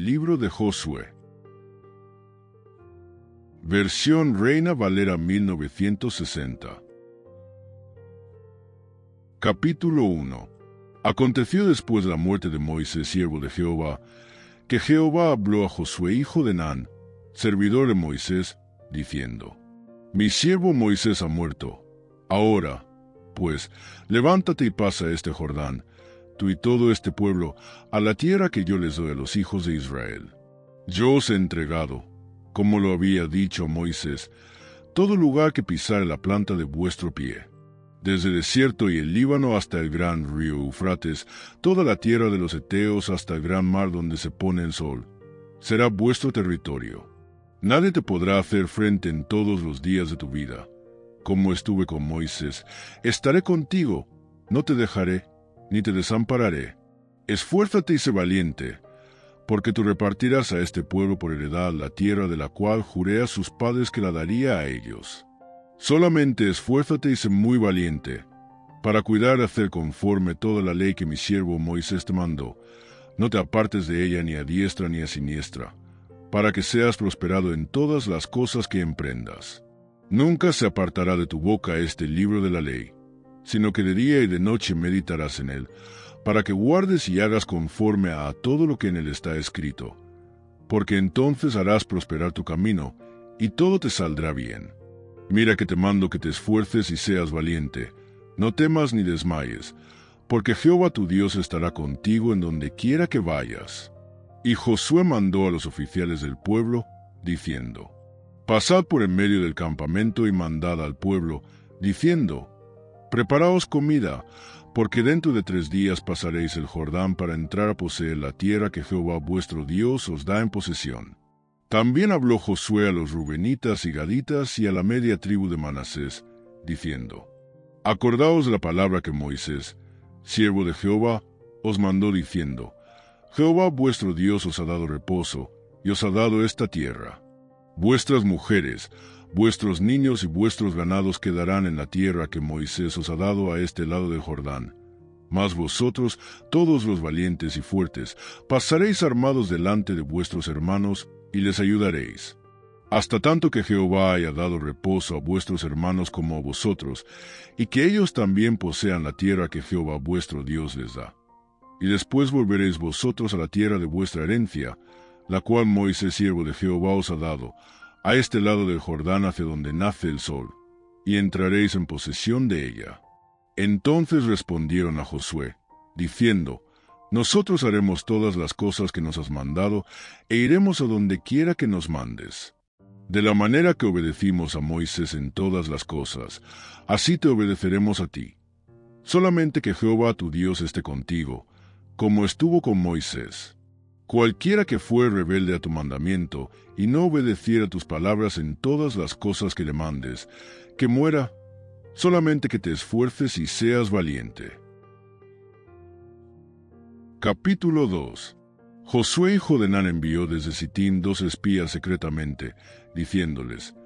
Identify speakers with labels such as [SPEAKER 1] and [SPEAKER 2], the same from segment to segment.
[SPEAKER 1] Libro de Josué. Versión Reina Valera 1960. Capítulo 1. Aconteció después de la muerte de Moisés, siervo de Jehová, que Jehová habló a Josué, hijo de Nun, servidor de Moisés, diciendo: Mi siervo Moisés ha muerto. Ahora, pues, levántate y pasa este Jordán, tú y todo este pueblo, a la tierra que yo les doy a los hijos de Israel. Yo os he entregado, como lo había dicho a Moisés, todo lugar que pisare la planta de vuestro pie, desde el desierto y el Líbano hasta el gran río Eufrates, toda la tierra de los heteos hasta el gran mar donde se pone el sol, será vuestro territorio. Nadie te podrá hacer frente en todos los días de tu vida. Como estuve con Moisés, estaré contigo, no te dejaré, ni te desampararé. Esfuérzate y sé valiente, porque tú repartirás a este pueblo por heredad la tierra de la cual juré a sus padres que la daría a ellos. Solamente esfuérzate y sé muy valiente, para cuidar de hacer conforme toda la ley que mi siervo Moisés te mandó. No te apartes de ella ni a diestra ni a siniestra, para que seas prosperado en todas las cosas que emprendas. Nunca se apartará de tu boca este libro de la ley, sino que de día y de noche meditarás en él, para que guardes y hagas conforme a todo lo que en él está escrito, porque entonces harás prosperar tu camino, y todo te saldrá bien. Mira que te mando que te esfuerces y seas valiente, no temas ni desmayes, porque Jehová tu Dios estará contigo en donde quiera que vayas. Y Josué mandó a los oficiales del pueblo, diciendo: Pasad por en medio del campamento y mandad al pueblo, diciendo: Preparaos comida, porque dentro de 3 días pasaréis el Jordán para entrar a poseer la tierra que Jehová vuestro Dios os da en posesión. También habló Josué a los rubenitas y gaditas y a la media tribu de Manasés, diciendo: Acordaos de la palabra que Moisés, siervo de Jehová, os mandó diciendo: Jehová vuestro Dios os ha dado reposo, y os ha dado esta tierra. Vuestras mujeres, vuestros niños y vuestros ganados quedarán en la tierra que Moisés os ha dado a este lado del Jordán. Mas vosotros, todos los valientes y fuertes, pasaréis armados delante de vuestros hermanos, y les ayudaréis. Hasta tanto que Jehová haya dado reposo a vuestros hermanos como a vosotros, y que ellos también posean la tierra que Jehová vuestro Dios les da. Y después volveréis vosotros a la tierra de vuestra herencia, la cual Moisés, siervo de Jehová, os ha dado, a este lado del Jordán hacia donde nace el sol, y entraréis en posesión de ella. Entonces respondieron a Josué, diciendo: Nosotros haremos todas las cosas que nos has mandado, e iremos a donde quiera que nos mandes. De la manera que obedecimos a Moisés en todas las cosas, así te obedeceremos a ti. Solamente que Jehová tu Dios esté contigo, como estuvo con Moisés. Cualquiera que fuere rebelde a tu mandamiento, y no obedeciera tus palabras en todas las cosas que le mandes, que muera. Solamente que te esfuerces y seas valiente. Capítulo 2. Josué hijo de Nun envió desde Sitín 2 espías secretamente, diciéndoles: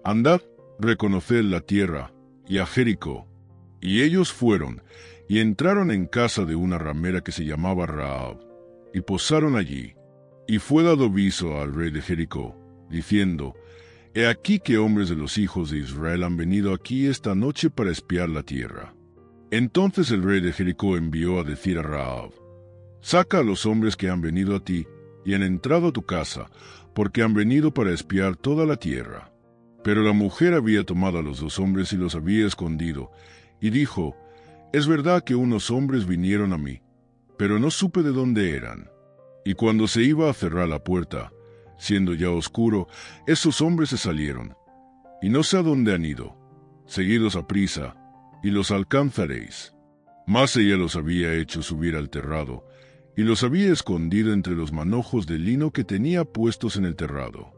[SPEAKER 1] Andad, reconoced la tierra, y a Jericó. Y ellos fueron, y entraron en casa de una ramera que se llamaba Rahab, y posaron allí. Y fue dado aviso al rey de Jericó, diciendo: He aquí que hombres de los hijos de Israel han venido aquí esta noche para espiar la tierra. Entonces el rey de Jericó envió a decir a Rahab: Saca a los hombres que han venido a ti, y han entrado a tu casa, porque han venido para espiar toda la tierra. Pero la mujer había tomado a los 2 hombres y los había escondido, y dijo: Es verdad que unos hombres vinieron a mí, pero no supe de dónde eran. Y cuando se iba a cerrar la puerta, siendo ya oscuro, esos hombres se salieron, y no sé a dónde han ido. Seguidlos a prisa, y los alcanzaréis. Mas ella los había hecho subir al terrado, y los había escondido entre los manojos de lino que tenía puestos en el terrado.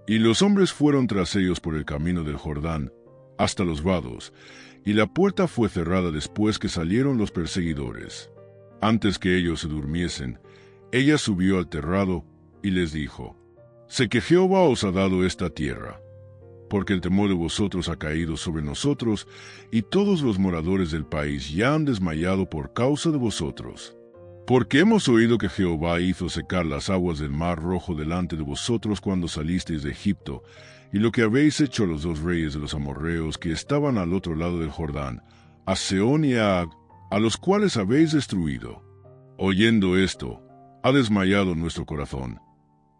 [SPEAKER 1] Y los hombres fueron tras ellos por el camino del Jordán, hasta los vados, y la puerta fue cerrada después que salieron los perseguidores. Antes que ellos se durmiesen, ella subió al terrado y les dijo: Sé que Jehová os ha dado esta tierra, porque el temor de vosotros ha caído sobre nosotros, y todos los moradores del país ya han desmayado por causa de vosotros. Porque hemos oído que Jehová hizo secar las aguas del mar Rojo delante de vosotros cuando salisteis de Egipto, y lo que habéis hecho a los 2 reyes de los amorreos que estaban al otro lado del Jordán, a Sehón y a Og, a los cuales habéis destruido. Oyendo esto, ha desmayado nuestro corazón,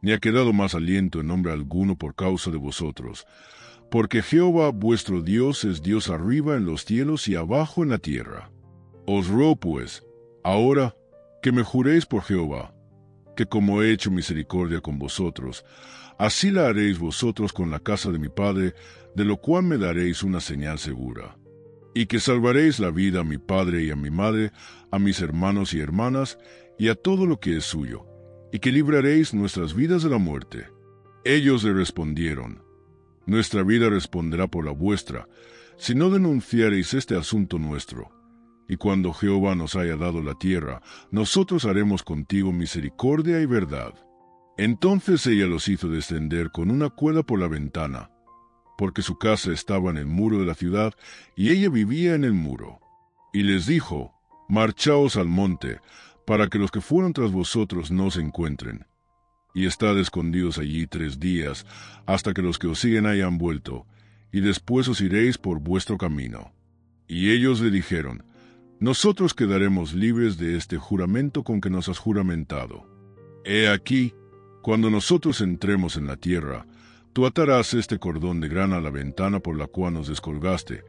[SPEAKER 1] ni ha quedado más aliento en nombre alguno por causa de vosotros, porque Jehová vuestro Dios es Dios arriba en los cielos y abajo en la tierra. Os ruego pues, ahora, que me juréis por Jehová, que como he hecho misericordia con vosotros, así la haréis vosotros con la casa de mi padre, de lo cual me daréis una señal segura. Y que salvaréis la vida a mi padre y a mi madre, a mis hermanos y hermanas, y a todo lo que es suyo, y que libraréis nuestras vidas de la muerte. Ellos le respondieron: Nuestra vida responderá por la vuestra, si no denunciareis este asunto nuestro. Y cuando Jehová nos haya dado la tierra, nosotros haremos contigo misericordia y verdad. Entonces ella los hizo descender con una cuerda por la ventana, porque su casa estaba en el muro de la ciudad, y ella vivía en el muro. Y les dijo: Marchaos al monte, para que los que fueron tras vosotros no se encuentren. Y estad escondidos allí 3 días, hasta que los que os siguen hayan vuelto, y después os iréis por vuestro camino. Y ellos le dijeron: Nosotros quedaremos libres de este juramento con que nos has juramentado. He aquí, cuando nosotros entremos en la tierra, tú atarás este cordón de grana a la ventana por la cual nos descolgaste,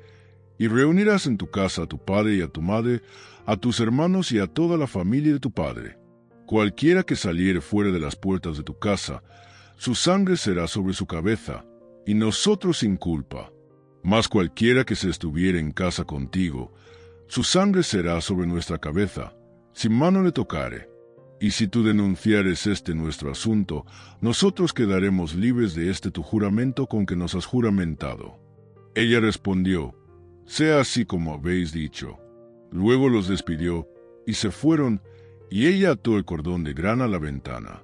[SPEAKER 1] y reunirás en tu casa a tu padre y a tu madre, a tus hermanos y a toda la familia de tu padre. Cualquiera que saliere fuera de las puertas de tu casa, su sangre será sobre su cabeza, y nosotros sin culpa. Mas cualquiera que se estuviere en casa contigo, su sangre será sobre nuestra cabeza, si mano le tocare. Y si tú denunciares este nuestro asunto, nosotros quedaremos libres de este tu juramento con que nos has juramentado. Ella respondió: Sea así como habéis dicho. Luego los despidió, y se fueron, y ella ató el cordón de grana a la ventana.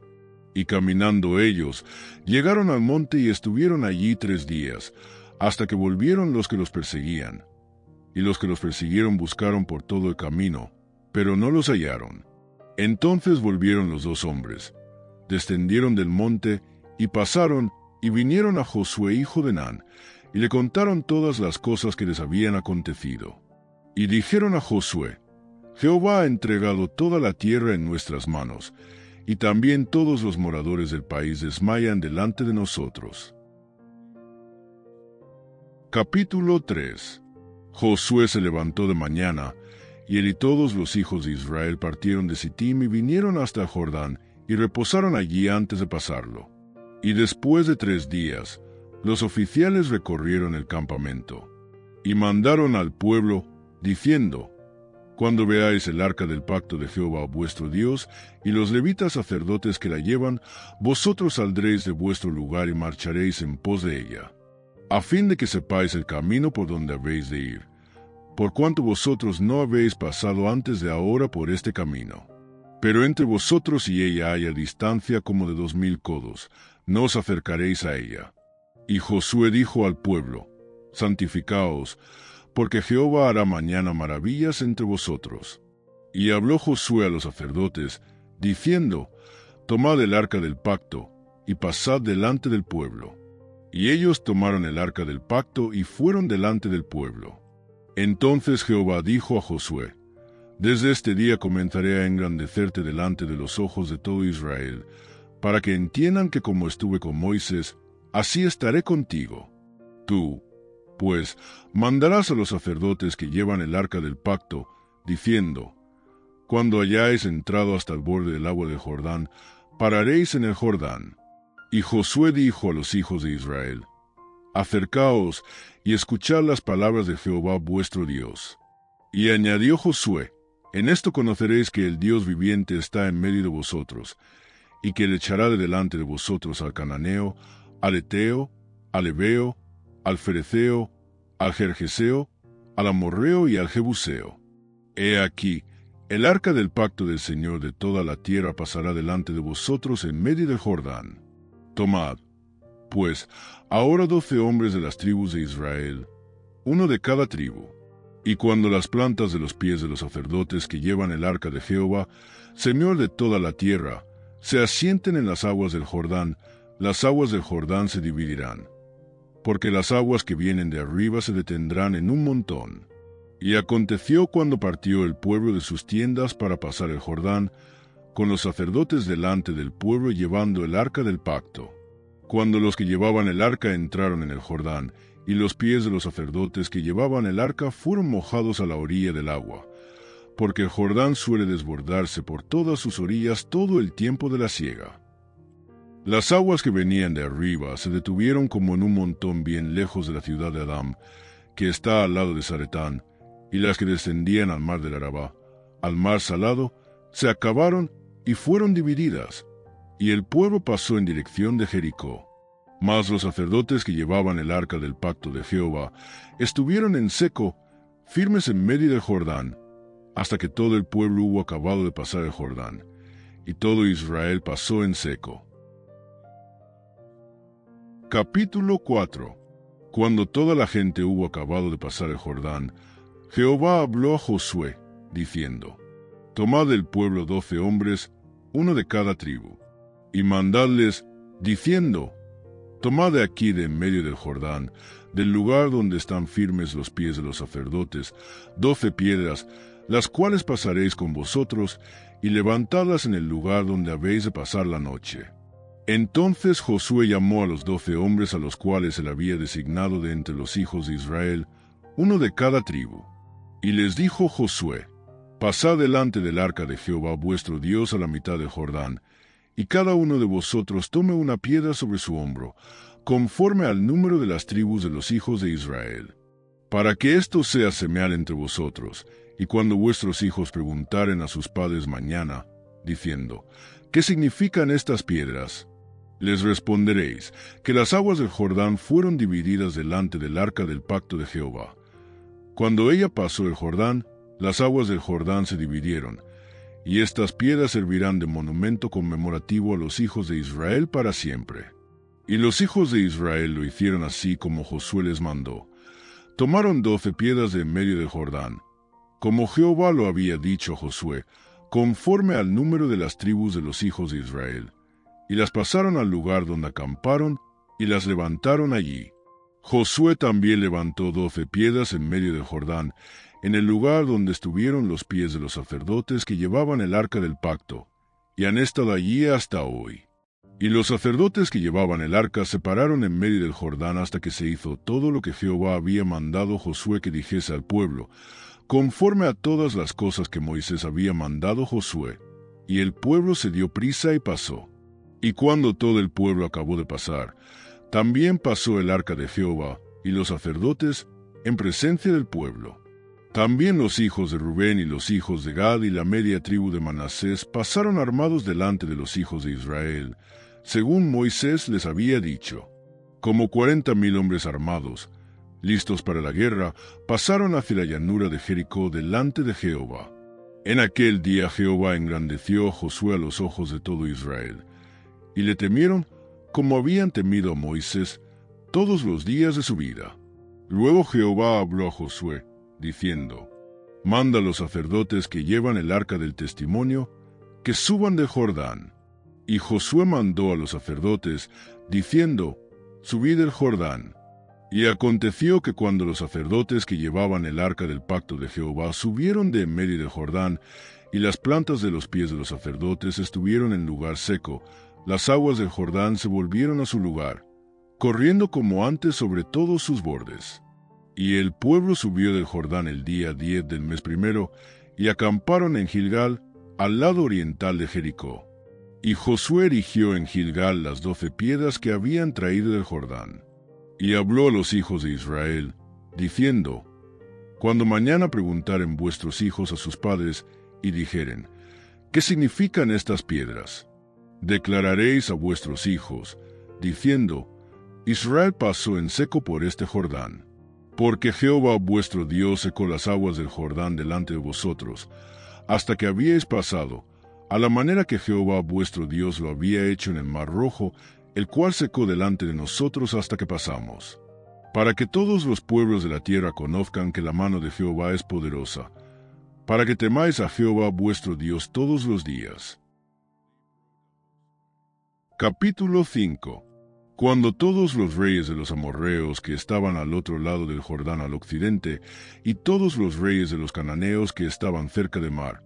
[SPEAKER 1] Y caminando ellos, llegaron al monte y estuvieron allí 3 días, hasta que volvieron los que los perseguían. Y los que los persiguieron buscaron por todo el camino, pero no los hallaron. Entonces volvieron los 2 hombres, descendieron del monte, y pasaron, y vinieron a Josué hijo de Nun, y le contaron todas las cosas que les habían acontecido. Y dijeron a Josué: Jehová ha entregado toda la tierra en nuestras manos, y también todos los moradores del país desmayan delante de nosotros. Capítulo 3. Josué se levantó de mañana, y él y todos los hijos de Israel partieron de Sittim y vinieron hasta el Jordán, y reposaron allí antes de pasarlo. Y después de 3 días, los oficiales recorrieron el campamento, y mandaron al pueblo, diciendo: Cuando veáis el arca del pacto de Jehová vuestro Dios, y los levitas sacerdotes que la llevan, vosotros saldréis de vuestro lugar y marcharéis en pos de ella, a fin de que sepáis el camino por donde habéis de ir, por cuanto vosotros no habéis pasado antes de ahora por este camino. Pero entre vosotros y ella haya distancia como de 2000 codos, no os acercaréis a ella. Y Josué dijo al pueblo: Santificaos, porque Jehová hará mañana maravillas entre vosotros. Y habló Josué a los sacerdotes, diciendo: Tomad el arca del pacto, y pasad delante del pueblo. Y ellos tomaron el arca del pacto y fueron delante del pueblo. Entonces Jehová dijo a Josué: Desde este día comenzaré a engrandecerte delante de los ojos de todo Israel, para que entiendan que como estuve con Moisés, así estaré contigo. Tú, pues, mandarás a los sacerdotes que llevan el arca del pacto, diciendo: Cuando hayáis entrado hasta el borde del agua del Jordán, pararéis en el Jordán. Y Josué dijo a los hijos de Israel: Acercaos y escuchad las palabras de Jehová vuestro Dios. Y añadió Josué: En esto conoceréis que el Dios viviente está en medio de vosotros, y que él echará de delante de vosotros al cananeo, al eteo, al heveo, al fereceo, al gergeseo, al amorreo y al jebuseo. He aquí, el arca del pacto del Señor de toda la tierra pasará delante de vosotros en medio del Jordán. Tomad, pues, ahora 12 hombres de las tribus de Israel, uno de cada tribu, Y cuando las plantas de los pies de los sacerdotes que llevan el arca de Jehová, Señor de toda la tierra, se asienten en las aguas del Jordán, las aguas del Jordán se dividirán, porque las aguas que vienen de arriba se detendrán en un montón. Y aconteció cuando partió el pueblo de sus tiendas para pasar el Jordán, con los sacerdotes delante del pueblo llevando el arca del pacto. Cuando los que llevaban el arca entraron en el Jordán, y los pies de los sacerdotes que llevaban el arca fueron mojados a la orilla del agua, porque el Jordán suele desbordarse por todas sus orillas todo el tiempo de la siega. Las aguas que venían de arriba se detuvieron como en un montón bien lejos de la ciudad de Adam, que está al lado de Zaretán, y las que descendían al mar del Arabá, al mar salado, se acabaron y fueron divididas, y el pueblo pasó en dirección de Jericó. Mas los sacerdotes que llevaban el arca del pacto de Jehová estuvieron en seco, firmes en medio del Jordán, hasta que todo el pueblo hubo acabado de pasar el Jordán, y todo Israel pasó en seco. Capítulo 4. Cuando toda la gente hubo acabado de pasar el Jordán, Jehová habló a Josué, diciendo: Tomad del pueblo 12 hombres, uno de cada tribu, y mandadles, diciendo: Tomad de aquí de en medio del Jordán, del lugar donde están firmes los pies de los sacerdotes, 12 piedras, las cuales pasaréis con vosotros, y levantadlas en el lugar donde habéis de pasar la noche. Entonces Josué llamó a los 12 hombres a los cuales él había designado de entre los hijos de Israel, uno de cada tribu. Y les dijo Josué: Pasad delante del arca de Jehová vuestro Dios a la mitad del Jordán, y cada uno de vosotros tome una piedra sobre su hombro, conforme al número de las tribus de los hijos de Israel, para que esto sea señal entre vosotros, y cuando vuestros hijos preguntaren a sus padres mañana, diciendo: ¿Qué significan estas piedras?, les responderéis que las aguas del Jordán fueron divididas delante del arca del pacto de Jehová. Cuando ella pasó el Jordán, las aguas del Jordán se dividieron, y estas piedras servirán de monumento conmemorativo a los hijos de Israel para siempre. Y los hijos de Israel lo hicieron así como Josué les mandó. Tomaron 12 piedras de en medio del Jordán, como Jehová lo había dicho a Josué, conforme al número de las tribus de los hijos de Israel, y las pasaron al lugar donde acamparon, y las levantaron allí. Josué también levantó 12 piedras en medio del Jordán, en el lugar donde estuvieron los pies de los sacerdotes que llevaban el arca del pacto, y han estado allí hasta hoy. Y los sacerdotes que llevaban el arca se pararon en medio del Jordán hasta que se hizo todo lo que Jehová había mandado Josué que dijese al pueblo, conforme a todas las cosas que Moisés había mandado Josué. Y el pueblo se dio prisa y pasó. Y cuando todo el pueblo acabó de pasar, también pasó el arca de Jehová y los sacerdotes en presencia del pueblo. También los hijos de Rubén y los hijos de Gad y la media tribu de Manasés pasaron armados delante de los hijos de Israel, según Moisés les había dicho. Como 40,000 hombres armados, listos para la guerra, pasaron hacia la llanura de Jericó delante de Jehová. En aquel día Jehová engrandeció a Josué a los ojos de todo Israel, y le temieron como habían temido a Moisés todos los días de su vida. Luego Jehová habló a Josué, diciendo: Manda a los sacerdotes que llevan el arca del testimonio, que suban del Jordán. Y Josué mandó a los sacerdotes, diciendo: Subid del Jordán. Y aconteció que cuando los sacerdotes que llevaban el arca del pacto de Jehová subieron de en medio del Jordán, y las plantas de los pies de los sacerdotes estuvieron en lugar seco, las aguas del Jordán se volvieron a su lugar, corriendo como antes sobre todos sus bordes. Y el pueblo subió del Jordán el día 10 del mes primero, y acamparon en Gilgal, al lado oriental de Jericó. Y Josué erigió en Gilgal las 12 piedras que habían traído del Jordán. Y habló a los hijos de Israel, diciendo: Cuando mañana preguntaren vuestros hijos a sus padres, y dijeren: ¿Qué significan estas piedras?, declararéis a vuestros hijos, diciendo: Israel pasó en seco por este Jordán, porque Jehová vuestro Dios secó las aguas del Jordán delante de vosotros, hasta que habíais pasado, a la manera que Jehová vuestro Dios lo había hecho en el mar Rojo, el cual secó delante de nosotros hasta que pasamos. para que todos los pueblos de la tierra conozcan que la mano de Jehová es poderosa, para que temáis a Jehová vuestro Dios todos los días. Capítulo 5. Cuando todos los reyes de los amorreos que estaban al otro lado del Jordán al occidente, y todos los reyes de los cananeos que estaban cerca de mar,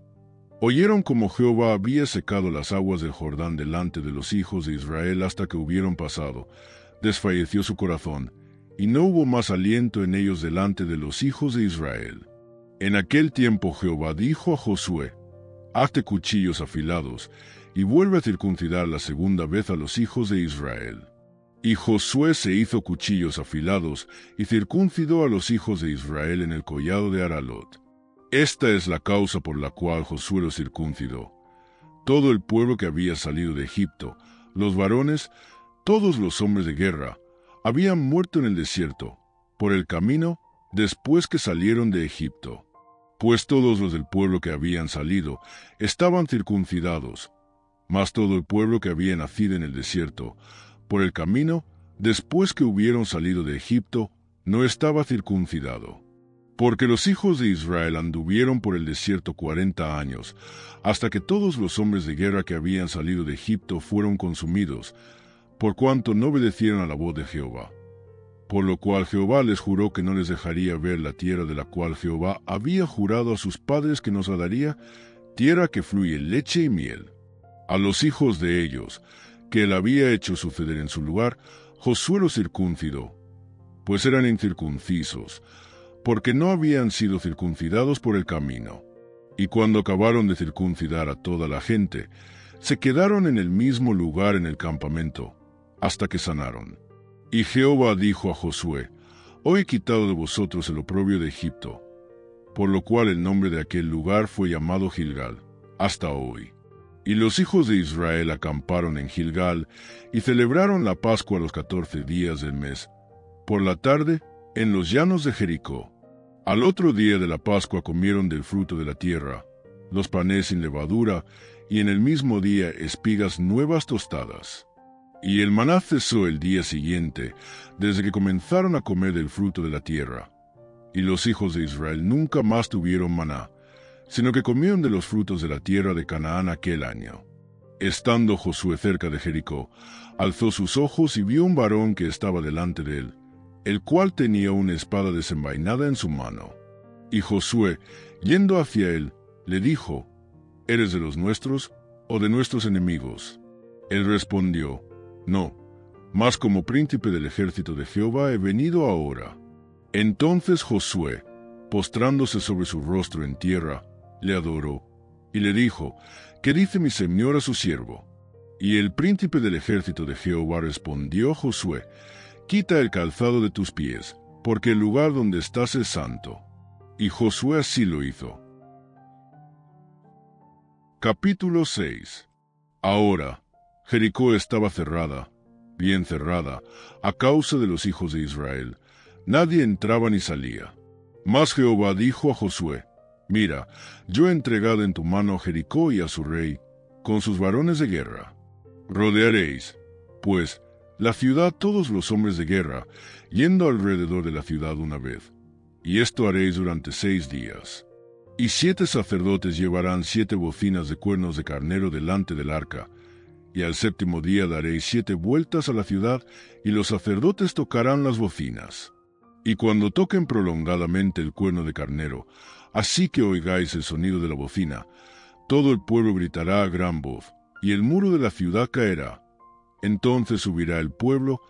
[SPEAKER 1] oyeron como Jehová había secado las aguas del Jordán delante de los hijos de Israel hasta que hubieron pasado, desfalleció su corazón, y no hubo más aliento en ellos delante de los hijos de Israel. En aquel tiempo Jehová dijo a Josué: hazte cuchillos afilados, y vuelve a circuncidar la segunda vez a los hijos de Israel. Y Josué se hizo cuchillos afilados, y circuncidó a los hijos de Israel en el collado de Aralot. Esta es la causa por la cual Josué los circuncidó. Todo el pueblo que había salido de Egipto, los varones, todos los hombres de guerra, habían muerto en el desierto, por el camino, después que salieron de Egipto. Pues todos los del pueblo que habían salido estaban circuncidados, mas todo el pueblo que había nacido en el desierto, por el camino, después que hubieron salido de Egipto, no estaba circuncidado. Porque los hijos de Israel anduvieron por el desierto 40 años, hasta que todos los hombres de guerra que habían salido de Egipto fueron consumidos, por cuanto no obedecieron a la voz de Jehová. Por lo cual Jehová les juró que no les dejaría ver la tierra de la cual Jehová había jurado a sus padres que nos la daría, tierra que fluye leche y miel. A los hijos de ellos, que él había hecho suceder en su lugar, Josué los circuncidó, pues eran incircuncisos, porque no habían sido circuncidados por el camino. Y cuando acabaron de circuncidar a toda la gente, se quedaron en el mismo lugar en el campamento, hasta que sanaron. Y Jehová dijo a Josué: hoy he quitado de vosotros el oprobio de Egipto, por lo cual el nombre de aquel lugar fue llamado Gilgal, hasta hoy. Y los hijos de Israel acamparon en Gilgal, y celebraron la Pascua los 14 días del mes, por la tarde, en los llanos de Jericó. Al otro día de la Pascua comieron del fruto de la tierra, los panes sin levadura, y en el mismo día espigas nuevas tostadas. Y el maná cesó el día siguiente, desde que comenzaron a comer del fruto de la tierra. Y los hijos de Israel nunca más tuvieron maná, sino que comieron de los frutos de la tierra de Canaán aquel año. Estando Josué cerca de Jericó, alzó sus ojos y vio un varón que estaba delante de él, el cual tenía una espada desenvainada en su mano. Y Josué, yendo hacia él, le dijo: ¿eres de los nuestros o de nuestros enemigos? Él respondió: no, mas como príncipe del ejército de Jehová he venido ahora. Entonces Josué, postrándose sobre su rostro en tierra, le adoró, y le dijo: ¿qué dice mi señor a su siervo? Y el príncipe del ejército de Jehová respondió a Josué: quita el calzado de tus pies, porque el lugar donde estás es santo. Y Josué así lo hizo. Capítulo 6. Ahora, Jericó estaba cerrada, bien cerrada, a causa de los hijos de Israel. Nadie entraba ni salía. Mas Jehová dijo a Josué: mira, yo he entregado en tu mano a Jericó y a su rey, con sus varones de guerra. Rodearéis, pues, la ciudad todos los hombres de guerra, yendo alrededor de la ciudad una vez. Y esto haréis durante 6 días. Y 7 sacerdotes llevarán 7 bocinas de cuernos de carnero delante del arca. Y al 7º día daréis 7 vueltas a la ciudad, y los sacerdotes tocarán las bocinas. Y cuando toquen prolongadamente el cuerno de carnero, así que oigáis el sonido de la bocina, todo el pueblo gritará a gran voz, y el muro de la ciudad caerá. Entonces subirá el pueblo,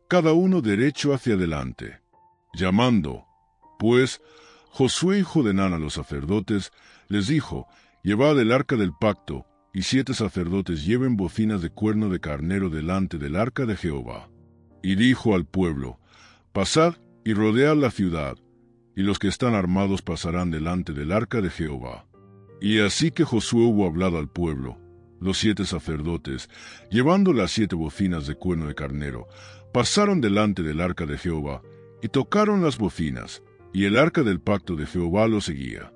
[SPEAKER 1] cada uno derecho hacia adelante. Llamando, pues, Josué hijo de Nun a los sacerdotes, les dijo: llevad el arca del pacto, y 7 sacerdotes lleven bocinas de cuerno de carnero delante del arca de Jehová. Y dijo al pueblo: pasad y rodead la ciudad, y los que están armados pasarán delante del arca de Jehová. Y así que Josué hubo hablado al pueblo, los 7 sacerdotes, llevando las 7 bocinas de cuerno de carnero, pasaron delante del arca de Jehová, y tocaron las bocinas, y el arca del pacto de Jehová lo seguía.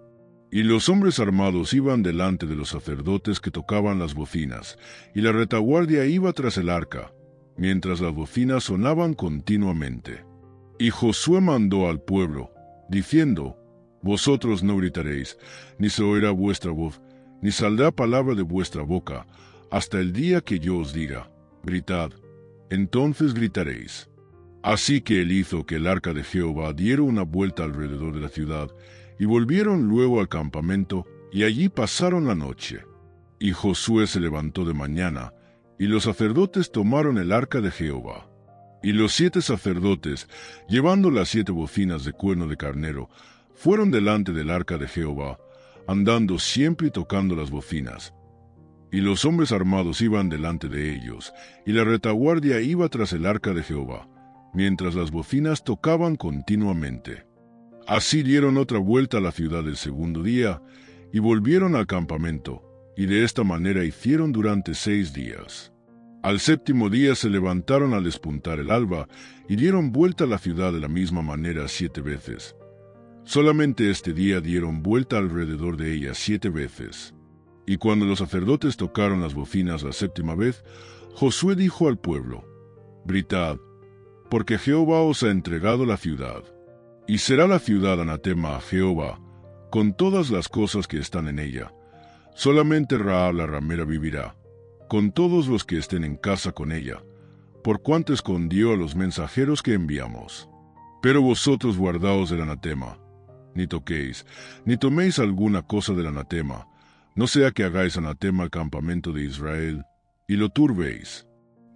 [SPEAKER 1] Y los hombres armados iban delante de los sacerdotes que tocaban las bocinas, y la retaguardia iba tras el arca, mientras las bocinas sonaban continuamente. Y Josué mandó al pueblo, diciendo: Vosotros no gritaréis, ni se oirá vuestra voz, ni saldrá palabra de vuestra boca, hasta el día que yo os diga: gritad, entonces gritaréis. Así que él hizo que el arca de Jehová diera una vuelta alrededor de la ciudad, y volvieron luego al campamento, y allí pasaron la noche. Y Josué se levantó de mañana, y los sacerdotes tomaron el arca de Jehová. Y los 7 sacerdotes, llevando las 7 bocinas de cuerno de carnero, fueron delante del arca de Jehová, andando siempre y tocando las bocinas. Y los hombres armados iban delante de ellos, y la retaguardia iba tras el arca de Jehová, mientras las bocinas tocaban continuamente. Así dieron otra vuelta a la ciudad el segundo día, y volvieron al campamento, y de esta manera hicieron durante 6 días. Al 7º día se levantaron al despuntar el alba, y dieron vuelta a la ciudad de la misma manera 7 veces. Solamente este día dieron vuelta alrededor de ella 7 veces. Y cuando los sacerdotes tocaron las bocinas la 7ª vez, Josué dijo al pueblo: gritad, porque Jehová os ha entregado la ciudad. Y será la ciudad anatema a Jehová, con todas las cosas que están en ella. Solamente Rahab la ramera vivirá, con todos los que estén en casa con ella, por cuanto escondió a los mensajeros que enviamos. Pero vosotros guardaos del anatema, ni toquéis, ni toméis alguna cosa del anatema, no sea que hagáis anatema al campamento de Israel, y lo turbéis.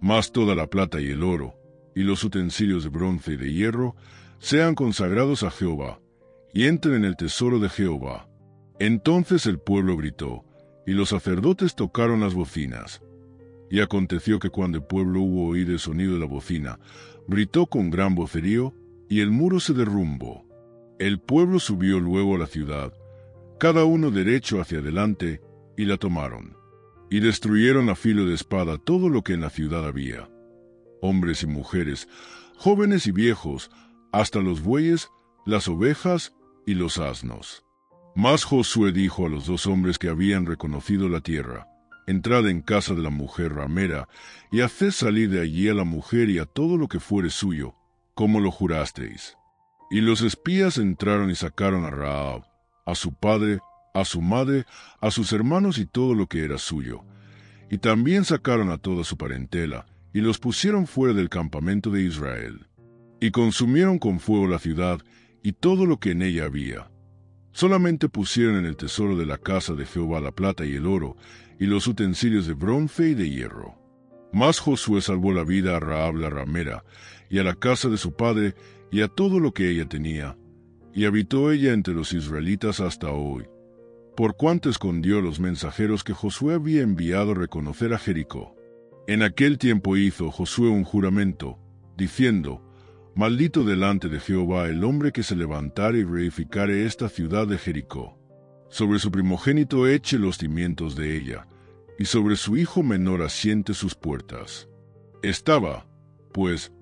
[SPEAKER 1] Mas toda la plata y el oro, y los utensilios de bronce y de hierro, sean consagrados a Jehová, y entren en el tesoro de Jehová. Entonces el pueblo gritó, y los sacerdotes tocaron las bocinas. Y aconteció que cuando el pueblo hubo oído el sonido de la bocina, gritó con gran vocerío, y el muro se derrumbó. El pueblo subió luego a la ciudad, cada uno derecho hacia adelante, y la tomaron. Y destruyeron a filo de espada todo lo que en la ciudad había, hombres y mujeres, jóvenes y viejos, hasta los bueyes, las ovejas y los asnos. Mas Josué dijo a los 2 hombres que habían reconocido la tierra: entrad en casa de la mujer ramera, y haced salir de allí a la mujer y a todo lo que fuere suyo, como lo jurasteis. Y los espías entraron y sacaron a Rahab, a su padre, a su madre, a sus hermanos y todo lo que era suyo. Y también sacaron a toda su parentela, y los pusieron fuera del campamento de Israel. Y consumieron con fuego la ciudad, y todo lo que en ella había. Solamente pusieron en el tesoro de la casa de Jehová la plata y el oro, y los utensilios de bronce y de hierro. Mas Josué salvó la vida a Rahab la ramera, y a la casa de su padre, y a todo lo que ella tenía, y habitó ella entre los israelitas hasta hoy, por cuanto escondió a los mensajeros que Josué había enviado a reconocer a Jericó. En aquel tiempo hizo Josué un juramento, diciendo: maldito delante de Jehová el hombre que se levantare y reedificare esta ciudad de Jericó. Sobre su primogénito eche los cimientos de ella, y sobre su hijo menor asiente sus puertas. Estaba, pues,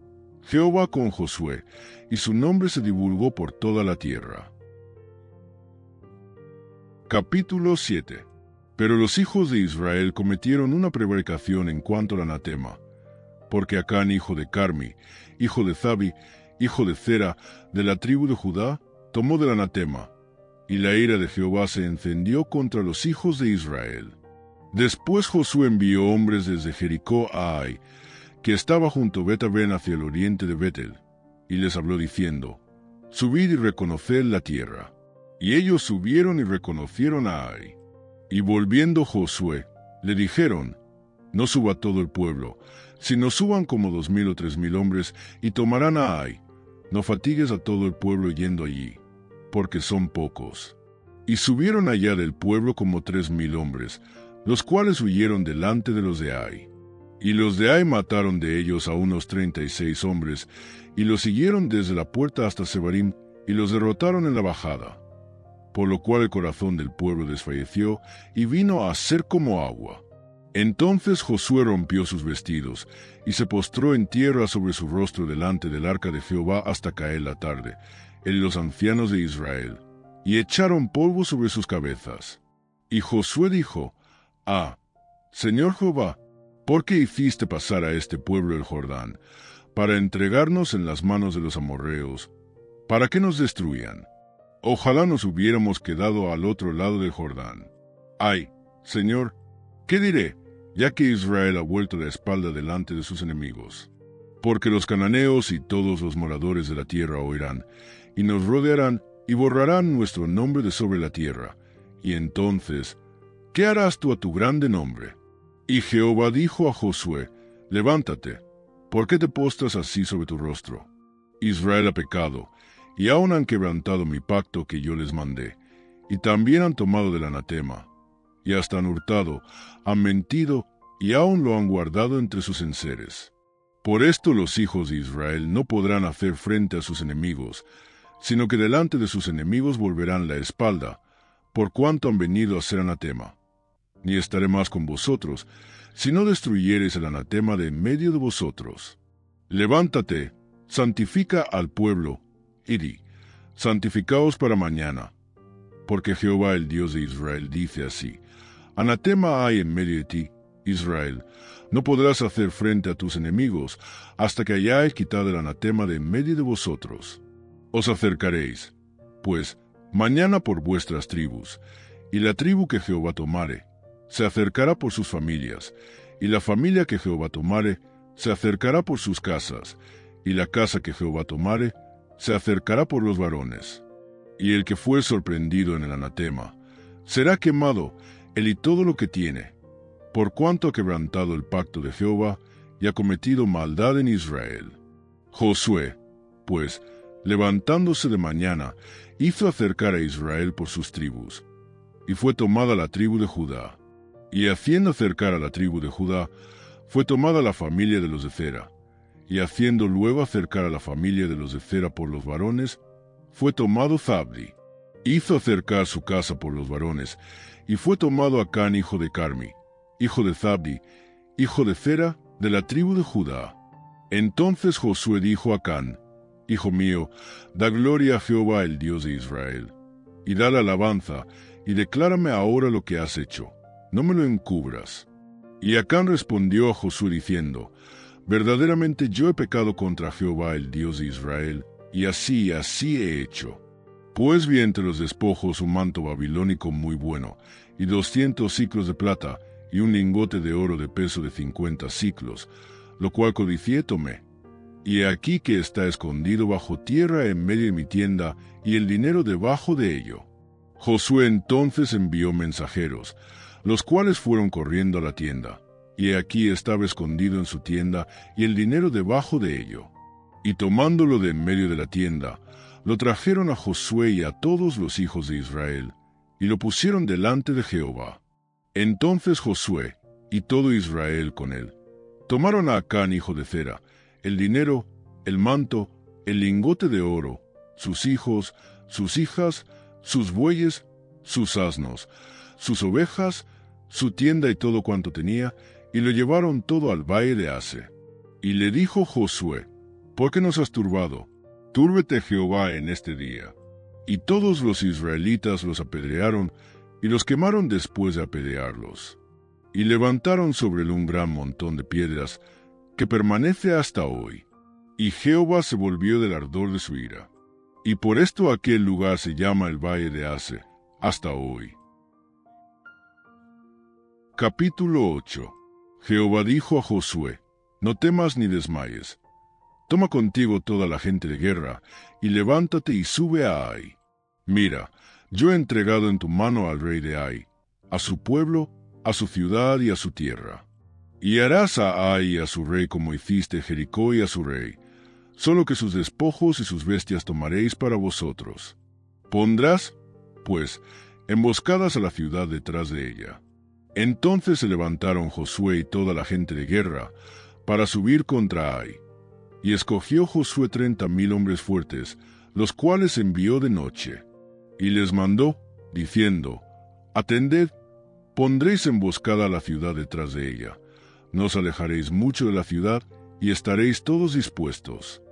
[SPEAKER 1] Jehová con Josué, y su nombre se divulgó por toda la tierra. Capítulo 7. Pero los hijos de Israel cometieron una prevaricación en cuanto al anatema, porque Acán, hijo de Carmi, hijo de Zabi, hijo de Zera, de la tribu de Judá, tomó del anatema, y la ira de Jehová se encendió contra los hijos de Israel. Después Josué envió hombres desde Jericó a Ai, que estaba junto a Bet-aven hacia el oriente de Betel, y les habló diciendo: subid y reconoced la tierra. Y ellos subieron y reconocieron a Ai. Y volviendo Josué, le dijeron: no suba todo el pueblo, sino suban como 2000 o 3000 hombres, y tomarán a Ai. No fatigues a todo el pueblo yendo allí, porque son pocos. Y subieron allá del pueblo como 3000 hombres, los cuales huyeron delante de los de Ai. Y los de Ai mataron de ellos a unos 36 hombres, y los siguieron desde la puerta hasta Sebarim, y los derrotaron en la bajada. Por lo cual el corazón del pueblo desfalleció, y vino a ser como agua. Entonces Josué rompió sus vestidos, y se postró en tierra sobre su rostro delante del arca de Jehová hasta caer la tarde, él y los ancianos de Israel, y echaron polvo sobre sus cabezas. Y Josué dijo: Señor Jehová, ¿Por qué hiciste pasar a este pueblo el Jordán, para entregarnos en las manos de los amorreos, para que nos destruyan? Ojalá nos hubiéramos quedado al otro lado del Jordán. Ay, Señor, ¿qué diré, ya que Israel ha vuelto la espalda delante de sus enemigos? Porque los cananeos y todos los moradores de la tierra oirán, y nos rodearán, y borrarán nuestro nombre de sobre la tierra. Y entonces, ¿qué harás tú a tu grande nombre? Y Jehová dijo a Josué: Levántate, ¿por qué te postras así sobre tu rostro? Israel ha pecado, y aún han quebrantado mi pacto que yo les mandé, y también han tomado del anatema, y hasta han hurtado, han mentido, y aún lo han guardado entre sus enseres. Por esto los hijos de Israel no podrán hacer frente a sus enemigos, sino que delante de sus enemigos volverán la espalda, por cuanto han venido a ser anatema. Ni estaré más con vosotros, si no destruyereis el anatema de en medio de vosotros. Levántate, santifica al pueblo, y di: santificaos para mañana. Porque Jehová el Dios de Israel dice así: anatema hay en medio de ti, Israel, no podrás hacer frente a tus enemigos, hasta que hayáis quitado el anatema de en medio de vosotros. Os acercaréis, pues, mañana por vuestras tribus, y la tribu que Jehová tomare se acercará por sus familias, y la familia que Jehová tomare se acercará por sus casas, y la casa que Jehová tomare se acercará por los varones. Y el que fue sorprendido en el anatema será quemado, él y todo lo que tiene, por cuanto ha quebrantado el pacto de Jehová y ha cometido maldad en Israel. Josué, pues, levantándose de mañana, hizo acercar a Israel por sus tribus, y fue tomada la tribu de Judá. Y haciendo acercar a la tribu de Judá, fue tomada la familia de los de Zera, y haciendo luego acercar a la familia de los de Zera por los varones, fue tomado Zabdi. Hizo acercar su casa por los varones, y fue tomado Acán hijo de Carmi, hijo de Zabdi, hijo de Zera, de la tribu de Judá. Entonces Josué dijo a Acán: Hijo mío, da gloria a Jehová el Dios de Israel, y da la alabanza, y declárame ahora lo que has hecho. No me lo encubras. Y Acán respondió a Josué diciendo: verdaderamente yo he pecado contra Jehová el Dios de Israel, y así he hecho. Pues vi entre los despojos un manto babilónico muy bueno, y 200 siclos de plata, y un lingote de oro de peso de 50 siclos, lo cual codicié tomé. Y he aquí que está escondido bajo tierra en medio de mi tienda, y el dinero debajo de ello. Josué entonces envió mensajeros, los cuales fueron corriendo a la tienda, y aquí estaba escondido en su tienda, y el dinero debajo de ello. Y tomándolo de en medio de la tienda, lo trajeron a Josué y a todos los hijos de Israel, y lo pusieron delante de Jehová. Entonces Josué, y todo Israel con él, tomaron a Acán hijo de Zera, el dinero, el manto, el lingote de oro, sus hijos, sus hijas, sus bueyes, sus asnos, sus ovejas, su tienda y todo cuanto tenía, y lo llevaron todo al valle de Ase. Y le dijo Josué: ¿por qué nos has turbado? Túrbete Jehová en este día. Y todos los israelitas los apedrearon, y los quemaron después de apedrearlos. Y levantaron sobre él un gran montón de piedras, que permanece hasta hoy. Y Jehová se volvió del ardor de su ira. Y por esto aquel lugar se llama el valle de Ase, hasta hoy. Capítulo 8. Jehová dijo a Josué: no temas ni desmayes. Toma contigo toda la gente de guerra, y levántate y sube a Ai. Mira, yo he entregado en tu mano al rey de Ai, a su pueblo, a su ciudad y a su tierra. Y harás a Ai y a su rey como hiciste Jericó y a su rey, solo que sus despojos y sus bestias tomaréis para vosotros. Pondrás, pues, emboscadas a la ciudad detrás de ella. Entonces se levantaron Josué y toda la gente de guerra para subir contra Ai. Y escogió Josué 30,000 hombres fuertes, los cuales envió de noche. Y les mandó, diciendo: atended, pondréis emboscada a la ciudad detrás de ella. No os alejaréis mucho de la ciudad, y estaréis todos dispuestos.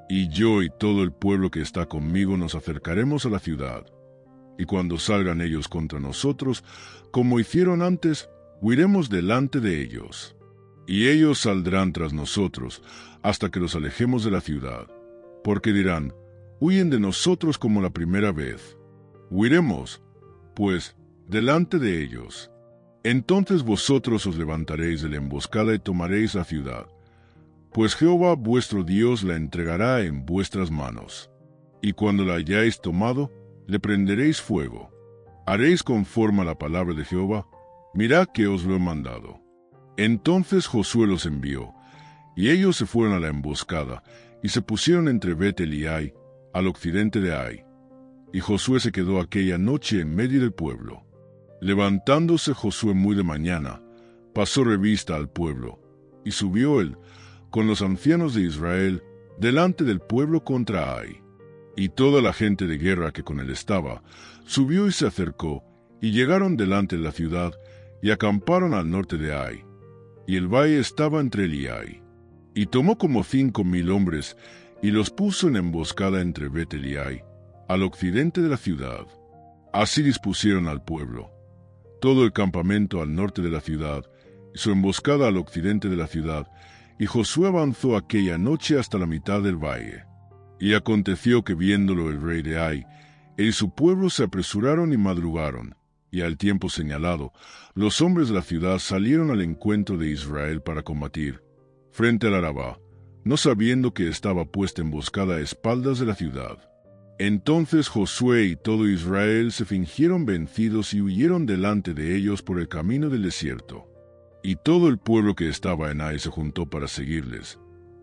[SPEAKER 1] Y yo y todo el pueblo que está conmigo nos acercaremos a la ciudad. Y cuando salgan ellos contra nosotros, como hicieron antes, huiremos delante de ellos. Y ellos saldrán tras nosotros, hasta que los alejemos de la ciudad, porque dirán, huyen de nosotros como la primera vez. Huiremos, pues, delante de ellos. Entonces vosotros os levantaréis de la emboscada y tomaréis la ciudad, pues Jehová vuestro Dios la entregará en vuestras manos. Y cuando la hayáis tomado, le prenderéis fuego. Haréis conforme a la palabra de Jehová, mirad que os lo he mandado. Entonces Josué los envió, y ellos se fueron a la emboscada, y se pusieron entre Betel y Ai, al occidente de Ai. Y Josué se quedó aquella noche en medio del pueblo. Levantándose Josué muy de mañana, pasó revista al pueblo, y subió él, con los ancianos de Israel, delante del pueblo contra Ai. Y toda la gente de guerra que con él estaba, subió y se acercó, y llegaron delante de la ciudad, y acamparon al norte de Ai. Y el valle estaba entre él y Ai. Y tomó como 5,000 hombres, y los puso en emboscada entre Betel y Ai, al occidente de la ciudad. Así dispusieron al pueblo. Todo el campamento al norte de la ciudad, y su emboscada al occidente de la ciudad, y Josué avanzó aquella noche hasta la mitad del valle. Y aconteció que viéndolo el rey de Ai, él y su pueblo se apresuraron y madrugaron, y al tiempo señalado, los hombres de la ciudad salieron al encuentro de Israel para combatir, frente al Arabá, no sabiendo que estaba puesta emboscada a espaldas de la ciudad. Entonces Josué y todo Israel se fingieron vencidos y huyeron delante de ellos por el camino del desierto. Y todo el pueblo que estaba en Ai se juntó para seguirles,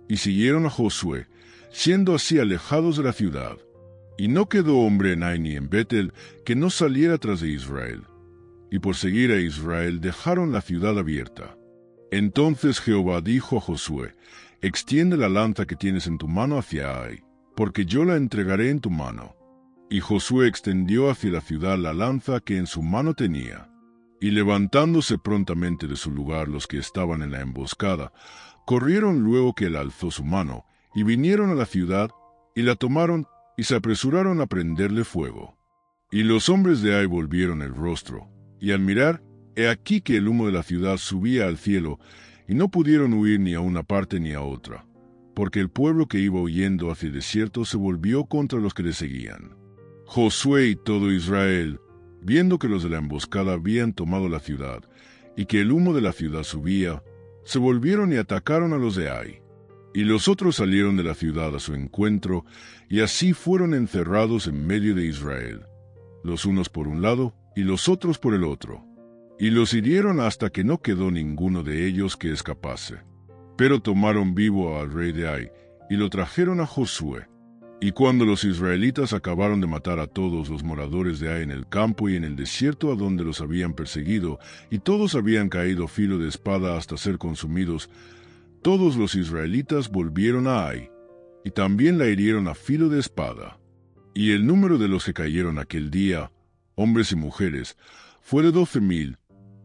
[SPEAKER 1] y siguieron a Josué, siendo así alejados de la ciudad. Y no quedó hombre en Ai ni en Betel que no saliera tras de Israel. Y por seguir a Israel dejaron la ciudad abierta. Entonces Jehová dijo a Josué, extiende la lanza que tienes en tu mano hacia Ai, porque yo la entregaré en tu mano. Y Josué extendió hacia la ciudad la lanza que en su mano tenía. Y levantándose prontamente de su lugar los que estaban en la emboscada, corrieron luego que él alzó su mano, y vinieron a la ciudad, y la tomaron, y se apresuraron a prenderle fuego. Y los hombres de Ai volvieron el rostro, y al mirar, he aquí que el humo de la ciudad subía al cielo, y no pudieron huir ni a una parte ni a otra, porque el pueblo que iba huyendo hacia el desierto se volvió contra los que le seguían. Josué y todo Israel, viendo que los de la emboscada habían tomado la ciudad, y que el humo de la ciudad subía, se volvieron y atacaron a los de Ai. Y los otros salieron de la ciudad a su encuentro, y así fueron encerrados en medio de Israel, los unos por un lado y los otros por el otro. Y los hirieron hasta que no quedó ninguno de ellos que escapase. Pero tomaron vivo al rey de Ai, y lo trajeron a Josué. Y cuando los israelitas acabaron de matar a todos los moradores de Ai en el campo y en el desierto a donde los habían perseguido, y todos habían caído filo de espada hasta ser consumidos, todos los israelitas volvieron a Ai, y también la hirieron a filo de espada. Y el número de los que cayeron aquel día, hombres y mujeres, fue de 12,000,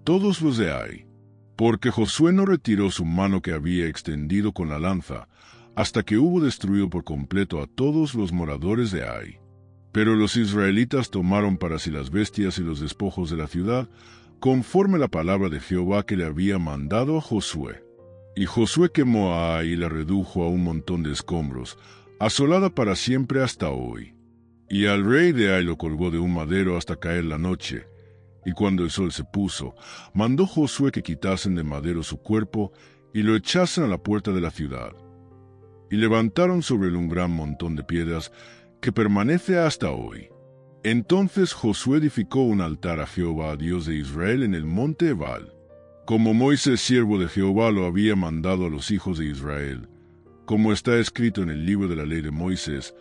[SPEAKER 1] todos los de Ai. Porque Josué no retiró su mano que había extendido con la lanza, hasta que hubo destruido por completo a todos los moradores de Ai. Pero los israelitas tomaron para sí las bestias y los despojos de la ciudad, conforme la palabra de Jehová que le había mandado a Josué. Y Josué quemó a Ai y la redujo a un montón de escombros, asolada para siempre hasta hoy. Y al rey de Ai lo colgó de un madero hasta caer la noche. Y cuando el sol se puso, mandó Josué que quitasen de madero su cuerpo y lo echasen a la puerta de la ciudad. Y levantaron sobre él un gran montón de piedras que permanece hasta hoy. Entonces Josué edificó un altar a Jehová, Dios de Israel, en el monte Ebal, como Moisés, siervo de Jehová, lo había mandado a los hijos de Israel, como está escrito en el libro de la ley de Moisés,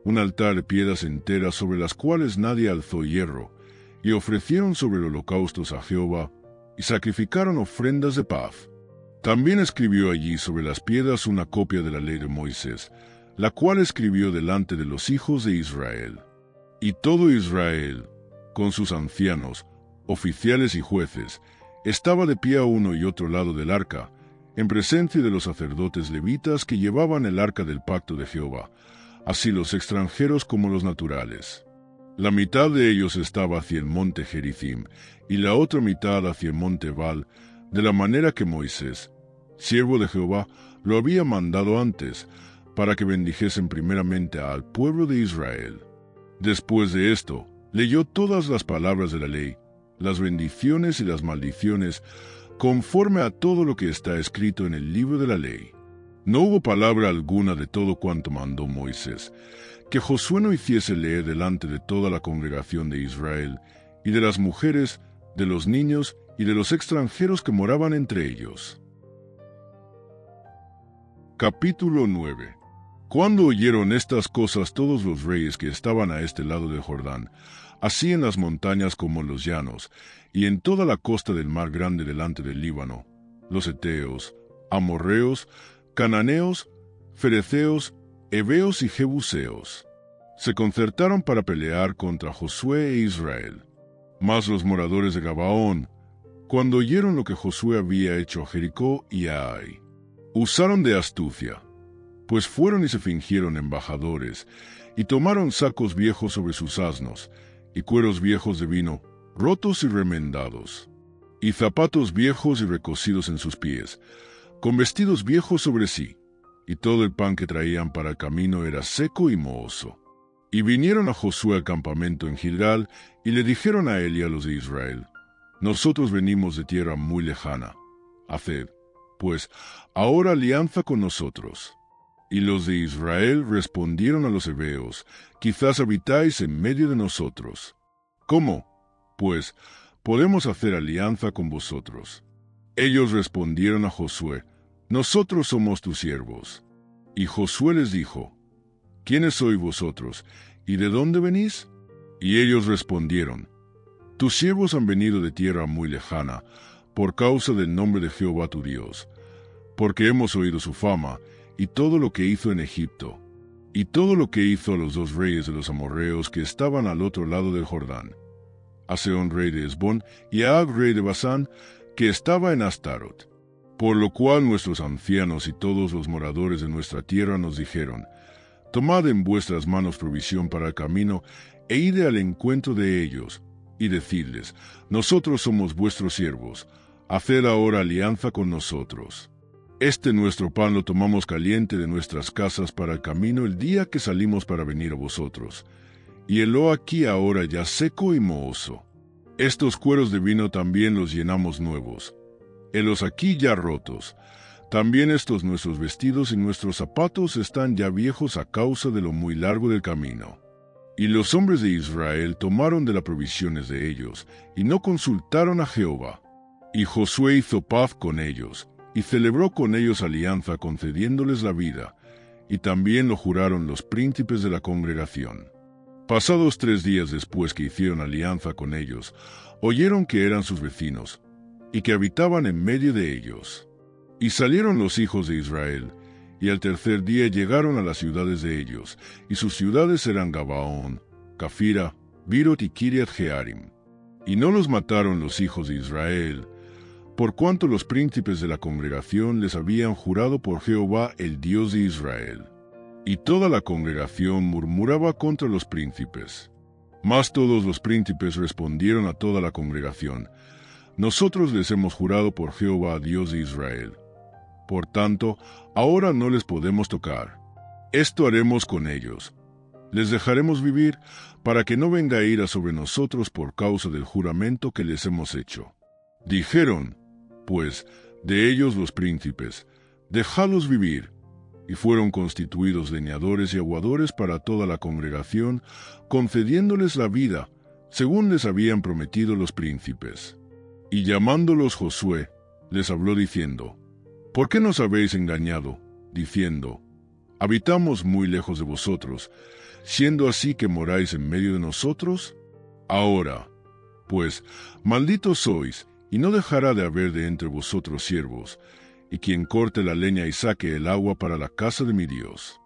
[SPEAKER 1] un altar de piedras enteras sobre las cuales nadie alzó hierro, y ofrecieron sobre el holocaustos a Jehová, y sacrificaron ofrendas de paz. También escribió allí sobre las piedras una copia de la ley de Moisés, la cual escribió delante de los hijos de Israel. Y todo Israel, con sus ancianos, oficiales y jueces, estaba de pie a uno y otro lado del arca, en presencia de los sacerdotes levitas que llevaban el arca del pacto de Jehová, así los extranjeros como los naturales. La mitad de ellos estaba hacia el monte Gerizim, y la otra mitad hacia el monte Ebal, de la manera que Moisés, siervo de Jehová, lo había mandado antes, para que bendijesen primeramente al pueblo de Israel. Después de esto, leyó todas las palabras de la ley, las bendiciones y las maldiciones, conforme a todo lo que está escrito en el libro de la ley. No hubo palabra alguna de todo cuanto mandó Moisés, que Josué no hiciese leer delante de toda la congregación de Israel, y de las mujeres, de los niños y de los extranjeros que moraban entre ellos. Capítulo 9. Cuando oyeron estas cosas todos los reyes que estaban a este lado del Jordán, así en las montañas como en los llanos, y en toda la costa del mar grande delante del Líbano, los heteos, amorreos, cananeos, fereceos, heveos y jebuseos, se concertaron para pelear contra Josué e Israel. Mas los moradores de Gabaón, cuando oyeron lo que Josué había hecho a Jericó y a Ai, usaron de astucia, pues fueron y se fingieron embajadores, y tomaron sacos viejos sobre sus asnos, y cueros viejos de vino, rotos y remendados, y zapatos viejos y recocidos en sus pies, con vestidos viejos sobre sí, y todo el pan que traían para el camino era seco y mohoso. Y vinieron a Josué al campamento en Gilgal, y le dijeron a él y a los de Israel: Nosotros venimos de tierra muy lejana. Haced, pues, ahora alianza con nosotros. Y los de Israel respondieron a los heveos: Quizás habitáis en medio de nosotros. ¿Cómo, pues, podemos hacer alianza con vosotros? Ellos respondieron a Josué: Nosotros somos tus siervos. Y Josué les dijo: ¿Quiénes sois vosotros, y de dónde venís? Y ellos respondieron: Tus siervos han venido de tierra muy lejana, por causa del nombre de Jehová tu Dios, porque hemos oído su fama, y todo lo que hizo en Egipto, y todo lo que hizo a los dos reyes de los amorreos que estaban al otro lado del Jordán, a Sehón rey de Hesbón, y a Og rey de Basán, que estaba en Astarot. Por lo cual nuestros ancianos y todos los moradores de nuestra tierra nos dijeron: Tomad en vuestras manos provisión para el camino, e id al encuentro de ellos, y decidles: Nosotros somos vuestros siervos, haced ahora alianza con nosotros. Este nuestro pan lo tomamos caliente de nuestras casas para el camino el día que salimos para venir a vosotros, y helo aquí ahora ya seco y mohoso. Estos cueros de vino también los llenamos nuevos, helos aquí ya rotos. También estos nuestros vestidos y nuestros zapatos están ya viejos a causa de lo muy largo del camino. Y los hombres de Israel tomaron de las provisiones de ellos, y no consultaron a Jehová. Y Josué hizo paz con ellos, y celebró con ellos alianza concediéndoles la vida, y también lo juraron los príncipes de la congregación. Pasados 3 días después que hicieron alianza con ellos, oyeron que eran sus vecinos, y que habitaban en medio de ellos. Y salieron los hijos de Israel, y al tercer día llegaron a las ciudades de ellos, y sus ciudades eran Gabaón, Cafira, Birot y Kiriat Jearim. Y no los mataron los hijos de Israel, por cuanto los príncipes de la congregación les habían jurado por Jehová el Dios de Israel. Y toda la congregación murmuraba contra los príncipes. Mas todos los príncipes respondieron a toda la congregación: Nosotros les hemos jurado por Jehová Dios de Israel. Por tanto, ahora no les podemos tocar. Esto haremos con ellos: les dejaremos vivir, para que no venga ira sobre nosotros por causa del juramento que les hemos hecho. Dijeron, pues, de ellos los príncipes: Dejadlos vivir. Y fueron constituidos leñadores y aguadores para toda la congregación, concediéndoles la vida, según les habían prometido los príncipes. Y llamándolos Josué, les habló diciendo: ¿Por qué nos habéis engañado, diciendo: Habitamos muy lejos de vosotros, siendo así que moráis en medio de nosotros? Ahora, pues, malditos sois, y no dejará de haber de entre vosotros siervos, y quien corte la leña y saque el agua para la casa de mi Dios.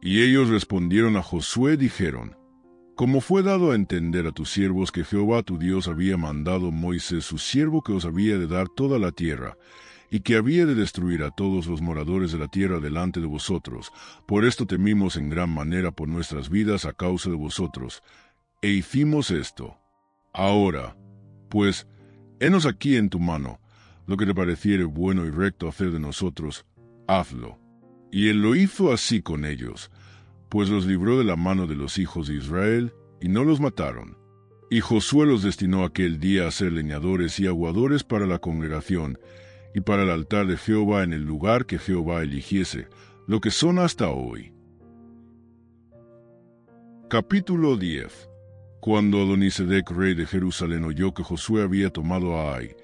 [SPEAKER 1] Y ellos respondieron a Josué, dijeron: Como fue dado a entender a tus siervos que Jehová tu Dios había mandado a Moisés su siervo que os había de dar toda la tierra, y que había de destruir a todos los moradores de la tierra delante de vosotros, por esto temimos en gran manera por nuestras vidas a causa de vosotros, e hicimos esto. Ahora, pues, henos aquí en tu mano, lo que te pareciere bueno y recto hacer de nosotros, hazlo. Y él lo hizo así con ellos, pues los libró de la mano de los hijos de Israel, y no los mataron. Y Josué los destinó aquel día a ser leñadores y aguadores para la congregación, y para el altar de Jehová en el lugar que Jehová eligiese, lo que son hasta hoy. Capítulo 10. Cuando Adonisedec, rey de Jerusalén, oyó que Josué había tomado a Ai,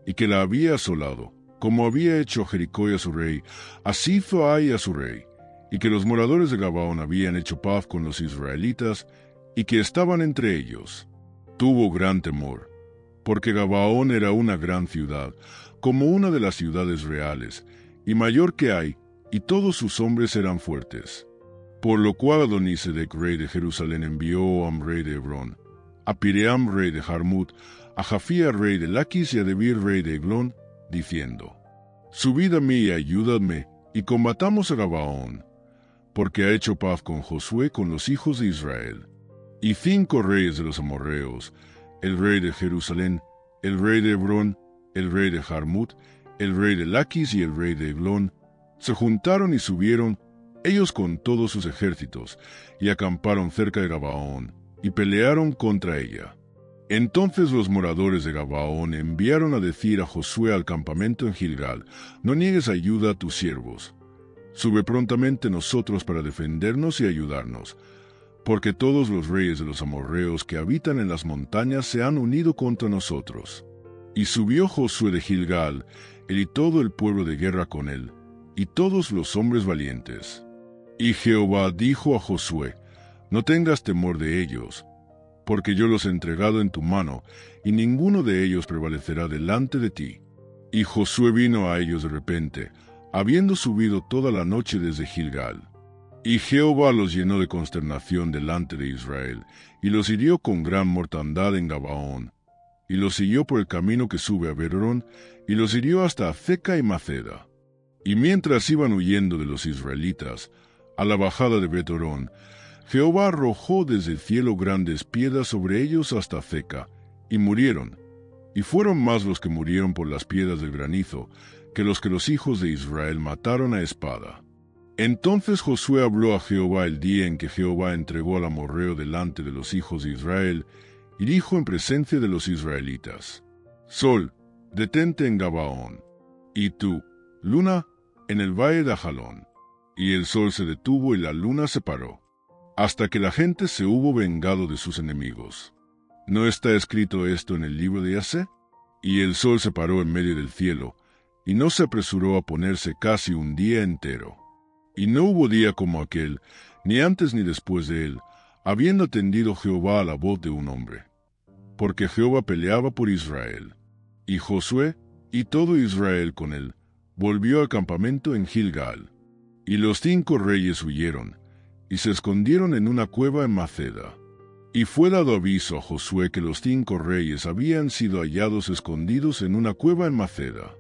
[SPEAKER 1] y que la había asolado, como había hecho a Jericó y a su rey, así hizo a Ai a su rey, y que los moradores de Gabaón habían hecho paz con los israelitas, y que estaban entre ellos, tuvo gran temor, porque Gabaón era una gran ciudad, como una de las ciudades reales, y mayor que Ai, y todos sus hombres eran fuertes. Por lo cual Adonisedec, rey de Jerusalén, envió a Joam, rey de Hebrón, a Piream, rey de Jarmut, a Jafía, rey de Laquis, y a Debir, rey de Eglón, diciendo: Subid a mí y ayudadme, y combatamos a Gabaón, porque ha hecho paz con Josué con los hijos de Israel. Y 5 reyes de los amorreos, el rey de Jerusalén, el rey de Hebrón, el rey de Jarmut, el rey de Laquis y el rey de Eglón, se juntaron y subieron, ellos con todos sus ejércitos, y acamparon cerca de Gabaón, y pelearon contra ella. Entonces los moradores de Gabaón enviaron a decir a Josué al campamento en Gilgal: No niegues ayuda a tus siervos. Sube prontamente nosotros para defendernos y ayudarnos, porque todos los reyes de los amorreos que habitan en las montañas se han unido contra nosotros. Y subió Josué de Gilgal, él y todo el pueblo de guerra con él, y todos los hombres valientes. Y Jehová dijo a Josué: No tengas temor de ellos, porque yo los he entregado en tu mano, y ninguno de ellos prevalecerá delante de ti. Y Josué vino a ellos de repente, habiendo subido toda la noche desde Gilgal. Y Jehová los llenó de consternación delante de Israel, y los hirió con gran mortandad en Gabaón, y los siguió por el camino que sube a Beerón, y los hirió hasta Azeca y Maceda. Y mientras iban huyendo de los israelitas, a la bajada de Betorón, Jehová arrojó desde el cielo grandes piedras sobre ellos hasta Azeca, y murieron. Y fueron más los que murieron por las piedras del granizo, que los hijos de Israel mataron a espada. Entonces Josué habló a Jehová el día en que Jehová entregó al amorreo delante de los hijos de Israel, y dijo en presencia de los israelitas: Sol, detente en Gabaón, y tú, luna, en el valle de Ajalón. Y el sol se detuvo y la luna se paró, hasta que la gente se hubo vengado de sus enemigos. ¿No está escrito esto en el libro de Yasé? Y el sol se paró en medio del cielo, y no se apresuró a ponerse casi un día entero. Y no hubo día como aquel, ni antes ni después de él, habiendo atendido Jehová a la voz de un hombre. Porque Jehová peleaba por Israel. Y Josué, y todo Israel con él, volvió al campamento en Gilgal. Y los 5 reyes huyeron, y se escondieron en una cueva en Maceda. Y fue dado aviso a Josué que los 5 reyes habían sido hallados escondidos en una cueva en Maceda.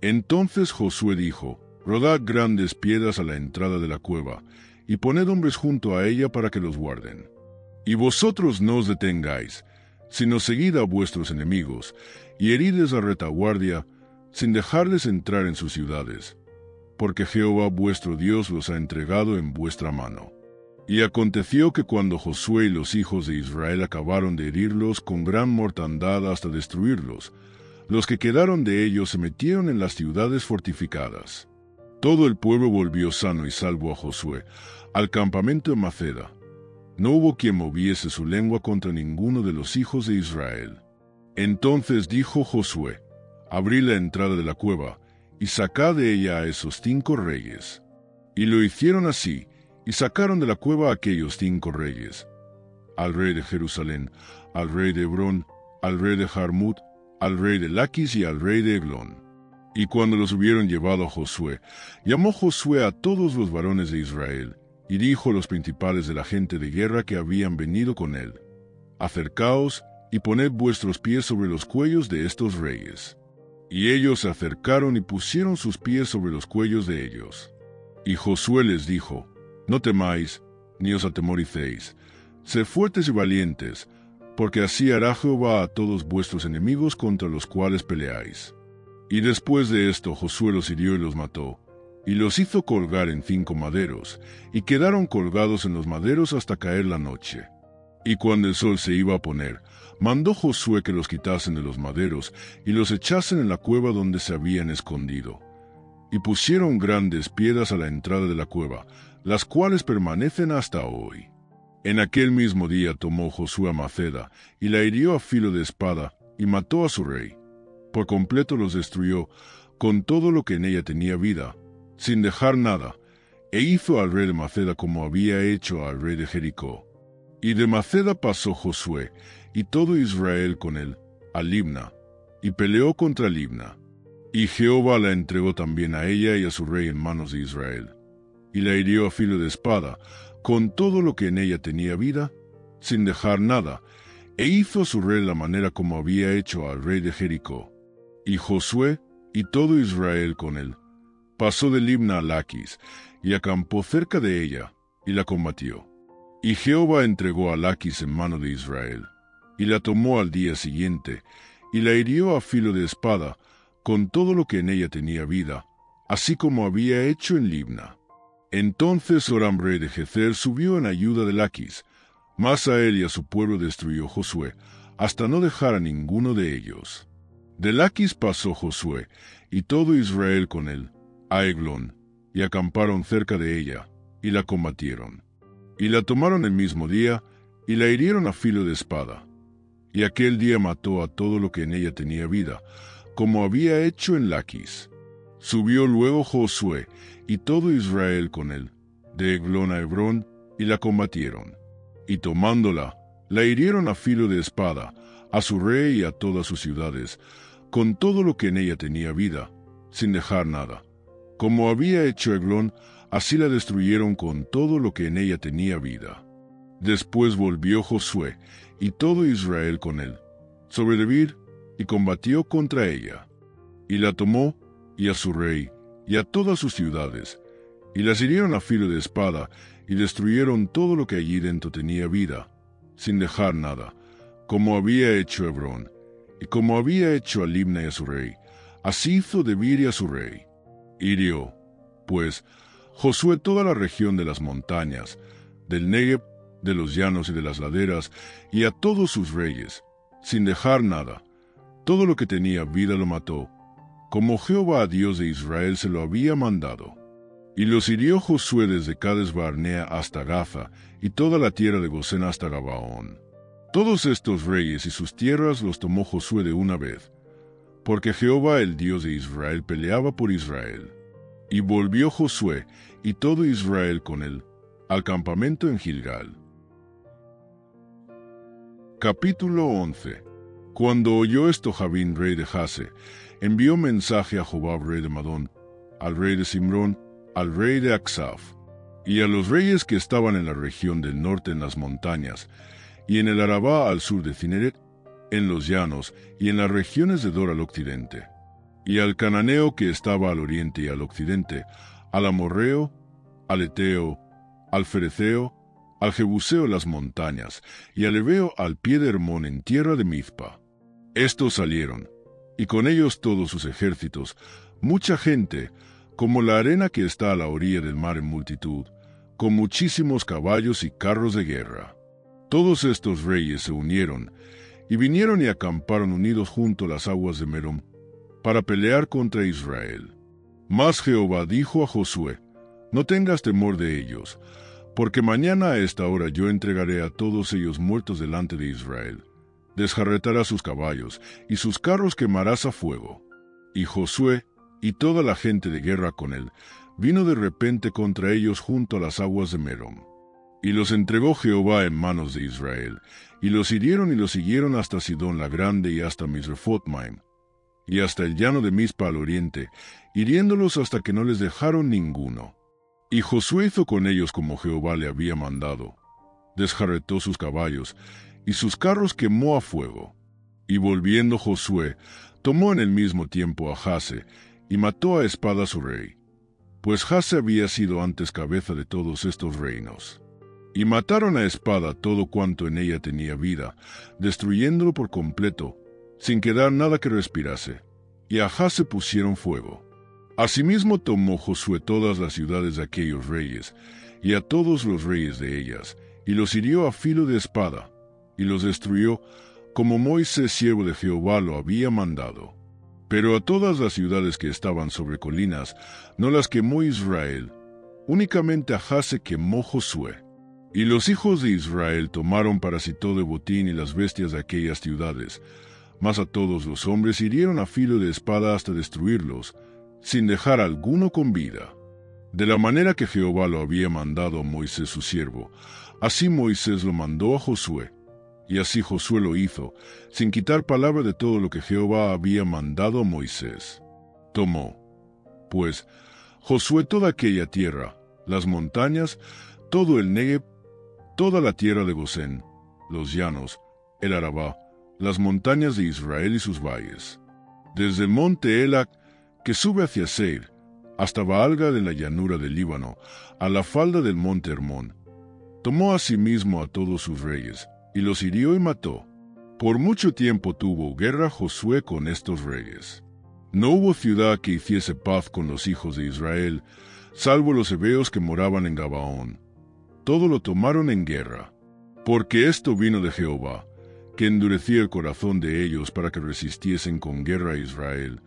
[SPEAKER 1] Entonces Josué dijo: Rodad grandes piedras a la entrada de la cueva, y poned hombres junto a ella para que los guarden. Y vosotros no os detengáis, sino seguid a vuestros enemigos, y heridles a retaguardia, sin dejarles entrar en sus ciudades, porque Jehová vuestro Dios los ha entregado en vuestra mano. Y aconteció que cuando Josué y los hijos de Israel acabaron de herirlos con gran mortandad hasta destruirlos, los que quedaron de ellos se metieron en las ciudades fortificadas. Todo el pueblo volvió sano y salvo a Josué, al campamento en Maceda. No hubo quien moviese su lengua contra ninguno de los hijos de Israel. Entonces dijo Josué: Abrid la entrada de la cueva, y sacad de ella a esos 5 reyes. Y lo hicieron así, y sacaron de la cueva a aquellos 5 reyes: al rey de Jerusalén, al rey de Hebrón, al rey de Jarmut, al rey de Laquis y al rey de Eglón. Y cuando los hubieron llevado a Josué, llamó Josué a todos los varones de Israel, y dijo a los principales de la gente de guerra que habían venido con él: Acercaos y poned vuestros pies sobre los cuellos de estos reyes. Y ellos se acercaron y pusieron sus pies sobre los cuellos de ellos. Y Josué les dijo: No temáis, ni os atemoricéis, sed fuertes y valientes, porque así hará Jehová a todos vuestros enemigos contra los cuales peleáis. Y después de esto Josué los hirió y los mató, y los hizo colgar en 5 maderos, y quedaron colgados en los maderos hasta caer la noche. Y cuando el sol se iba a poner, mandó Josué que los quitasen de los maderos, y los echasen en la cueva donde se habían escondido. Y pusieron grandes piedras a la entrada de la cueva, las cuales permanecen hasta hoy. En aquel mismo día tomó Josué a Maceda, y la hirió a filo de espada, y mató a su rey. Por completo los destruyó, con todo lo que en ella tenía vida, sin dejar nada, e hizo al rey de Maceda como había hecho al rey de Jericó. Y de Maceda pasó Josué, y todo Israel con él, a Libna, y peleó contra Libna. Y Jehová la entregó también a ella y a su rey en manos de Israel. Y la hirió a filo de espada, con todo lo que en ella tenía vida, sin dejar nada, e hizo a su rey la manera como había hecho al rey de Jericó. Y Josué, y todo Israel con él, pasó de Libna a Laquis, y acampó cerca de ella, y la combatió. Y Jehová entregó a Laquis en mano de Israel, y la tomó al día siguiente, y la hirió a filo de espada, con todo lo que en ella tenía vida, así como había hecho en Libna. Entonces Horam rey de Gezer subió en ayuda de Laquis, mas a él y a su pueblo destruyó Josué, hasta no dejar a ninguno de ellos. De Laquis pasó Josué, y todo Israel con él, a Eglón, y acamparon cerca de ella, y la combatieron. Y la tomaron el mismo día, y la hirieron a filo de espada. Y aquel día mató a todo lo que en ella tenía vida, como había hecho en Laquis. Subió luego Josué, y todo Israel con él, de Eglón a Hebrón, y la combatieron. Y tomándola, la hirieron a filo de espada, a su rey y a todas sus ciudades, con todo lo que en ella tenía vida, sin dejar nada. Como había hecho Eglón, así la destruyeron con todo lo que en ella tenía vida. Después volvió Josué, y todo Israel con él, sobre Debir, y combatió contra ella. Y la tomó, y a su rey, y a todas sus ciudades, y las hirieron a filo de espada, y destruyeron todo lo que allí dentro tenía vida, sin dejar nada, como había hecho Hebrón, y como había hecho a Libna y a su rey, así hizo Debir y a su rey. Hirió, pues, Josué toda la región de las montañas, del Negev, de los llanos y de las laderas, y a todos sus reyes, sin dejar nada. Todo lo que tenía vida lo mató, como Jehová Dios de Israel se lo había mandado. Y los hirió Josué desde Cades Barnea hasta Gaza, y toda la tierra de Gosén hasta Gabaón. Todos estos reyes y sus tierras los tomó Josué de una vez, porque Jehová el Dios de Israel peleaba por Israel. Y volvió Josué, y todo Israel con él, al campamento en Gilgal. Capítulo 11. Cuando oyó esto Javín rey de Jase, envió mensaje a Jobab rey de Madón, al rey de Simrón, al rey de Aksaf, y a los reyes que estaban en la región del norte en las montañas, y en el Arabá al sur de Cineret, en los llanos, y en las regiones de Dor al occidente, y al cananeo que estaba al oriente y al occidente, al amorreo, al eteo, al fereceo, al jebuseo en las montañas, y al heveo al pie de Hermón en tierra de Mizpa. Estos salieron, y con ellos todos sus ejércitos, mucha gente, como la arena que está a la orilla del mar en multitud, con muchísimos caballos y carros de guerra. Todos estos reyes se unieron, y vinieron y acamparon unidos junto a las aguas de Merom, para pelear contra Israel. Mas Jehová dijo a Josué, no tengas temor de ellos, porque mañana a esta hora yo entregaré a todos ellos muertos delante de Israel. Desjarretarás sus caballos, y sus carros quemarás a fuego. Y Josué, y toda la gente de guerra con él, vino de repente contra ellos junto a las aguas de Merom. Y los entregó Jehová en manos de Israel, y los hirieron y los siguieron hasta Sidón la grande y hasta Misrefotmaim, y hasta el llano de Mizpa al oriente, hiriéndolos hasta que no les dejaron ninguno. Y Josué hizo con ellos como Jehová le había mandado. Desjarretó sus caballos, y sus carros quemó a fuego. Y volviendo Josué, tomó en el mismo tiempo a Jase, y mató a espada a su rey, pues Jase había sido antes cabeza de todos estos reinos. Y mataron a espada todo cuanto en ella tenía vida, destruyéndolo por completo, sin quedar nada que respirase, y a Jase pusieron fuego. Asimismo tomó Josué todas las ciudades de aquellos reyes, y a todos los reyes de ellas, y los hirió a filo de espada, y los destruyó, como Moisés siervo de Jehová lo había mandado. Pero a todas las ciudades que estaban sobre colinas, no las quemó Israel, únicamente a Jase quemó Josué. Y los hijos de Israel tomaron para sí todo el botín y las bestias de aquellas ciudades, mas a todos los hombres hirieron a filo de espada hasta destruirlos, sin dejar alguno con vida. De la manera que Jehová lo había mandado a Moisés su siervo, así Moisés lo mandó a Josué, y así Josué lo hizo, sin quitar palabra de todo lo que Jehová había mandado a Moisés. Tomó, pues, Josué toda aquella tierra, las montañas, todo el Negev, toda la tierra de Gosén, los llanos, el Arabá, las montañas de Israel y sus valles, desde el monte Elac, que sube hacia Seir, hasta Baalgad en la llanura del Líbano, a la falda del monte Hermón. Tomó asimismo a todos sus reyes, y los hirió y mató. Por mucho tiempo tuvo guerra Josué con estos reyes. No hubo ciudad que hiciese paz con los hijos de Israel, salvo los heveos que moraban en Gabaón. Todo lo tomaron en guerra, porque esto vino de Jehová, que endurecía el corazón de ellos para que resistiesen con guerra a Israel,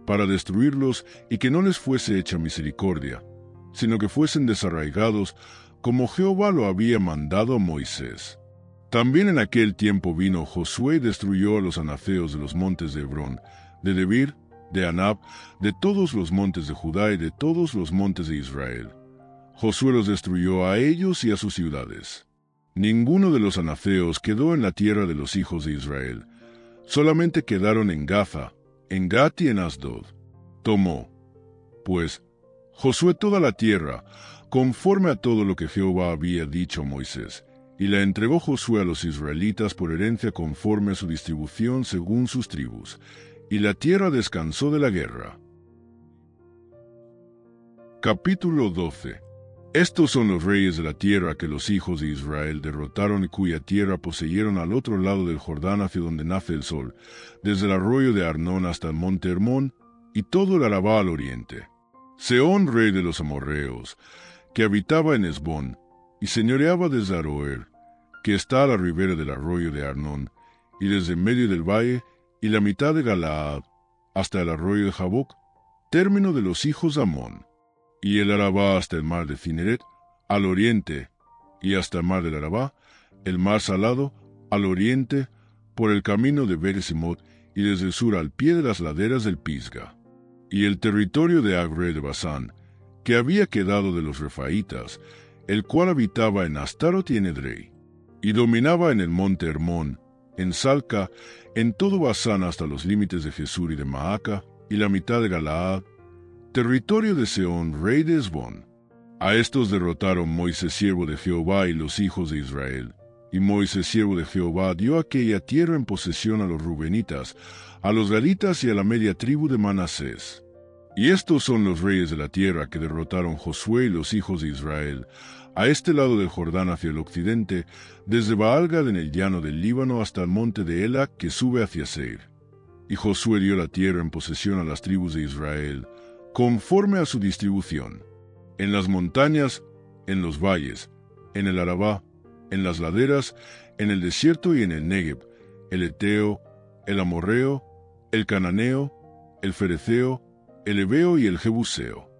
[SPEAKER 1] para destruirlos y que no les fuese hecha misericordia, sino que fuesen desarraigados, como Jehová lo había mandado a Moisés. También en aquel tiempo vino Josué y destruyó a los anaceos de los montes de Hebrón, de Debir, de Anab, de todos los montes de Judá y de todos los montes de Israel. Josué los destruyó a ellos y a sus ciudades. Ninguno de los anaceos quedó en la tierra de los hijos de Israel, solamente quedaron en Gaza, en Gat y en Asdod. Tomó, pues, Josué toda la tierra, conforme a todo lo que Jehová había dicho a Moisés, y la entregó Josué a los israelitas por herencia conforme a su distribución según sus tribus, y la tierra descansó de la guerra. Capítulo 12. Estos son los reyes de la tierra que los hijos de Israel derrotaron y cuya tierra poseyeron al otro lado del Jordán hacia donde nace el sol, desde el arroyo de Arnón hasta el monte Hermón, y todo el Arabá al oriente. Sehón, rey de los amorreos, que habitaba en Hesbón, y señoreaba desde Aroer, que está a la ribera del arroyo de Arnón, y desde medio del valle, y la mitad de Galaad, hasta el arroyo de Jaboc, término de los hijos de Amón. Y el Arabá hasta el mar de Cineret, al oriente, y hasta el mar del Arabá, el mar salado, al oriente, por el camino de Beresimot, y desde el sur al pie de las laderas del Pisga. Y el territorio de Ag, rey de Basán, que había quedado de los Refaitas, el cual habitaba en Astarot y en Edrei, y dominaba en el monte Hermón, en Salca, en todo Basán hasta los límites de Jesur y de Maaca, y la mitad de Galaad, territorio de Sehón, rey de Hesbón. A estos derrotaron Moisés siervo de Jehová y los hijos de Israel. Y Moisés siervo de Jehová dio aquella tierra en posesión a los rubenitas, a los gaditas y a la media tribu de Manasés. Y estos son los reyes de la tierra que derrotaron Josué y los hijos de Israel, a este lado del Jordán hacia el occidente, desde Baalgad en el llano del Líbano hasta el monte de Elac que sube hacia Seir. Y Josué dio la tierra en posesión a las tribus de Israel, conforme a su distribución, en las montañas, en los valles, en el Arabá, en las laderas, en el desierto y en el Negev, el Eteo, el Amorreo, el Cananeo, el Fereceo, el Heveo y el Jebuseo.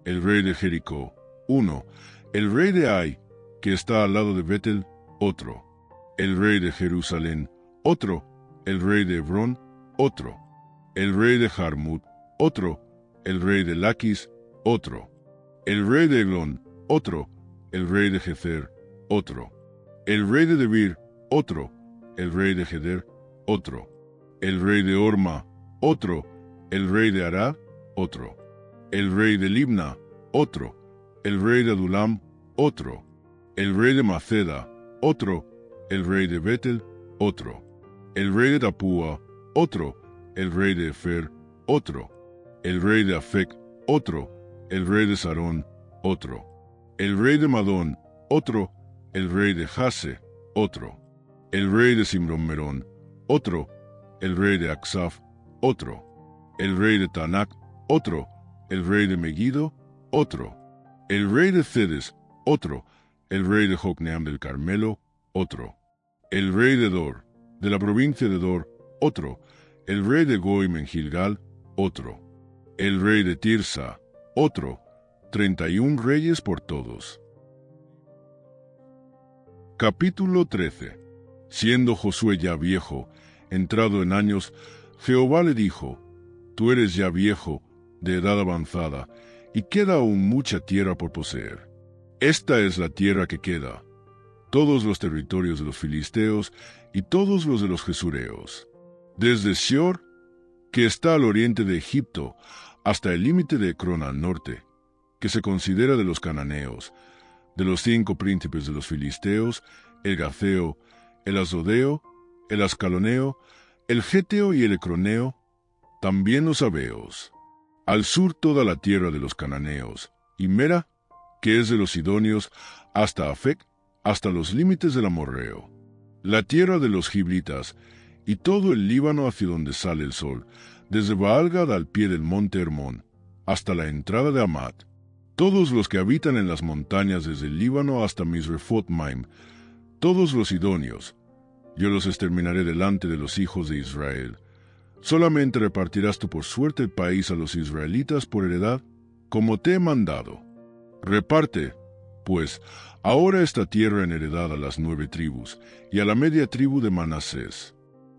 [SPEAKER 1] El rey de Jericó, uno. El rey de Ai, que está al lado de Betel, otro. El rey de Jerusalén, otro. El rey de Hebrón, otro. El rey de Jarmut, otro. El rey de Laquis, otro. El rey de Eglón, otro. El rey de Jezer, otro. El rey de Debir, otro. El rey de Geder, otro. El rey de Orma, otro. El rey de Arad, otro. El rey de Libna, otro. El rey de Adulam, otro. El rey de Maceda, otro. El rey de Betel, otro. El rey de Tapúa, otro. El rey de Efer, otro. El rey de Afec, otro. El rey de Sarón, otro. El rey de Madón, otro. El rey de Jase, otro. El rey de Simrón Merón, otro. El rey de Aksaf, otro. el rey de Tanac, otro, el rey de Megiddo, otro, el rey de Cedes, otro, el rey de Jocneam del Carmelo, otro, el rey de Dor, de la provincia de Dor, otro, el rey de Goim en Gilgal, otro, el rey de Tirsa, otro, 31 reyes por todos. Capítulo 13. Siendo Josué ya viejo, entrado en años, Jehová le dijo: Tú eres ya viejo, de edad avanzada, y queda aún mucha tierra por poseer. Esta es la tierra que queda, todos los territorios de los filisteos y todos los de los gesureos, desde Sior, que está al oriente de Egipto, hasta el límite de Ecrón al norte, que se considera de los cananeos, de los 5 príncipes de los filisteos, el Gaceo, el Asdodeo, el Ascaloneo, el Geteo y el Ecroneo, también los Sabeos. Al sur toda la tierra de los cananeos, y Mera, que es de los sidonios, hasta Afec, hasta los límites del amorreo. La tierra de los giblitas, y todo el Líbano hacia donde sale el sol, desde Baal-Gad al pie del monte Hermón, hasta la entrada de Amat. Todos los que habitan en las montañas desde el Líbano hasta Misrefot-Maim, todos los sidonios, yo los exterminaré delante de los hijos de Israel. Solamente repartirás tú por suerte el país a los israelitas por heredad, como te he mandado. Reparte, pues, ahora esta tierra en heredad a las 9 tribus, y a la media tribu de Manasés.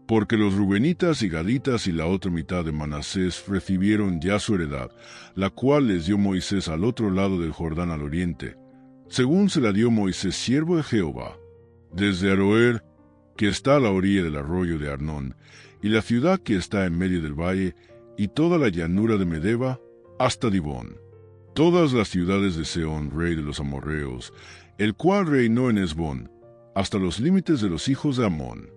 [SPEAKER 1] Porque los rubenitas y gaditas y la otra mitad de Manasés recibieron ya su heredad, la cual les dio Moisés al otro lado del Jordán al oriente, según se la dio Moisés siervo de Jehová, desde Aroer, que está a la orilla del arroyo de Arnón, y la ciudad que está en medio del valle, y toda la llanura de Medeba, hasta Dibón. Todas las ciudades de Sehón, rey de los amorreos, el cual reinó en Hesbón, hasta los límites de los hijos de Amón.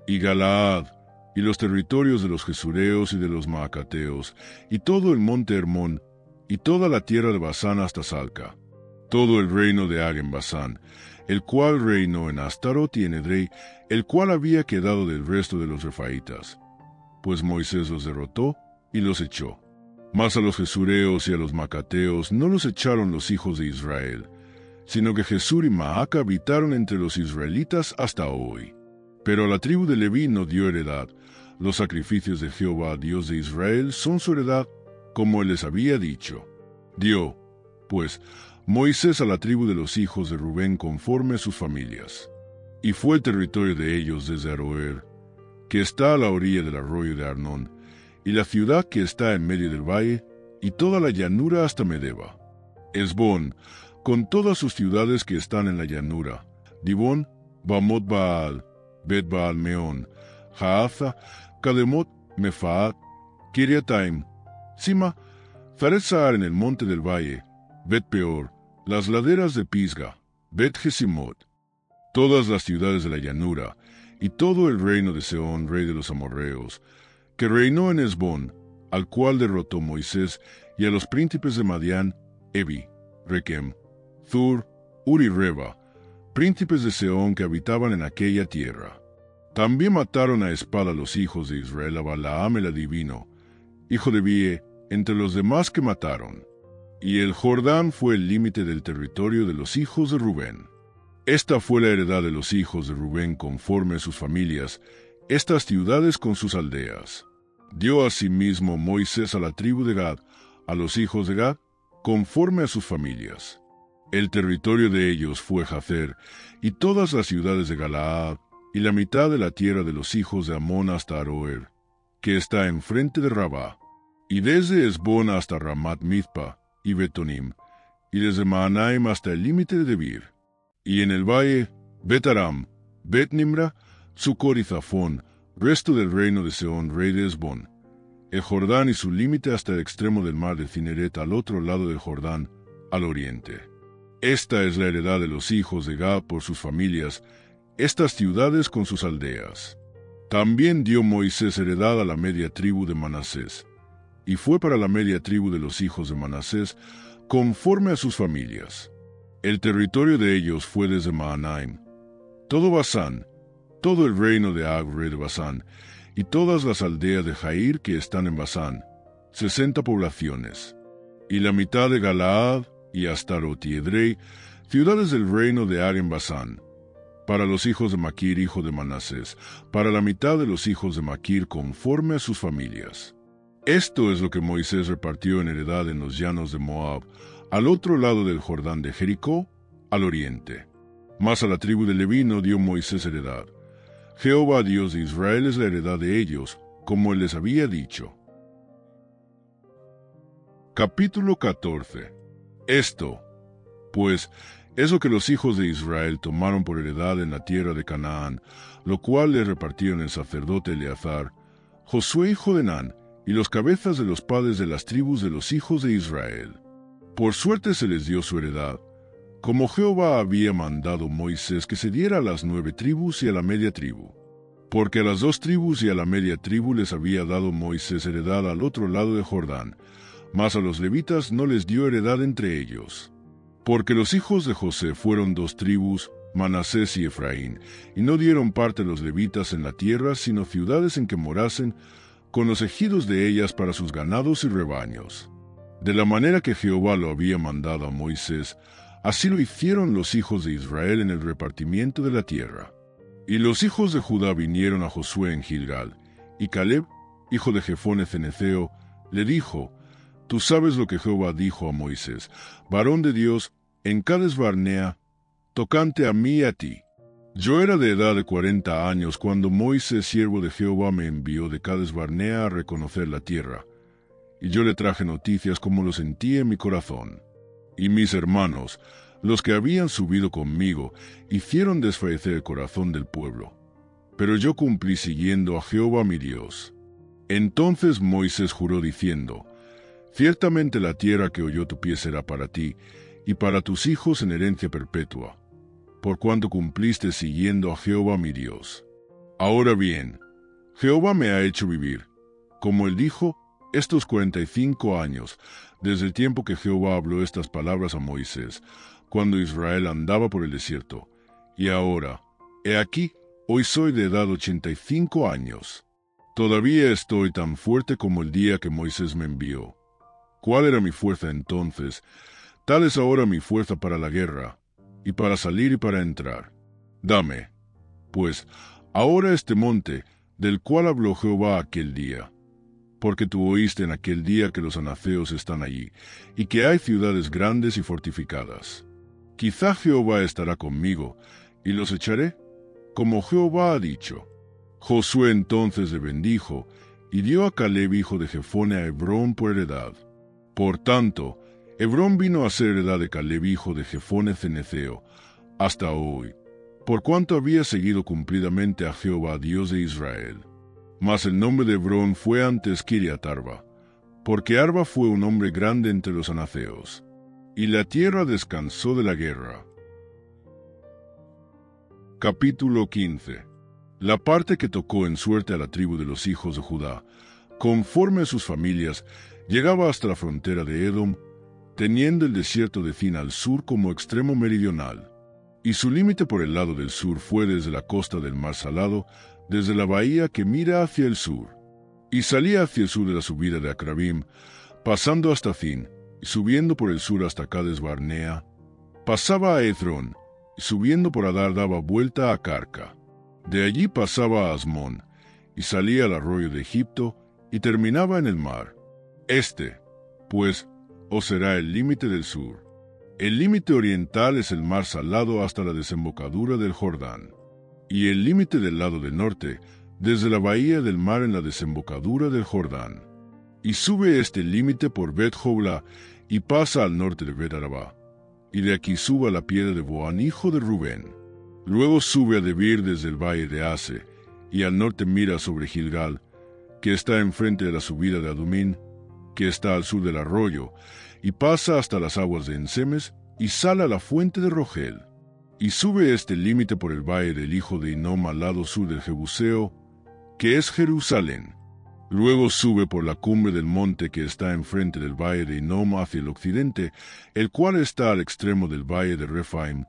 [SPEAKER 1] Y Galaad, y los territorios de los gesureos y de los maacateos, y todo el monte Hermón, y toda la tierra de Basán hasta Salca. Todo el reino de Og en Basán, el cual reinó en Astarot y en Edrei, el cual había quedado del resto de los refaitas. Pues Moisés los derrotó y los echó. Mas a los gesureos y a los macateos no los echaron los hijos de Israel, sino que Jesur y Maaca habitaron entre los israelitas hasta hoy. Pero a la tribu de Leví no dio heredad. Los sacrificios de Jehová, Dios de Israel, son su heredad, como él les había dicho. Dio, pues, Moisés a la tribu de los hijos de Rubén conforme a sus familias. Y fue el territorio de ellos desde Aroer, que está a la orilla del arroyo de Arnón, y la ciudad que está en medio del valle, y toda la llanura hasta Medeba. Hesbón, con todas sus ciudades que están en la llanura, Dibón, Bamot Baal, Bet Baal Meón, Jaaza, Kademot, Mefaat, Kiriataim, Sima, Zaret-Sahar en el monte del valle, Bet Peor, las laderas de Pisga, Bet Jesimot, todas las ciudades de la llanura, y todo el reino de Sehón, rey de los amorreos, que reinó en Hesbón, al cual derrotó Moisés, y a los príncipes de Madián, Evi, Rekem, Zur, Ur y Reba, príncipes de Sehón que habitaban en aquella tierra. También mataron a espada los hijos de Israel a Balaam el adivino, hijo de Bie, entre los demás que mataron. Y el Jordán fue el límite del territorio de los hijos de Rubén. Esta fue la heredad de los hijos de Rubén conforme a sus familias, estas ciudades con sus aldeas. Dio asimismo Moisés a la tribu de Gad, a los hijos de Gad, conforme a sus familias. El territorio de ellos fue Jazer, y todas las ciudades de Galaad, y la mitad de la tierra de los hijos de Amón hasta Aroer, que está enfrente de Rabá, y desde Hesbón hasta Ramat Mizpa, y Betonim, y desde Mahanaim hasta el límite de Debir, y en el valle, Bet-Aram, Bet-Nimra, Sucor y Zafón, resto del reino de Sehón, rey de Hesbón, el Jordán y su límite hasta el extremo del mar de Cineret al otro lado del Jordán, al oriente. Esta es la heredad de los hijos de Gad por sus familias, estas ciudades con sus aldeas. También dio Moisés heredad a la media tribu de Manasés, y fue para la media tribu de los hijos de Manasés, conforme a sus familias. El territorio de ellos fue desde Mahanaim, todo Basán, todo el reino de Og, rey de Basán, y todas las aldeas de Jair que están en Basán, 60 poblaciones, y la mitad de Galaad y Astarot y Edrei, ciudades del reino de Ar en Basán, para los hijos de Maquir, hijo de Manasés, para la mitad de los hijos de Maquir conforme a sus familias. Esto es lo que Moisés repartió en heredad en los llanos de Moab, al otro lado del Jordán de Jericó, al oriente. Mas a la tribu de Leví no dio Moisés heredad. Jehová, Dios de Israel, es la heredad de ellos, como él les había dicho. Capítulo 14. Esto, pues, es lo que los hijos de Israel tomaron por heredad en la tierra de Canaán, lo cual le repartieron el sacerdote Eleazar, Josué hijo de Nun, y los cabezas de los padres de las tribus de los hijos de Israel. Por suerte se les dio su heredad, como Jehová había mandado Moisés que se diera a las 9 tribus y a la media tribu. Porque a las 2 tribus y a la media tribu les había dado Moisés heredad al otro lado del Jordán, mas a los levitas no les dio heredad entre ellos. Porque los hijos de José fueron 2 tribus, Manasés y Efraín, y no dieron parte a los levitas en la tierra, sino ciudades en que morasen, con los ejidos de ellas para sus ganados y rebaños. De la manera que Jehová lo había mandado a Moisés, así lo hicieron los hijos de Israel en el repartimiento de la tierra. Y los hijos de Judá vinieron a Josué en Gilgal, y Caleb, hijo de Jefone cenezeo, le dijo: Tú sabes lo que Jehová dijo a Moisés, varón de Dios, en Cades Barnea, tocante a mí y a ti. Yo era de edad de 40 años cuando Moisés, siervo de Jehová, me envió de Cades Barnea a reconocer la tierra, y yo le traje noticias como lo sentí en mi corazón. Y mis hermanos, los que habían subido conmigo, hicieron desfallecer el corazón del pueblo. Pero yo cumplí siguiendo a Jehová mi Dios. Entonces Moisés juró diciendo: Ciertamente la tierra que oyó tu pie será para ti, y para tus hijos en herencia perpetua, por cuanto cumpliste siguiendo a Jehová mi Dios. Ahora bien, Jehová me ha hecho vivir, como él dijo, estos 45 años, desde el tiempo que Jehová habló estas palabras a Moisés, cuando Israel andaba por el desierto. Y ahora, he aquí, hoy soy de edad 85 años. Todavía estoy tan fuerte como el día que Moisés me envió. ¿Cuál era mi fuerza entonces? Tal es ahora mi fuerza para la guerra, y para salir y para entrar. Dame, pues, ahora este monte, del cual habló Jehová aquel día, porque tú oíste en aquel día que los anaceos están allí, y que hay ciudades grandes y fortificadas. Quizá Jehová estará conmigo, y los echaré, como Jehová ha dicho. Josué entonces le bendijo, y dio a Caleb hijo de Jefone a Hebrón por heredad. Por tanto, Hebrón vino a ser heredad de Caleb hijo de Jefone cenezeo, hasta hoy, por cuanto había seguido cumplidamente a Jehová Dios de Israel. Mas el nombre de Hebrón fue antes Kiriat Arba, porque Arba fue un hombre grande entre los anaceos. Y la tierra descansó de la guerra. Capítulo 15. La parte que tocó en suerte a la tribu de los hijos de Judá, conforme a sus familias, llegaba hasta la frontera de Edom, teniendo el desierto de Zin al sur como extremo meridional. Y su límite por el lado del sur fue desde la costa del mar Salado, desde la bahía que mira hacia el sur. Y salía hacia el sur de la subida de Acrabim, pasando hasta Zin, y subiendo por el sur hasta Cades Barnea, pasaba a Edrón, y subiendo por Adar daba vuelta a Carca. De allí pasaba a Asmón, y salía al arroyo de Egipto, y terminaba en el mar. Este, pues, os será el límite del sur. El límite oriental es el mar Salado hasta la desembocadura del Jordán, y el límite del lado del norte, desde la bahía del mar en la desembocadura del Jordán. Y sube este límite por Bet-Jobla, y pasa al norte de Bet-Arabá, y de aquí sube a la piedra de Boán, hijo de Rubén. Luego sube a Debir desde el valle de Ase, y al norte mira sobre Gilgal, que está enfrente de la subida de Adumín, que está al sur del arroyo, y pasa hasta las aguas de Ensemes, y sale a la fuente de Rogel. Y sube este límite por el valle del hijo de Hinnom al lado sur del Jebuseo, que es Jerusalén. Luego sube por la cumbre del monte que está enfrente del valle de Hinnom hacia el occidente, el cual está al extremo del valle de Rephaim,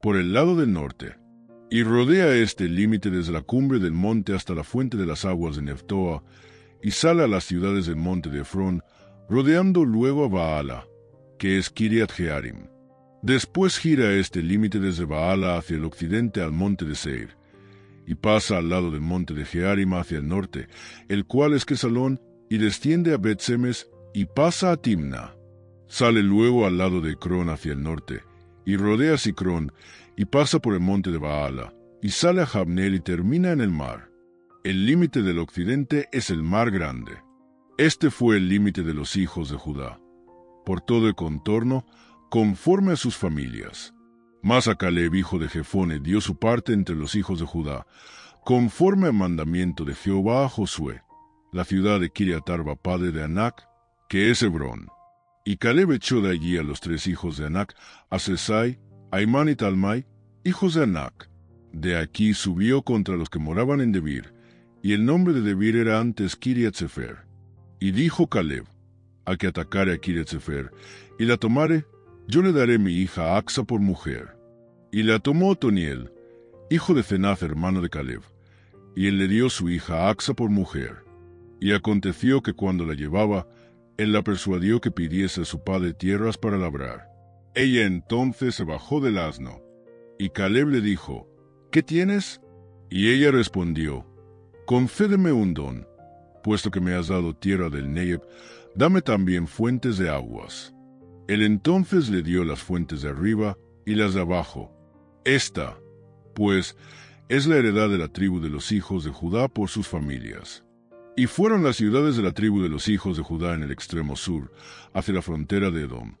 [SPEAKER 1] por el lado del norte. Y rodea este límite desde la cumbre del monte hasta la fuente de las aguas de Neftoa, y sale a las ciudades del monte de Efrón, rodeando luego a Baala, que es Kiriat Jearim. Después gira este límite desde Baala hacia el occidente al monte de Seir, y pasa al lado del monte de Jearim hacia el norte, el cual es Quesalón, y desciende a Bet-Semes, y pasa a Timna. Sale luego al lado de Ecrón hacia el norte, y rodea Sicrón, y pasa por el monte de Baala, y sale a Jabneel y termina en el mar. El límite del occidente es el mar grande. Este fue el límite de los hijos de Judá, por todo el contorno, conforme a sus familias. Mas a Caleb, hijo de Jefone, dio su parte entre los hijos de Judá, conforme al mandamiento de Jehová a Josué, la ciudad de Kiriat Arba, padre de Anac, que es Hebrón. Y Caleb echó de allí a los 3 hijos de Anac, a Sesai, Aimán y Talmai, hijos de Anac. De aquí subió contra los que moraban en Debir, y el nombre de Debir era antes Kiriat Sefer. Y dijo Caleb: al que atacare a Kiriat Sefer, y la tomare, yo le daré mi hija Axa por mujer. Y la tomó Otoniel, hijo de Cenaz, hermano de Caleb, y él le dio su hija Axa por mujer. Y aconteció que cuando la llevaba, él la persuadió que pidiese a su padre tierras para labrar. Ella entonces se bajó del asno, y Caleb le dijo: ¿qué tienes? Y ella respondió: concédeme un don, puesto que me has dado tierra del Negev, dame también fuentes de aguas. Él entonces le dio las fuentes de arriba y las de abajo. Esta, pues, es la heredad de la tribu de los hijos de Judá por sus familias. Y fueron las ciudades de la tribu de los hijos de Judá en el extremo sur, hacia la frontera de Edom: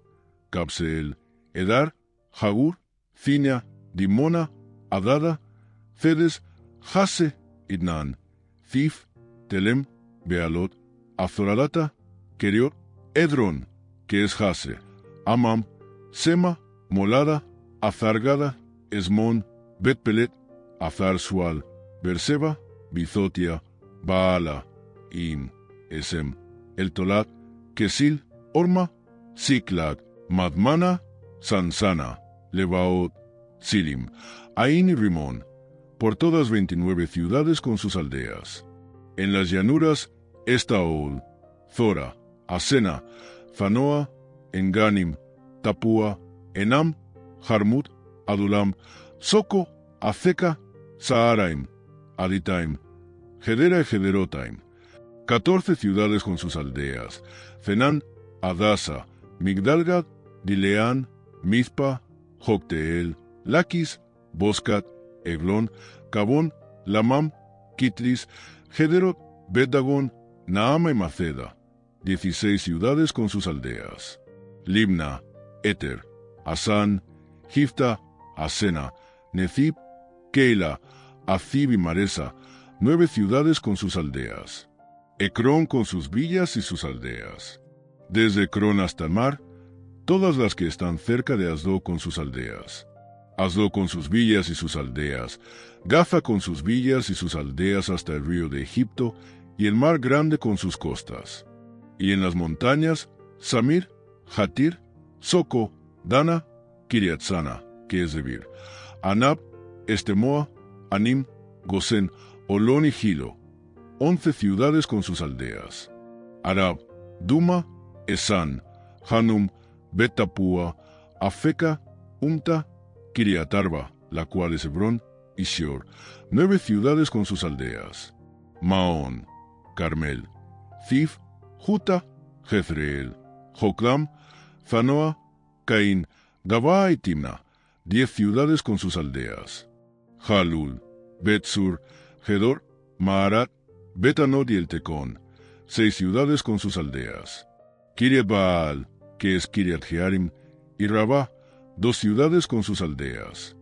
[SPEAKER 1] Cabseel, Edar, Jagur, Cinea, Dimona, Adada, Cedes, Jase, Idnan, Zif, Telem, Bealot, Azoradata, Keriot, Edron, que es Jase, Amam, Sema, Molada, Azargada, Esmón, Bet-Pelet, Azar-Sual, Berseba, Bizotia, Baala, Im, Esem, El-Tolat, Kesil, Orma, Siklag, Madmana, Sansana, Lebaot, Silim, Ain y Rimón, por todas 29 ciudades con sus aldeas. En las llanuras, Estaol, Zora, Asena, Zanoa, Enganim, Tapúa, Enam, Jarmut, Adulam, Soco, Azeca, Saaraim, Aditaim, Gedera y Gederotaim, 14 ciudades con sus aldeas: Cenán, Adasa, Migdalgad, Dileán, Mizpa, Jocteel, Laquis, Boscat, Eglón, Cabón, Lamam, Kitlis, Gederot, Bet-Dagón, Naama y Maceda, 16 ciudades con sus aldeas: Libna, Eter, Asán, Gifta, Asena, Nezib, Keila, Azib y Maresa, 9 ciudades con sus aldeas. Ecrón con sus villas y sus aldeas. Desde Ecrón hasta el mar, todas las que están cerca de Asdod con sus aldeas. Asdod con sus villas y sus aldeas. Gaza con sus villas y sus aldeas hasta el río de Egipto y el mar grande con sus costas. Y en las montañas, Samir, Jatir, Soco, Dana, Kiriatsana, que es Debir, Anab, Estemoa, Anim, Gosén, Olón y Gilo, 11 ciudades con sus aldeas. Arab, Duma, Esán, Hanum, Bet-Tapúa, Afeca, Umta, Kiriat Arba, la cual es Hebrón, y Shior, 9 ciudades con sus aldeas. Maón, Carmel, Zif, Juta, Jezreel, Joclam, Zanoa, Caín, Gabaa y Timna, 10 ciudades con sus aldeas. Jalul, Bet-Sur, Gedor, Maarat, Bet-Anot y el Tecón, 6 ciudades con sus aldeas. Kiriat Baal, que es Kiriat Jearim, y Rabá, 2 ciudades con sus aldeas.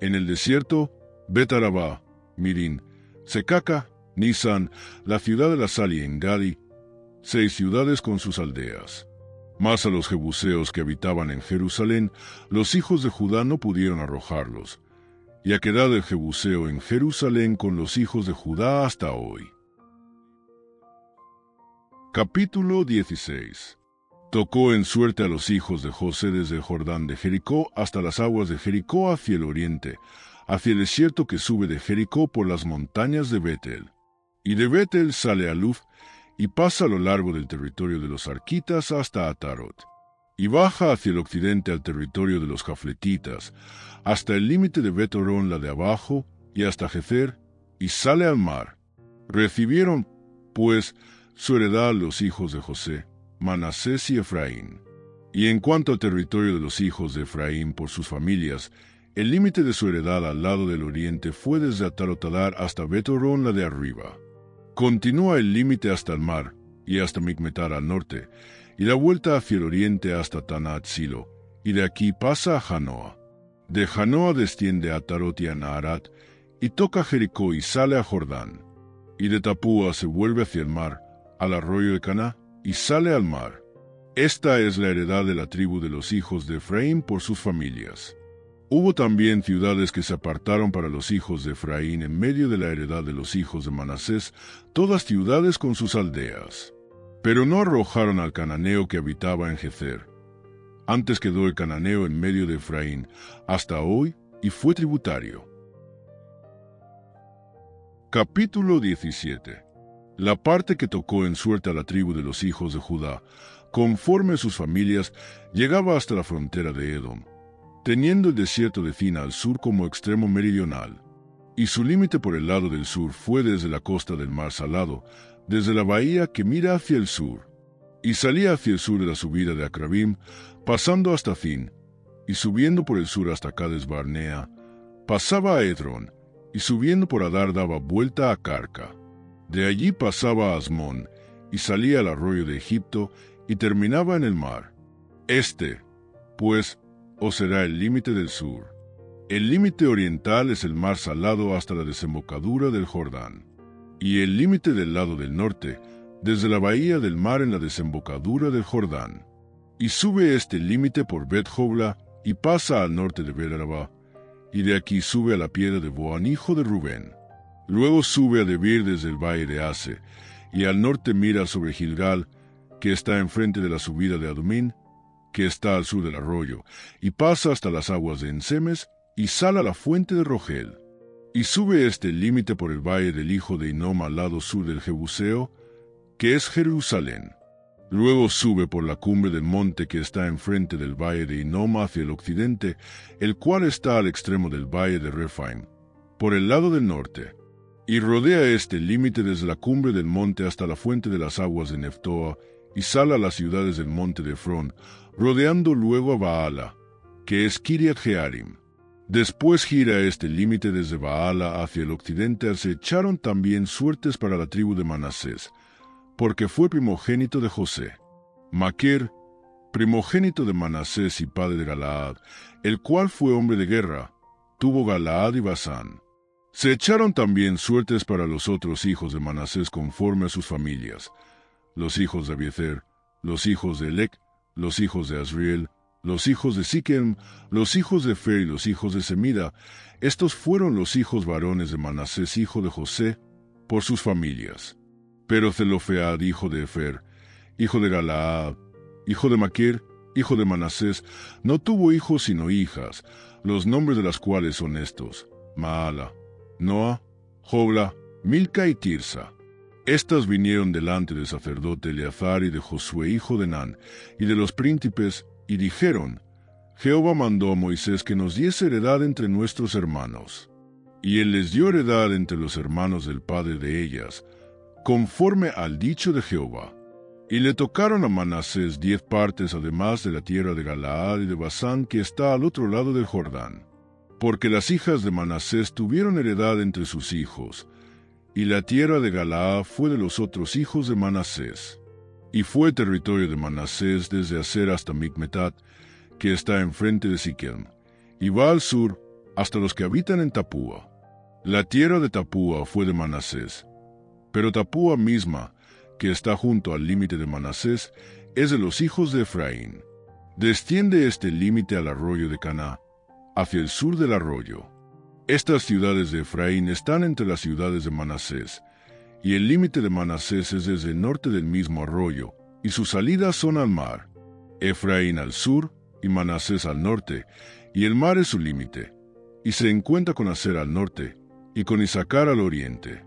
[SPEAKER 1] En el desierto, Bet-Arabá, Mirín, Secaca, Nisan, la ciudad de la sal y Engadi, 6 ciudades con sus aldeas. Mas a los jebuseos que habitaban en Jerusalén, los hijos de Judá no pudieron arrojarlos, y ha quedado el jebuseo en Jerusalén con los hijos de Judá hasta hoy. Capítulo 16. Tocó en suerte a los hijos de José desde el Jordán de Jericó hasta las aguas de Jericó hacia el oriente, hacia el desierto que sube de Jericó por las montañas de Betel. Y de Betel sale a Luz, y pasa a lo largo del territorio de los arquitas hasta Atarot, y baja hacia el occidente al territorio de los jafletitas, hasta el límite de Bet-Horón, la de abajo, y hasta Jezer, y sale al mar. Recibieron, pues, su heredad los hijos de José, Manasés y Efraín. Y en cuanto al territorio de los hijos de Efraín por sus familias, el límite de su heredad al lado del oriente fue desde Atarotadar hasta Bet-Horón, la de arriba. Continúa el límite hasta el mar, y hasta Micmetar al norte, y da vuelta hacia el oriente hasta Tanat-Silo, y de aquí pasa a Janoa. De Janoa desciende a Atarot y a Naharat, y toca Jericó y sale a Jordán. Y de Tapúa se vuelve hacia el mar, al arroyo de Caná, y sale al mar. Esta es la heredad de la tribu de los hijos de Efraín por sus familias. Hubo también ciudades que se apartaron para los hijos de Efraín en medio de la heredad de los hijos de Manasés, todas ciudades con sus aldeas. Pero no arrojaron al cananeo que habitaba en Jezer. Antes quedó el cananeo en medio de Efraín, hasta hoy, y fue tributario. Capítulo 17. La parte que tocó en suerte a la tribu de los hijos de Judá, conforme a sus familias, llegaba hasta la frontera de Edom, teniendo el desierto de Zin al sur como extremo meridional. Y su límite por el lado del sur fue desde la costa del mar Salado, desde la bahía que mira hacia el sur, y salía hacia el sur de la subida de Acrabim, pasando hasta Zin, y subiendo por el sur hasta Cades Barnea, pasaba a Edron, y subiendo por Adar daba vuelta a Carca. De allí pasaba a Asmón, y salía al arroyo de Egipto, y terminaba en el mar. Este, pues, os será el límite del sur. El límite oriental es el mar Salado hasta la desembocadura del Jordán, y el límite del lado del norte, desde la bahía del mar en la desembocadura del Jordán. Y sube este límite por Bet-Jogla, y pasa al norte de Bet-Arabá, y de aquí sube a la piedra de Boán, hijo de Rubén. Luego sube a Debir desde el valle de Ase, y al norte mira sobre Gilgal, que está enfrente de la subida de Adumín, que está al sur del arroyo, y pasa hasta las aguas de Ensemes, y sale a la fuente de Rogel. Y sube este límite por el valle del hijo de Hinnom al lado sur del Jebuseo, que es Jerusalén. Luego sube por la cumbre del monte que está enfrente del valle de Hinnom hacia el occidente, el cual está al extremo del valle de Rephaim, por el lado del norte. Y rodea este límite desde la cumbre del monte hasta la fuente de las aguas de Neftoa, y sale a las ciudades del monte de Efrón, rodeando luego a Baala, que es Kiriat Jearim. Después gira este límite desde Baala hacia el occidente. Se echaron también suertes para la tribu de Manasés, porque fue primogénito de José. Maquer, primogénito de Manasés y padre de Galaad, el cual fue hombre de guerra, tuvo Galaad y Basán. Se echaron también suertes para los otros hijos de Manasés conforme a sus familias, los hijos de Abiezer, los hijos de Elec, los hijos de Asriel, los hijos de Siquem, los hijos de Fer y los hijos de Semida. Estos fueron los hijos varones de Manasés, hijo de José, por sus familias. Pero Zelofead, hijo de Efer, hijo de Galaad, hijo de Maquer, hijo de Manasés, no tuvo hijos sino hijas, los nombres de las cuales son estos: Maala, Noa, Jogla, Milca y Tirsa. Estas vinieron delante del sacerdote Eleazar y de Josué, hijo de Nan, y de los príncipes, y dijeron: Jehová mandó a Moisés que nos diese heredad entre nuestros hermanos. Y él les dio heredad entre los hermanos del padre de ellas, conforme al dicho de Jehová. Y le tocaron a Manasés 10 partes además de la tierra de Galaad y de Basán, que está al otro lado del Jordán. Porque las hijas de Manasés tuvieron heredad entre sus hijos, y la tierra de Galaad fue de los otros hijos de Manasés. Y fue territorio de Manasés desde Aser hasta Micmetat, que está enfrente de Siquem, y va al sur hasta los que habitan en Tapúa. La tierra de Tapúa fue de Manasés, pero Tapúa misma, que está junto al límite de Manasés, es de los hijos de Efraín. Desciende este límite al arroyo de Caná, hacia el sur del arroyo. Estas ciudades de Efraín están entre las ciudades de Manasés, y el límite de Manasés es desde el norte del mismo arroyo, y sus salidas son al mar. Efraín al sur, y Manasés al norte, y el mar es su límite, y se encuentra con Aser al norte, y con Issacar al oriente.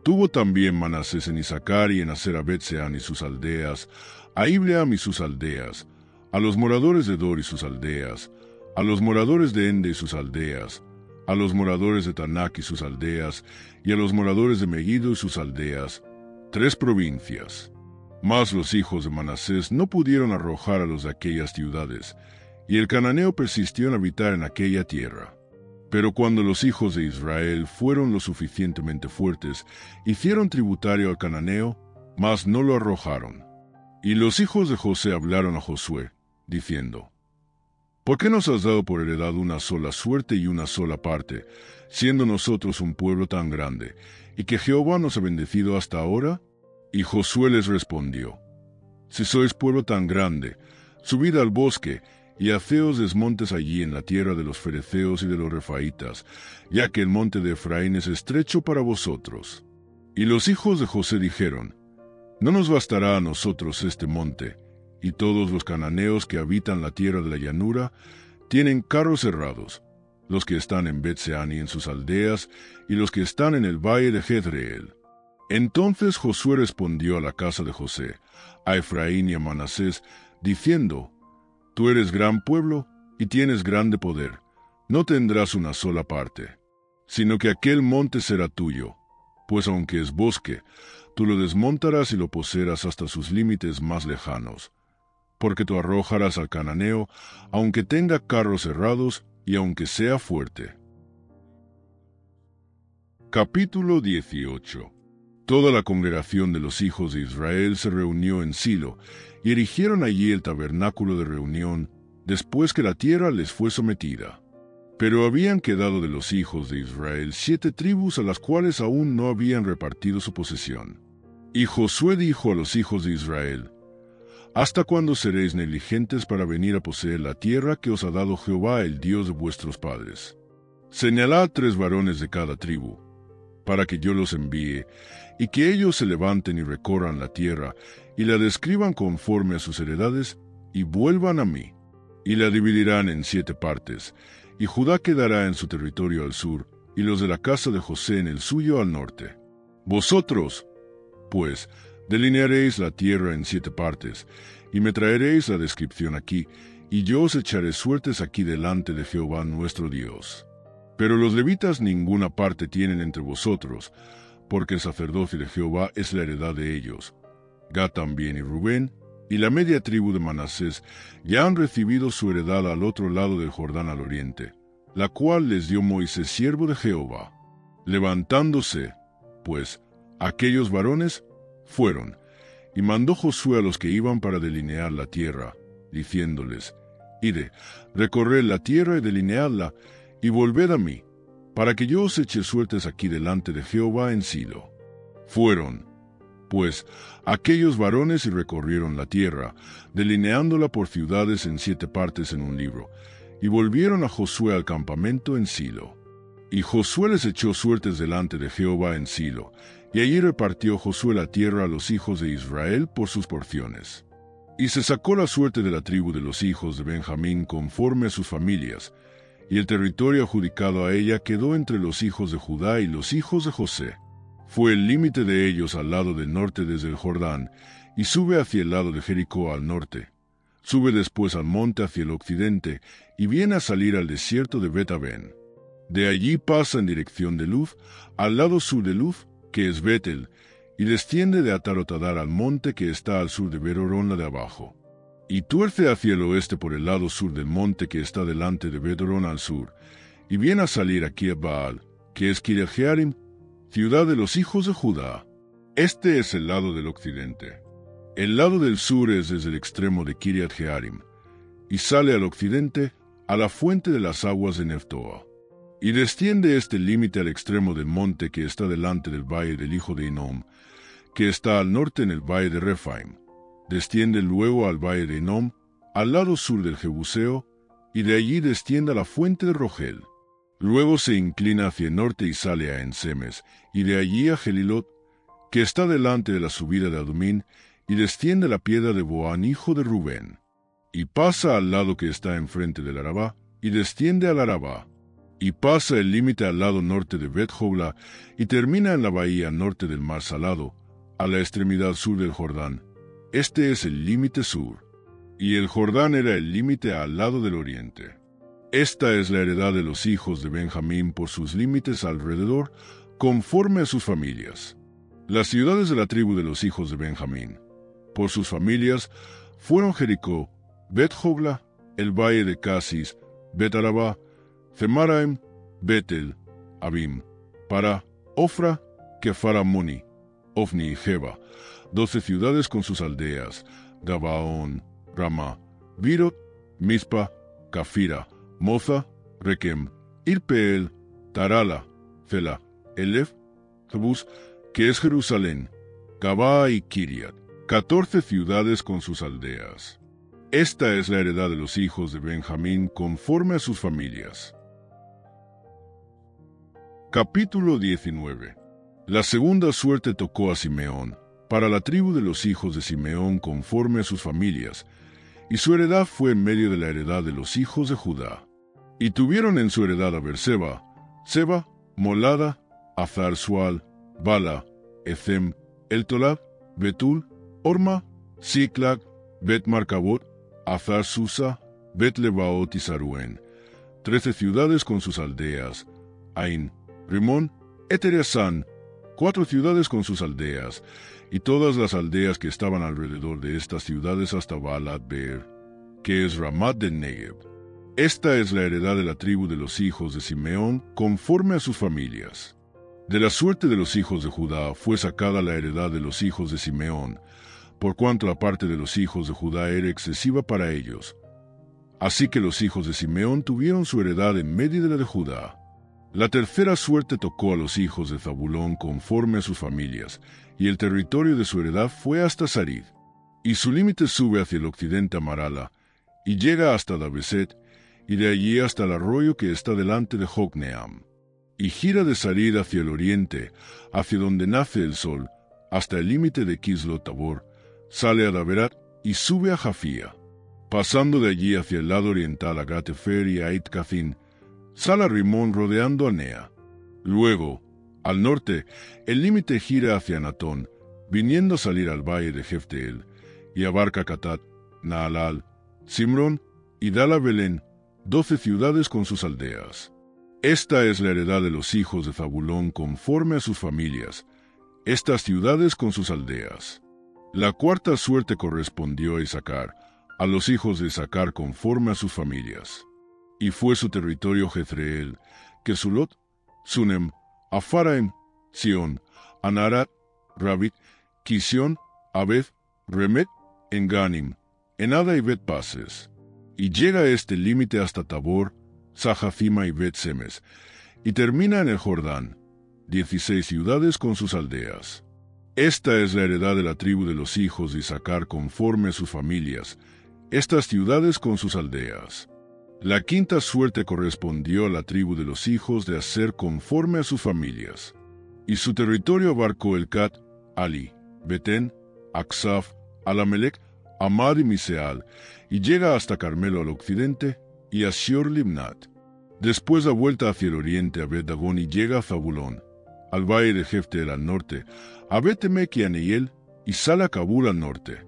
[SPEAKER 1] Tuvo también Manasés en Issacar y en Aser a Bet-Seán y sus aldeas, a Ibleam y sus aldeas, a los moradores de Dor y sus aldeas, a los moradores de Ende y sus aldeas, a los moradores de Tanak y sus aldeas, y a los moradores de Megiddo y sus aldeas, 3 provincias. Mas los hijos de Manasés no pudieron arrojar a los de aquellas ciudades, y el cananeo persistió en habitar en aquella tierra. Pero cuando los hijos de Israel fueron lo suficientemente fuertes, hicieron tributario al cananeo, mas no lo arrojaron. Y los hijos de José hablaron a Josué, diciendo: ¿Por qué nos has dado por heredad una sola suerte y una sola parte, siendo nosotros un pueblo tan grande, y que Jehová nos ha bendecido hasta ahora? Y Josué les respondió: Si sois pueblo tan grande, subid al bosque, y haceos desmontes allí en la tierra de los fereceos y de los refaitas, ya que el monte de Efraín es estrecho para vosotros. Y los hijos de José dijeron: No nos bastará a nosotros este monte, y todos los cananeos que habitan la tierra de la llanura tienen carros cerrados, los que están en Bet-Seán y en sus aldeas, y los que están en el valle de Jezreel. Entonces Josué respondió a la casa de José, a Efraín y a Manasés, diciendo: Tú eres gran pueblo y tienes grande poder, no tendrás una sola parte, sino que aquel monte será tuyo, pues aunque es bosque, tú lo desmontarás y lo poseerás hasta sus límites más lejanos, porque tú arrojarás al cananeo, aunque tenga carros cerrados y aunque sea fuerte. Capítulo 18. Toda la congregación de los hijos de Israel se reunió en Silo, y erigieron allí el tabernáculo de reunión, después que la tierra les fue sometida. Pero habían quedado de los hijos de Israel 7 tribus a las cuales aún no habían repartido su posesión. Y Josué dijo a los hijos de Israel: ¿Hasta cuándo seréis negligentes para venir a poseer la tierra que os ha dado Jehová, el Dios de vuestros padres? Señalad 3 varones de cada tribu, para que yo los envíe, y que ellos se levanten y recorran la tierra, y la describan conforme a sus heredades, y vuelvan a mí. Y la dividirán en 7 partes, y Judá quedará en su territorio al sur, y los de la casa de José en el suyo al norte. Vosotros, pues, delinearéis la tierra en 7 partes, y me traeréis la descripción aquí, y yo os echaré suertes aquí delante de Jehová nuestro Dios. Pero los levitas ninguna parte tienen entre vosotros, porque el sacerdocio de Jehová es la heredad de ellos. Gad también y Rubén, y la media tribu de Manasés, ya han recibido su heredad al otro lado del Jordán al oriente, la cual les dio Moisés siervo de Jehová. Levantándose, pues, aquellos varones fueron, y mandó Josué a los que iban para delinear la tierra, diciéndoles: Ide, recorred la tierra y delineadla, y volved a mí, para que yo os eche suertes aquí delante de Jehová en Silo. Fueron, pues, aquellos varones y recorrieron la tierra, delineándola por ciudades en 7 partes en un libro, y volvieron a Josué al campamento en Silo. Y Josué les echó suertes delante de Jehová en Silo, y allí repartió Josué la tierra a los hijos de Israel por sus porciones. Y se sacó la suerte de la tribu de los hijos de Benjamín conforme a sus familias, y el territorio adjudicado a ella quedó entre los hijos de Judá y los hijos de José. Fue el límite de ellos al lado del norte desde el Jordán, y sube hacia el lado de Jericó al norte. Sube después al monte hacia el occidente, y viene a salir al desierto de Bet-Aven. De allí pasa en dirección de Luz, al lado sur de Luz, que es Betel, y desciende de Atarotadar al monte que está al sur de Bet-Horón la de abajo. Y tuerce hacia el oeste por el lado sur del monte que está delante de Bet-Horón al sur, y viene a salir a Kiriat-Baal, que es Kiriat-Jearim, ciudad de los hijos de Judá. Este es el lado del occidente. El lado del sur es desde el extremo de Kiriat-Jearim, y sale al occidente a la fuente de las aguas de Neftoa. Y desciende este límite al extremo del monte que está delante del valle del hijo de Hinnom, que está al norte en el valle de Rephaim. Desciende luego al valle de Hinnom, al lado sur del Jebuseo, y de allí desciende a la fuente de Rogel. Luego se inclina hacia el norte y sale a Ensemes, y de allí a Gelilot, que está delante de la subida de Adumín, y desciende a la piedra de Boán, hijo de Rubén. Y pasa al lado que está enfrente del Arabá, y desciende al Arabá. y pasa el límite al lado norte de Bet-Hogla y termina en la bahía norte del Mar Salado, a la extremidad sur del Jordán. Este es el límite sur, y el Jordán era el límite al lado del oriente. Esta es la heredad de los hijos de Benjamín por sus límites alrededor, conforme a sus familias. Las ciudades de la tribu de los hijos de Benjamín, por sus familias, fueron Jericó, Bet-Hogla, el valle de Casis, Bet-Arabá, Zemaraim, Betel, Abim, Para, Ofra, Kefaramoni, Ofni y Geba, 12 ciudades con sus aldeas, Gabaón, Ramá, Virot, Mizpa, Cafira, Moza, Rekem, Irpeel, Tarala, Fela, Elef, Jebús, que es Jerusalén, Gabaa y Kiriat, 14 ciudades con sus aldeas. Esta es la heredad de los hijos de Benjamín conforme a sus familias. Capítulo 19. La segunda suerte tocó a Simeón, para la tribu de los hijos de Simeón conforme a sus familias, y su heredad fue en medio de la heredad de los hijos de Judá. Y tuvieron en su heredad a Beerseba, Seba, Molada, Hazar-Sual, Bala, Ethem, Eltolad, Betul, Orma, Siclag, Bet-Marcabot, Hazar-Susa, Bet-Lebaot y Saruén, 13 ciudades con sus aldeas, Ain, Rimón, Etereasán, 4 ciudades con sus aldeas, y todas las aldeas que estaban alrededor de estas ciudades hasta Baalat-Beer, que es Ramat del Negev. Esta es la heredad de la tribu de los hijos de Simeón conforme a sus familias. De la suerte de los hijos de Judá fue sacada la heredad de los hijos de Simeón, por cuanto la parte de los hijos de Judá era excesiva para ellos. Así que los hijos de Simeón tuvieron su heredad en medio de la de Judá. La tercera suerte tocó a los hijos de Zabulón conforme a sus familias, y el territorio de su heredad fue hasta Sarid. Y su límite sube hacia el occidente a Marala, y llega hasta Dabeset, y de allí hasta el arroyo que está delante de Jocneam. Y gira de Sarid hacia el oriente, hacia donde nace el sol, hasta el límite de Kislot Tabor, sale a Daberat y sube a Jafía. Pasando de allí hacia el lado oriental a Gatefer y a Eit-Kazin, sale a Rimón rodeando a Nea. Luego, al norte, el límite gira hacia Anatón, viniendo a salir al valle de Jefteel, y abarca Catat, Naalal, Simrón y Dala Belén, 12 ciudades con sus aldeas. Esta es la heredad de los hijos de Zabulón conforme a sus familias, estas ciudades con sus aldeas. La cuarta suerte correspondió a Issacar, a los hijos de Issacar conforme a sus familias. Y fue su territorio Jezreel, Kesulot, Sunem, Afaraim, Sión, Anarat, Rabit, Kisión, Abed, Remet, Enganim, Enada y Bet-Pases. Y llega este límite hasta Tabor, Sajafima y Bet-Semes, y termina en el Jordán, 16 ciudades con sus aldeas. Esta es la heredad de la tribu de los hijos de Issacar conforme a sus familias, estas ciudades con sus aldeas. La quinta suerte correspondió a la tribu de los hijos de Aser conforme a sus familias. Y su territorio abarcó Elcat, Ali, Betén, Aksaf, Alamelec, Amad y Miseal, y llega hasta Carmelo al occidente, y a Shior-Libnat. Después da vuelta hacia el oriente a Bet-Dagón y llega a Zabulón, al valle de Jefteel al norte, a Bet-Emek y a Neiel, y sale a Kabul al norte.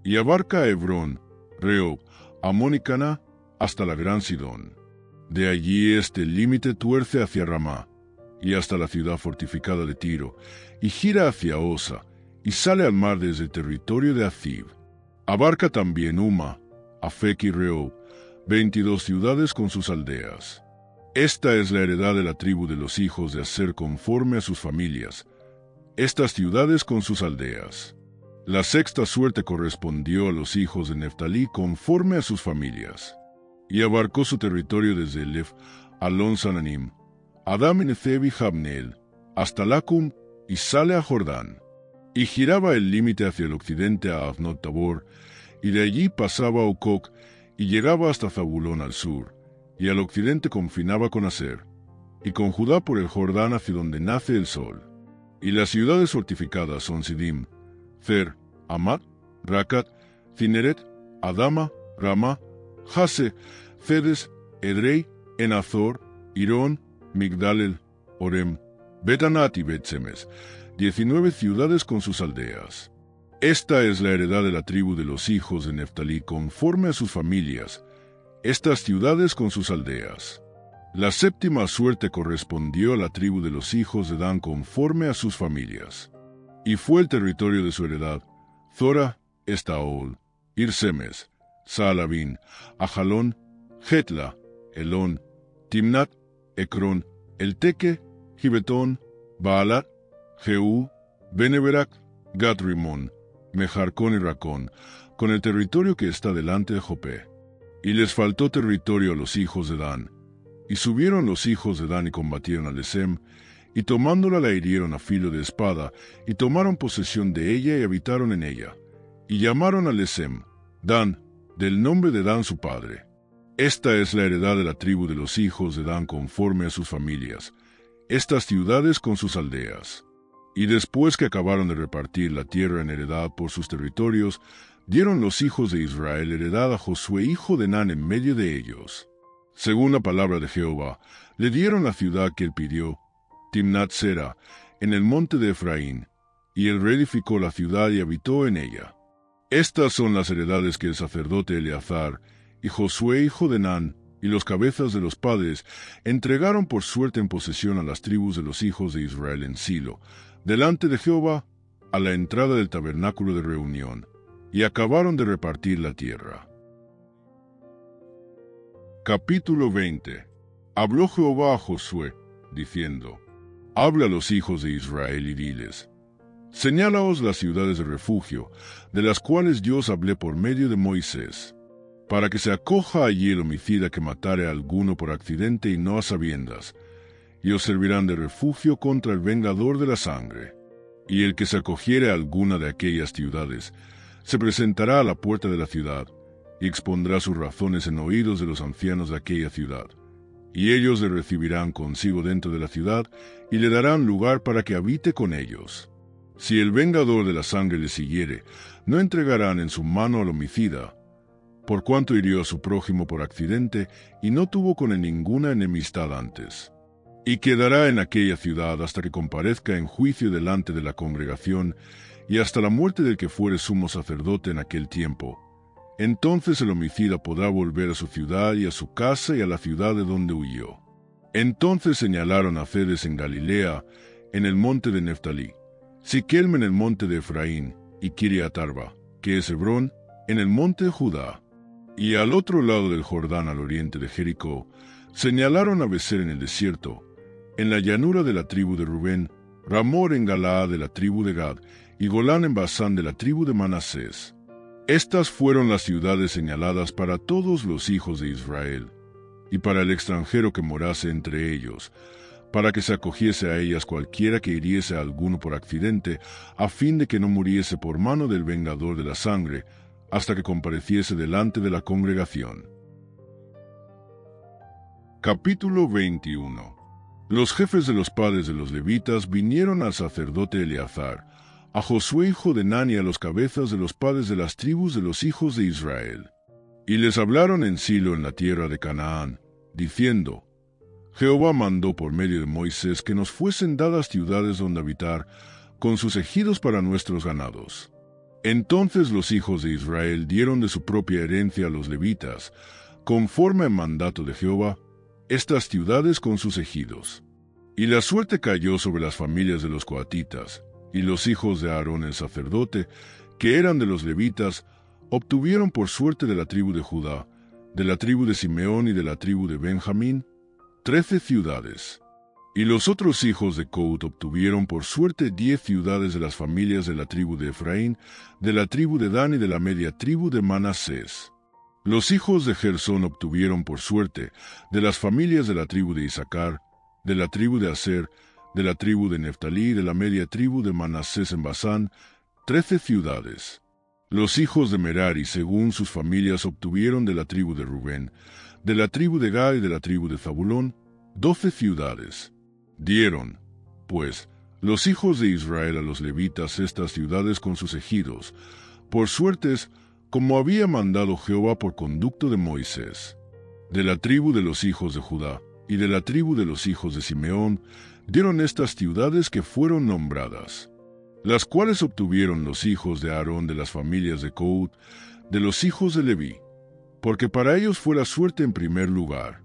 [SPEAKER 1] Y abarca a Hebrón, Rehob, Amón y Caná, hasta la gran Sidón. De allí este límite tuerce hacia Ramá, y hasta la ciudad fortificada de Tiro, y gira hacia Osa, y sale al mar desde el territorio de Azib. Abarca también Uma, Afec y Rehob, 22 ciudades con sus aldeas. Esta es la heredad de la tribu de los hijos de Aser conforme a sus familias, estas ciudades con sus aldeas. La sexta suerte correspondió a los hijos de Neftalí conforme a sus familias. Y abarcó su territorio desde Elef, Alon Sananim, Adam Enezeb y Jabneel, hasta Lacum, y sale a Jordán. Y giraba el límite hacia el occidente a Avnot Tabor, y de allí pasaba a Ococ, y llegaba hasta Zabulón al sur, y al occidente confinaba con Aser, y con Judá por el Jordán hacia donde nace el sol. Y las ciudades fortificadas son Sidim, Zer, Amat, Racat, Cineret, Adama, Ramá, Jase, Cedes, Edrei, Enazor, Irón, Migdal-el, Orem, Bet-Anat y Bet-Semes, 19 ciudades con sus aldeas. Esta es la heredad de la tribu de los hijos de Neftalí conforme a sus familias, estas ciudades con sus aldeas. La séptima suerte correspondió a la tribu de los hijos de Dan conforme a sus familias. Y fue el territorio de su heredad: Zora, Estaol, Ir-Semes, Saalabín, Ajalón, Jetla, Elón, Timnat, Ecrón, Elteque, Gibetón, Baalat, Jehú, Beneberac, Gat-Rimón, Mejarcón y Racón, con el territorio que está delante de Jopé. Y les faltó territorio a los hijos de Dan. Y subieron los hijos de Dan y combatieron a Lesem, y tomándola la hirieron a filo de espada, y tomaron posesión de ella y habitaron en ella. Y llamaron a Lesem, Dan, del nombre de Dan su padre. Esta es la heredad de la tribu de los hijos de Dan conforme a sus familias, estas ciudades con sus aldeas. Y después que acabaron de repartir la tierra en heredad por sus territorios, dieron los hijos de Israel heredad a Josué hijo de Nun en medio de ellos. Según la palabra de Jehová, le dieron la ciudad que él pidió, Timnat-Sera, en el monte de Efraín, y él reedificó la ciudad y habitó en ella. Estas son las heredades que el sacerdote Eleazar y Josué hijo de Nun y los cabezas de los padres entregaron por suerte en posesión a las tribus de los hijos de Israel en Silo, delante de Jehová, a la entrada del tabernáculo de reunión, y acabaron de repartir la tierra. Capítulo 20. Habló Jehová a Josué, diciendo: Habla a los hijos de Israel y diles: Señálaos las ciudades de refugio, de las cuales yo os hablé por medio de Moisés, para que se acoja allí el homicida que matare a alguno por accidente y no a sabiendas, y os servirán de refugio contra el vengador de la sangre. Y el que se acogiere a alguna de aquellas ciudades, se presentará a la puerta de la ciudad, y expondrá sus razones en oídos de los ancianos de aquella ciudad. Y ellos le recibirán consigo dentro de la ciudad, y le darán lugar para que habite con ellos. Si el vengador de la sangre le siguiere, no entregarán en su mano al homicida, por cuanto hirió a su prójimo por accidente, y no tuvo con él ninguna enemistad antes. Y quedará en aquella ciudad hasta que comparezca en juicio delante de la congregación, y hasta la muerte del que fuere sumo sacerdote en aquel tiempo. Entonces el homicida podrá volver a su ciudad y a su casa y a la ciudad de donde huyó. Entonces señalaron a Cedes en Galilea, en el monte de Neftalí, Siquelm en el monte de Efraín, y Kiriat Arba, que es Hebrón, en el monte de Judá. Y al otro lado del Jordán, al oriente de Jericó, señalaron a Beser en el desierto, en la llanura de la tribu de Rubén, Ramor en Galaad de la tribu de Gad, y Golán en Basán de la tribu de Manasés. Estas fueron las ciudades señaladas para todos los hijos de Israel, y para el extranjero que morase entre ellos, para que se acogiese a ellas cualquiera que hiriese a alguno por accidente, a fin de que no muriese por mano del vengador de la sangre, hasta que compareciese delante de la congregación. Capítulo 21. Los jefes de los padres de los levitas vinieron al sacerdote Eleazar, a Josué hijo de Nun y a los cabezas de los padres de las tribus de los hijos de Israel. Y les hablaron en Silo en la tierra de Canaán, diciendo: Jehová mandó por medio de Moisés que nos fuesen dadas ciudades donde habitar, con sus ejidos para nuestros ganados. Entonces los hijos de Israel dieron de su propia herencia a los levitas, conforme al mandato de Jehová, estas ciudades con sus ejidos. Y la suerte cayó sobre las familias de los coatitas, y los hijos de Aarón el sacerdote, que eran de los levitas, obtuvieron por suerte de la tribu de Judá, de la tribu de Simeón y de la tribu de Benjamín, 13 ciudades. Y los otros hijos de Coat obtuvieron por suerte 10 ciudades de las familias de la tribu de Efraín, de la tribu de Dan y de la media tribu de Manasés. Los hijos de Gersón obtuvieron por suerte de las familias de la tribu de Isaacar, de la tribu de Aser, de la tribu de Neftalí y de la media tribu de Manasés en Basán, 13 ciudades. Los hijos de Merari, según sus familias, obtuvieron de la tribu de Rubén, de la tribu de Gad y de la tribu de Zabulón, 12 ciudades. Dieron, pues, los hijos de Israel a los levitas estas ciudades con sus ejidos, por suertes, como había mandado Jehová por conducto de Moisés. De la tribu de los hijos de Judá, Y de la tribu de los hijos de Simeón dieron estas ciudades que fueron nombradas, las cuales obtuvieron los hijos de Aarón de las familias de Coat, de los hijos de Leví, porque para ellos fue la suerte en primer lugar.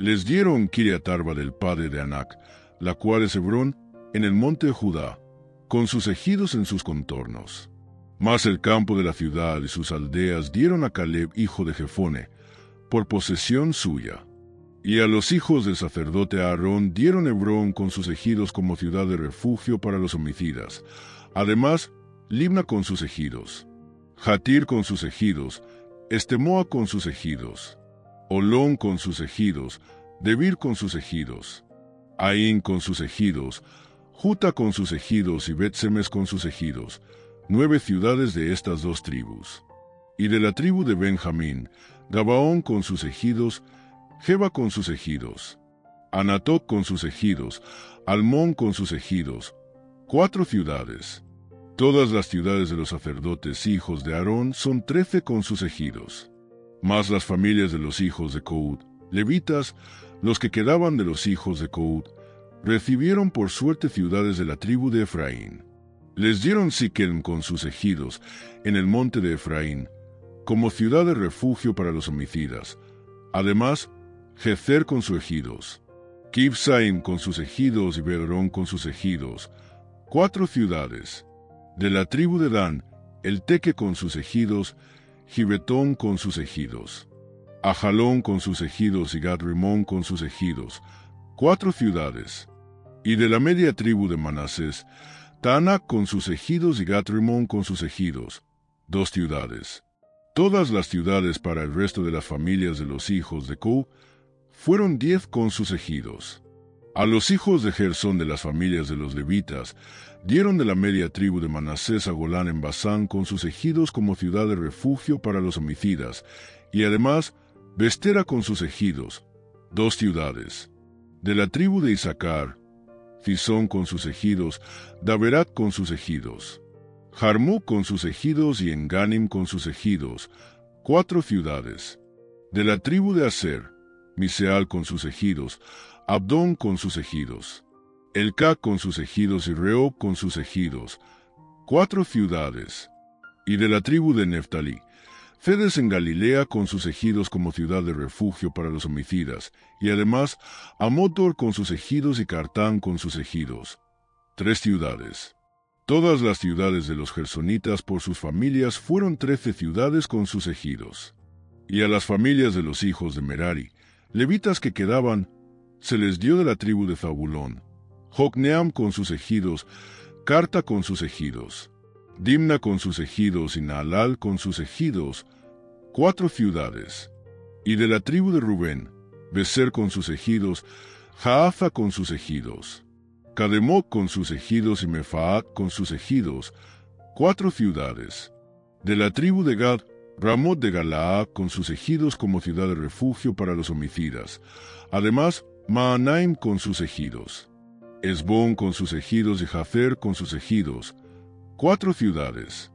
[SPEAKER 1] Les dieron Kiriat Arba del padre de Anac, la cual es Hebrón, en el monte de Judá, con sus ejidos en sus contornos. Mas el campo de la ciudad y sus aldeas dieron a Caleb, hijo de Jefone, por posesión suya. Y a los hijos del sacerdote Aarón dieron Hebrón con sus ejidos como ciudad de refugio para los homicidas. Además, Libna con sus ejidos, Jatir con sus ejidos, Estemoa con sus ejidos, Olón con sus ejidos, Debir con sus ejidos, Aín con sus ejidos, Juta con sus ejidos y Bet-Semes con sus ejidos, 9 ciudades de estas 2 tribus. Y de la tribu de Benjamín, Gabaón con sus ejidos, Geba con sus ejidos, Anatot con sus ejidos, Almón con sus ejidos, 4 ciudades. Todas las ciudades de los sacerdotes hijos de Aarón son 13 con sus ejidos. Mas las familias de los hijos de Coat, levitas, los que quedaban de los hijos de Coat, recibieron por suerte ciudades de la tribu de Efraín. Les dieron Siquem con sus ejidos en el monte de Efraín, como ciudad de refugio para los homicidas. Además, Gezer con sus ejidos, Kibsaim con sus ejidos y Beerón con sus ejidos, 4 ciudades. De la tribu de Dan, el Teque con sus ejidos, Gibetón con sus ejidos, Ajalón con sus ejidos y Gad-Rimón con sus ejidos, 4 ciudades. Y de la media tribu de Manasés, Taanac con sus ejidos y Gad-Rimón con sus ejidos, 2 ciudades. Todas las ciudades para el resto de las familias de los hijos de Coat fueron 10 con sus ejidos. A los hijos de Gersón de las familias de los levitas dieron de la media tribu de Manasés a Golán en Basán con sus ejidos como ciudad de refugio para los homicidas, y además Bestera con sus ejidos, 2 ciudades. De la tribu de Isaacar, Fisón con sus ejidos, Daberat con sus ejidos, Jarmuk con sus ejidos y Enganim con sus ejidos, 4 ciudades. De la tribu de Aser, Miseal con sus ejidos, Abdón con sus ejidos, Elca con sus ejidos y Reob con sus ejidos, 4 ciudades. Y de la tribu de Neftalí, Cedes en Galilea con sus ejidos como ciudad de refugio para los homicidas, y además Amotor con sus ejidos y Cartán con sus ejidos, 3 ciudades. Todas las ciudades de los gersonitas por sus familias fueron 13 ciudades con sus ejidos. Y a las familias de los hijos de Merari, levitas que quedaban, se les dio de la tribu de Zabulón, Jocneam con sus ejidos, Carta con sus ejidos, Dimna con sus ejidos y Naalal con sus ejidos, 4 ciudades. Y de la tribu de Rubén, Beser con sus ejidos, Jaaza con sus ejidos, Cademoc con sus ejidos y Mefaat con sus ejidos, 4 ciudades. De la tribu de Gad, Ramot de Galaad con sus ejidos como ciudad de refugio para los homicidas. Además, Maanaim con sus ejidos, Esbón con sus ejidos y Jazer con sus ejidos, 4 ciudades.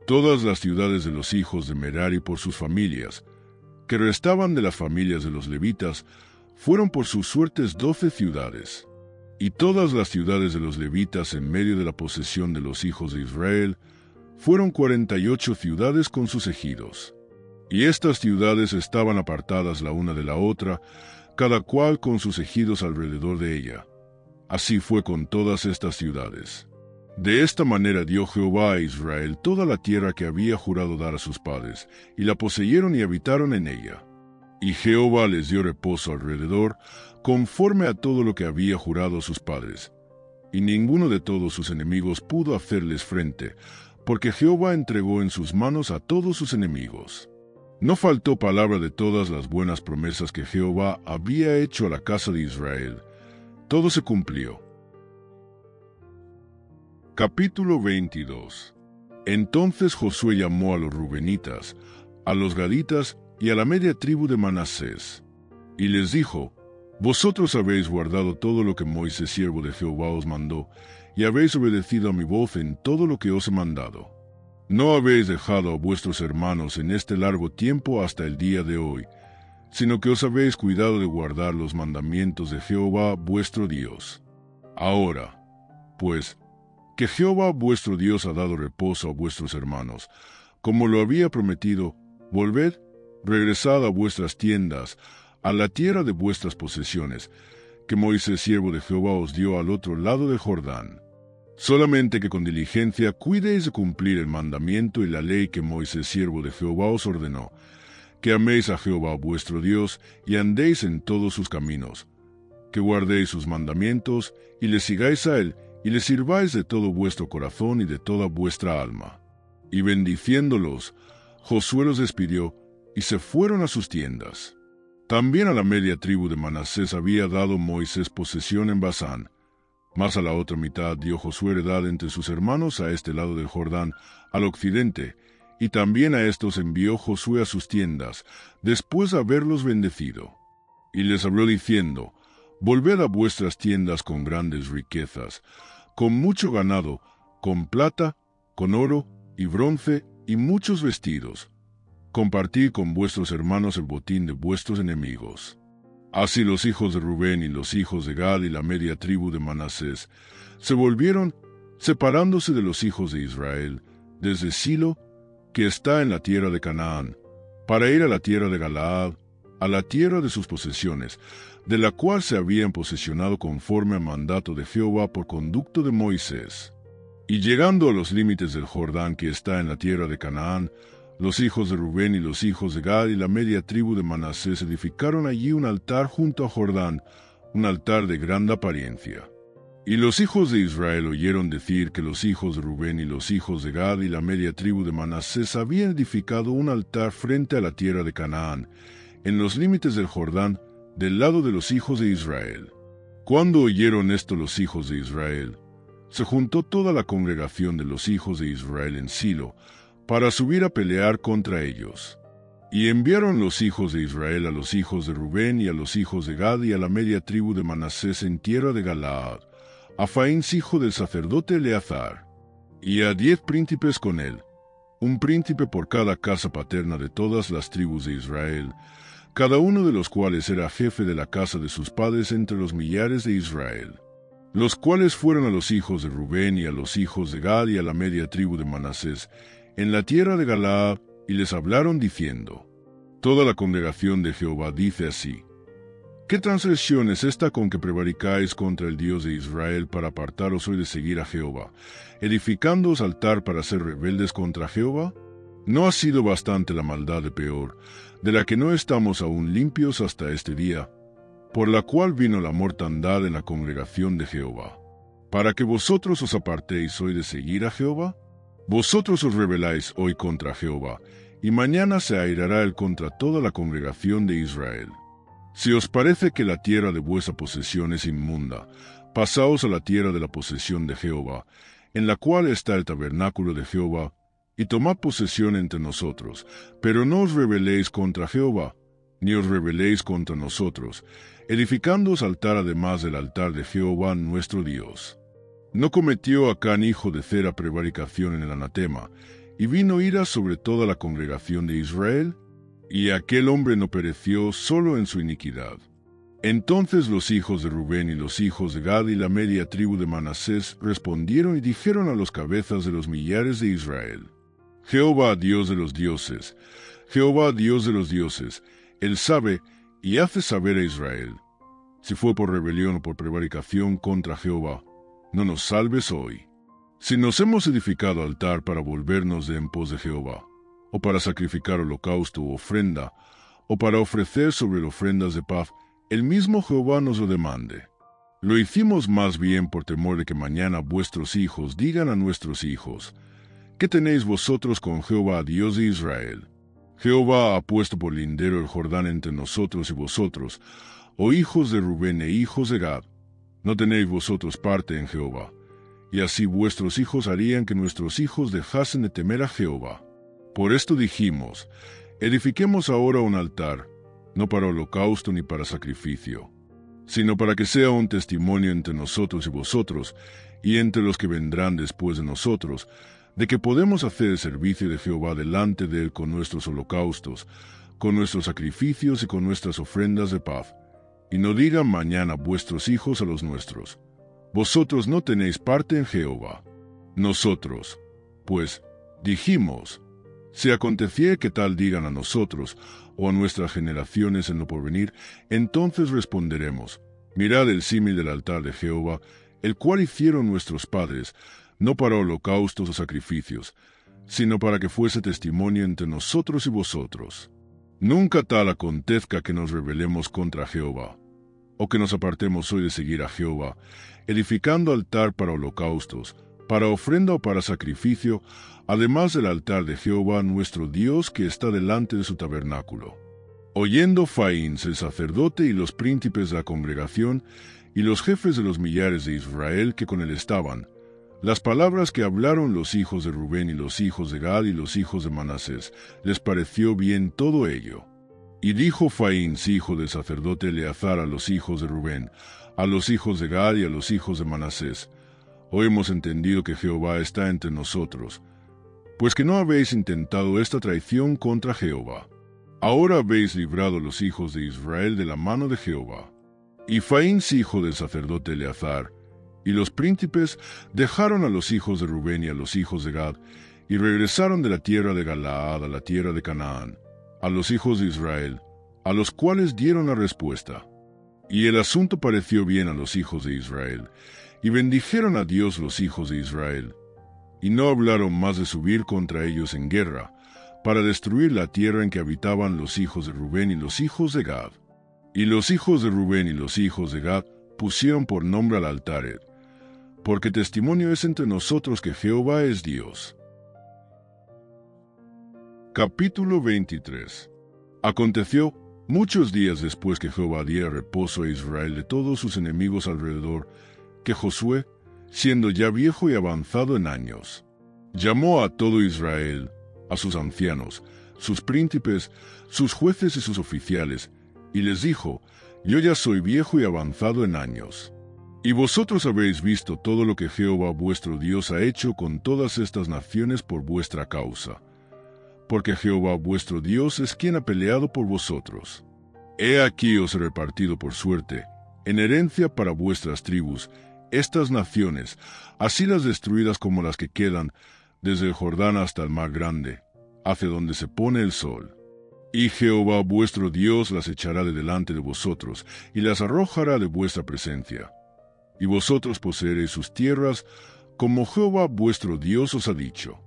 [SPEAKER 1] Todas las ciudades de los hijos de Merari por sus familias, que restaban de las familias de los levitas, fueron por sus suertes 12 ciudades. Y todas las ciudades de los levitas en medio de la posesión de los hijos de Israel, fueron 48 ciudades con sus ejidos. Y estas ciudades estaban apartadas la una de la otra, cada cual con sus ejidos alrededor de ella. Así fue con todas estas ciudades. De esta manera dio Jehová a Israel toda la tierra que había jurado dar a sus padres, y la poseyeron y habitaron en ella. Y Jehová les dio reposo alrededor, conforme a todo lo que había jurado a sus padres. Y ninguno de todos sus enemigos pudo hacerles frente, porque Jehová entregó en sus manos a todos sus enemigos. No faltó palabra de todas las buenas promesas que Jehová había hecho a la casa de Israel. Todo se cumplió. Capítulo 22. Entonces Josué llamó a los rubenitas, a los gaditas y a la media tribu de Manasés, y les dijo: Vosotros habéis guardado todo lo que Moisés siervo de Jehová os mandó, y habéis obedecido a mi voz en todo lo que os he mandado. No habéis dejado a vuestros hermanos en este largo tiempo hasta el día de hoy, sino que os habéis cuidado de guardar los mandamientos de Jehová vuestro Dios. Ahora, pues, que Jehová vuestro Dios ha dado reposo a vuestros hermanos, como lo había prometido, volved, regresad a vuestras tiendas, a la tierra de vuestras posesiones, que Moisés siervo de Jehová os dio al otro lado del Jordán. Solamente que con diligencia cuidéis de cumplir el mandamiento y la ley que Moisés siervo de Jehová os ordenó, que améis a Jehová vuestro Dios y andéis en todos sus caminos, que guardéis sus mandamientos y le sigáis a él y le sirváis de todo vuestro corazón y de toda vuestra alma. Y bendiciéndolos, Josué los despidió y se fueron a sus tiendas. También a la media tribu de Manasés había dado Moisés posesión en Basán, mas a la otra mitad dio Josué heredad entre sus hermanos a este lado del Jordán, al occidente, y también a estos envió Josué a sus tiendas, después de haberlos bendecido. Y les habló diciendo, volved a vuestras tiendas con grandes riquezas, con mucho ganado, con plata, con oro y bronce y muchos vestidos. Compartid con vuestros hermanos el botín de vuestros enemigos. Así los hijos de Rubén y los hijos de Gad y la media tribu de Manasés se volvieron, separándose de los hijos de Israel, desde Silo, que está en la tierra de Canaán, para ir a la tierra de Galaad, a la tierra de sus posesiones, de la cual se habían posesionado conforme al mandato de Jehová por conducto de Moisés. Y llegando a los límites del Jordán que está en la tierra de Canaán, los hijos de Rubén y los hijos de Gad y la media tribu de Manasés edificaron allí un altar junto a Jordán, un altar de grande apariencia. Y los hijos de Israel oyeron decir que los hijos de Rubén y los hijos de Gad y la media tribu de Manasés habían edificado un altar frente a la tierra de Canaán, en los límites del Jordán, del lado de los hijos de Israel. Cuando oyeron esto los hijos de Israel, se juntó toda la congregación de los hijos de Israel en Silo, para subir a pelear contra ellos. Y enviaron los hijos de Israel a los hijos de Rubén y a los hijos de Gad y a la media tribu de Manasés en tierra de Galaad, a Faín hijo del sacerdote Eleazar, y a 10 príncipes con él, un príncipe por cada casa paterna de todas las tribus de Israel, cada uno de los cuales era jefe de la casa de sus padres entre los millares de Israel. Los cuales fueron a los hijos de Rubén y a los hijos de Gad y a la media tribu de Manasés, en la tierra de Galaad, y les hablaron diciendo, toda la congregación de Jehová dice así, ¿qué transgresión es esta con que prevaricáis contra el Dios de Israel para apartaros hoy de seguir a Jehová, edificándoos altar para ser rebeldes contra Jehová? ¿No ha sido bastante la maldad de Peor, de la que no estamos aún limpios hasta este día, por la cual vino la mortandad en la congregación de Jehová, para que vosotros os apartéis hoy de seguir a Jehová? Vosotros os rebeláis hoy contra Jehová, y mañana se airará él contra toda la congregación de Israel. Si os parece que la tierra de vuestra posesión es inmunda, pasaos a la tierra de la posesión de Jehová, en la cual está el tabernáculo de Jehová, y tomad posesión entre nosotros, pero no os rebeléis contra Jehová, ni os rebeléis contra nosotros, edificándoos altar además del altar de Jehová nuestro Dios. ¿No cometió Acán hijo de Zera prevaricación en el anatema, y vino ira sobre toda la congregación de Israel? Y aquel hombre no pereció solo en su iniquidad. Entonces los hijos de Rubén y los hijos de Gad y la media tribu de Manasés respondieron y dijeron a los cabezas de los millares de Israel, Jehová Dios de los dioses, Jehová Dios de los dioses, Él sabe y hace saber a Israel, si fue por rebelión o por prevaricación contra Jehová, no nos salves hoy. Si nos hemos edificado altar para volvernos de en pos de Jehová, o para sacrificar holocausto o ofrenda, o para ofrecer sobre ofrendas de paz, el mismo Jehová nos lo demande. Lo hicimos más bien por temor de que mañana vuestros hijos digan a nuestros hijos, ¿qué tenéis vosotros con Jehová, Dios de Israel? Jehová ha puesto por lindero el Jordán entre nosotros y vosotros, oh hijos de Rubén e hijos de Gad. No tenéis vosotros parte en Jehová, y así vuestros hijos harían que nuestros hijos dejasen de temer a Jehová. Por esto dijimos, edifiquemos ahora un altar, no para holocausto ni para sacrificio, sino para que sea un testimonio entre nosotros y vosotros, y entre los que vendrán después de nosotros, de que podemos hacer el servicio de Jehová delante de él con nuestros holocaustos, con nuestros sacrificios y con nuestras ofrendas de paz, y no digan mañana vuestros hijos a los nuestros: vosotros no tenéis parte en Jehová. Nosotros, pues, dijimos: si aconteciere que tal digan a nosotros o a nuestras generaciones en lo porvenir, entonces responderemos: mirad el símil del altar de Jehová, el cual hicieron nuestros padres, no para holocaustos o sacrificios, sino para que fuese testimonio entre nosotros y vosotros. Nunca tal acontezca que nos rebelemos contra Jehová, o que nos apartemos hoy de seguir a Jehová, edificando altar para holocaustos, para ofrenda o para sacrificio, además del altar de Jehová nuestro Dios que está delante de su tabernáculo. Oyendo Faíns el sacerdote y los príncipes de la congregación y los jefes de los millares de Israel que con él estaban, las palabras que hablaron los hijos de Rubén y los hijos de Gad y los hijos de Manasés, les pareció bien todo ello. Y dijo Faíns, hijo del sacerdote Eleazar, a los hijos de Rubén, a los hijos de Gad y a los hijos de Manasés: hoy hemos entendido que Jehová está entre nosotros, pues que no habéis intentado esta traición contra Jehová. Ahora habéis librado los hijos de Israel de la mano de Jehová. Y Faíns, hijo del sacerdote Eleazar, y los príncipes dejaron a los hijos de Rubén y a los hijos de Gad, y regresaron de la tierra de Galaad a la tierra de Canaán, a los hijos de Israel, a los cuales dieron la respuesta. Y el asunto pareció bien a los hijos de Israel, y bendijeron a Dios los hijos de Israel, y no hablaron más de subir contra ellos en guerra, para destruir la tierra en que habitaban los hijos de Rubén y los hijos de Gad. Y los hijos de Rubén y los hijos de Gad pusieron por nombre al altar, porque testimonio es entre nosotros que Jehová es Dios. Capítulo 23. Aconteció, muchos días después que Jehová diera reposo a Israel de todos sus enemigos alrededor, que Josué, siendo ya viejo y avanzado en años, llamó a todo Israel, a sus ancianos, sus príncipes, sus jueces y sus oficiales, y les dijo: yo ya soy viejo y avanzado en años. Y vosotros habéis visto todo lo que Jehová vuestro Dios ha hecho con todas estas naciones por vuestra causa, porque Jehová vuestro Dios es quien ha peleado por vosotros. He aquí os he repartido por suerte, en herencia para vuestras tribus, estas naciones, así las destruidas como las que quedan, desde el Jordán hasta el mar grande, hacia donde se pone el sol. Y Jehová vuestro Dios las echará de delante de vosotros, y las arrojará de vuestra presencia. Y vosotros poseeréis sus tierras, como Jehová vuestro Dios os ha dicho.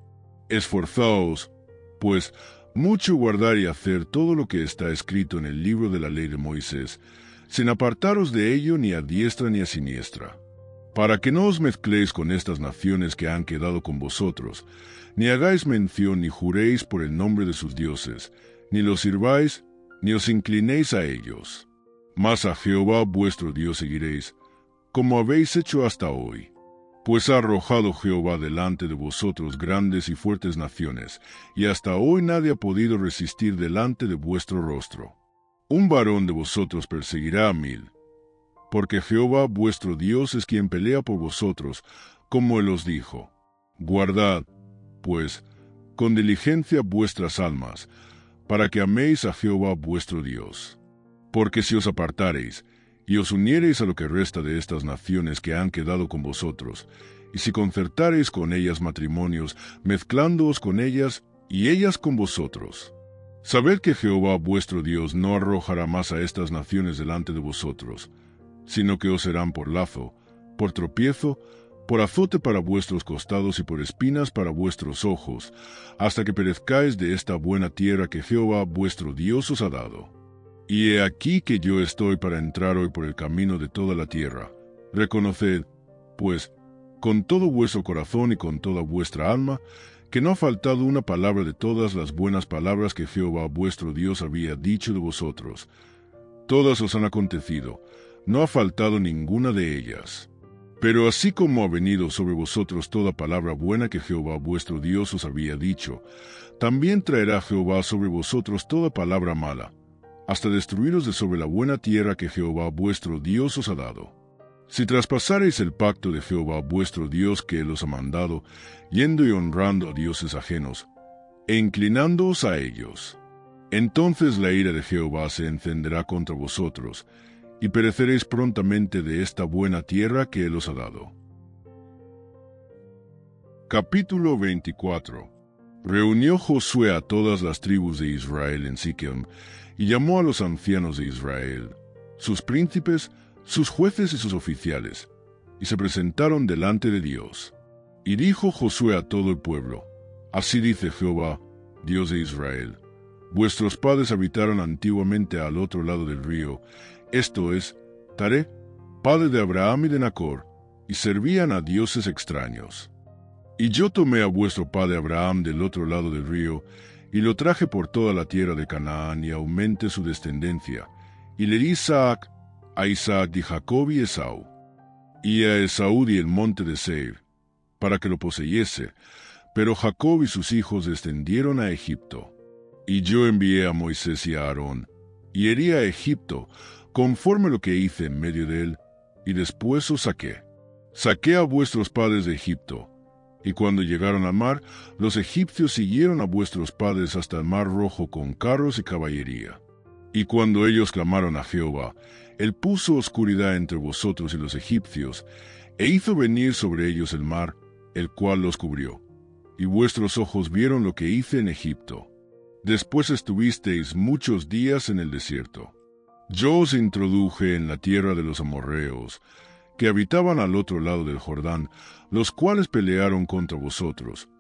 [SPEAKER 1] Esforzaos, pues, mucho guardar y hacer todo lo que está escrito en el libro de la ley de Moisés, sin apartaros de ello ni a diestra ni a siniestra, para que no os mezcléis con estas naciones que han quedado con vosotros, ni hagáis mención ni juréis por el nombre de sus dioses, ni los sirváis, ni os inclinéis a ellos. Mas a Jehová vuestro Dios seguiréis, como habéis hecho hasta hoy. Pues ha arrojado Jehová delante de vosotros grandes y fuertes naciones, y hasta hoy nadie ha podido resistir delante de vuestro rostro. Un varón de vosotros perseguirá a 1000, porque Jehová vuestro Dios es quien pelea por vosotros, como él os dijo. Guardad, pues, con diligencia vuestras almas, para que améis a Jehová vuestro Dios. Porque si os apartareis, y os uniereis a lo que resta de estas naciones que han quedado con vosotros, y si concertareis con ellas matrimonios, mezclándoos con ellas, y ellas con vosotros, sabed que Jehová vuestro Dios no arrojará más a estas naciones delante de vosotros, sino que os serán por lazo, por tropiezo, por azote para vuestros costados y por espinas para vuestros ojos, hasta que perezcáis de esta buena tierra que Jehová vuestro Dios os ha dado. Y he aquí que yo estoy para entrar hoy por el camino de toda la tierra. Reconoced, pues, con todo vuestro corazón y con toda vuestra alma, que no ha faltado una palabra de todas las buenas palabras que Jehová vuestro Dios había dicho de vosotros. Todas os han acontecido, no ha faltado ninguna de ellas. Pero así como ha venido sobre vosotros toda palabra buena que Jehová vuestro Dios os había dicho, también traerá Jehová sobre vosotros toda palabra mala, hasta destruiros de sobre la buena tierra que Jehová vuestro Dios os ha dado. Si traspasareis el pacto de Jehová vuestro Dios que él os ha mandado, yendo y honrando a dioses ajenos, e inclinándoos a ellos, Entonces la ira de Jehová se encenderá contra vosotros, y pereceréis prontamente de esta buena tierra que Él os ha dado. Capítulo 24. Reunió Josué a todas las tribus de Israel en Siquem, y llamó a los ancianos de Israel, sus príncipes, sus jueces y sus oficiales, y se presentaron delante de Dios. Y dijo Josué a todo el pueblo: Así dice Jehová, Dios de Israel: Vuestros padres habitaron antiguamente al otro lado del río, esto es, Taré, padre de Abraham y de Nacor, y servían a dioses extraños. Y yo tomé a vuestro padre Abraham del otro lado del río, y lo traje por toda la tierra de Canaán, y aumente su descendencia, y le di a Isaac di Jacob y Esau, y a Esaú di el monte de Seir, para que lo poseyese, pero Jacob y sus hijos descendieron a Egipto. Y yo envié a Moisés y a Aarón, y herí a Egipto, conforme lo que hice en medio de él, y después os saqué. Saqué a vuestros padres de Egipto, y cuando llegaron al mar, los egipcios siguieron a vuestros padres hasta el mar Rojo con carros y caballería. Y cuando ellos clamaron a Jehová, él puso oscuridad entre vosotros y los egipcios, e hizo venir sobre ellos el mar, el cual los cubrió. Y vuestros ojos vieron lo que hice en Egipto. Después estuvisteis muchos días en el desierto. Yo os introduje en la tierra de los amorreos, que habitaban al otro lado del Jordán, los cuales pelearon contra vosotros.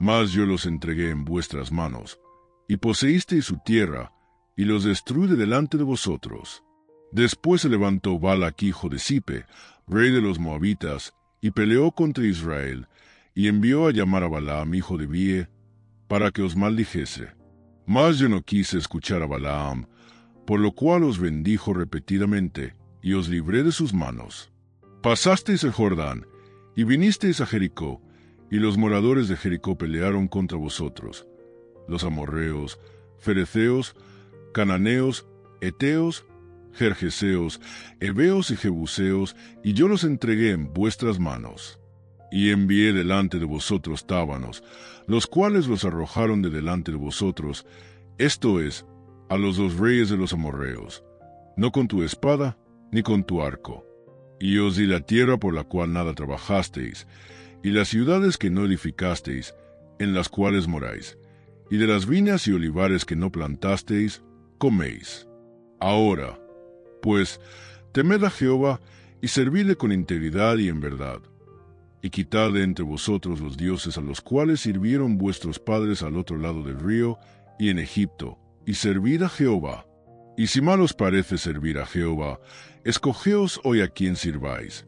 [SPEAKER 1] Mas yo los entregué en vuestras manos, y poseísteis su tierra, y los destruí de delante de vosotros. Después se levantó Balac hijo de Zipe, rey de los Moabitas, y peleó contra Israel, y envió a llamar a Balaam hijo de Bie, para que os maldijese. Mas yo no quise escuchar a Balaam, por lo cual os bendijo repetidamente, y os libré de sus manos. Pasasteis el Jordán, y vinisteis a Jericó, y los moradores de Jericó pelearon contra vosotros, los amorreos, fereceos, cananeos, eteos, gergeseos, heveos y jebuseos, y yo los entregué en vuestras manos. Y envié delante de vosotros tábanos, los cuales los arrojaron de delante de vosotros, esto es, a los dos reyes de los amorreos, no con tu espada ni con tu arco. Y os di la tierra por la cual nada trabajasteis, y las ciudades que no edificasteis, en las cuales moráis, y de las viñas y olivares que no plantasteis, coméis. Ahora, pues, temed a Jehová, y servidle con integridad y en verdad, y quitad de entre vosotros los dioses a los cuales sirvieron vuestros padres al otro lado del río, y en Egipto, y servid a Jehová. Y si mal os parece servir a Jehová, escogeos hoy a quien sirváis.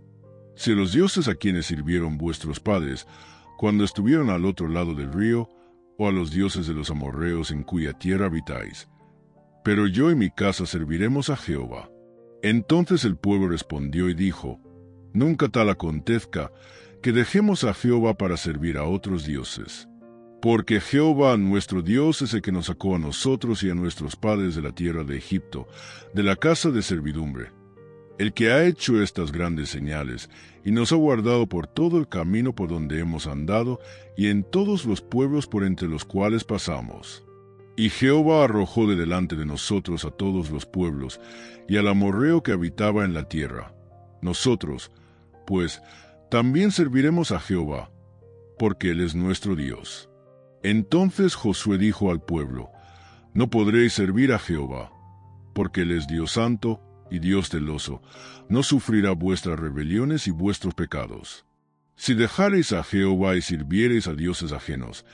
[SPEAKER 1] Si a los dioses a quienes sirvieron vuestros padres, cuando estuvieron al otro lado del río, o a los dioses de los amorreos en cuya tierra habitáis. Pero yo y mi casa serviremos a Jehová. Entonces el pueblo respondió y dijo: Nunca tal acontezca, que dejemos a Jehová para servir a otros dioses. Porque Jehová nuestro Dios es el que nos sacó a nosotros y a nuestros padres de la tierra de Egipto, de la casa de servidumbre, el que ha hecho estas grandes señales, y nos ha guardado por todo el camino por donde hemos andado, y en todos los pueblos por entre los cuales pasamos. Y Jehová arrojó de delante de nosotros a todos los pueblos, y al amorreo que habitaba en la tierra. Nosotros, pues, también serviremos a Jehová, porque Él es nuestro Dios. Entonces Josué dijo al pueblo: No podréis servir a Jehová, porque Él es Dios santo y Dios celoso, no sufrirá vuestras rebeliones y vuestros pecados. Si dejareis a Jehová y sirviereis a dioses ajenos,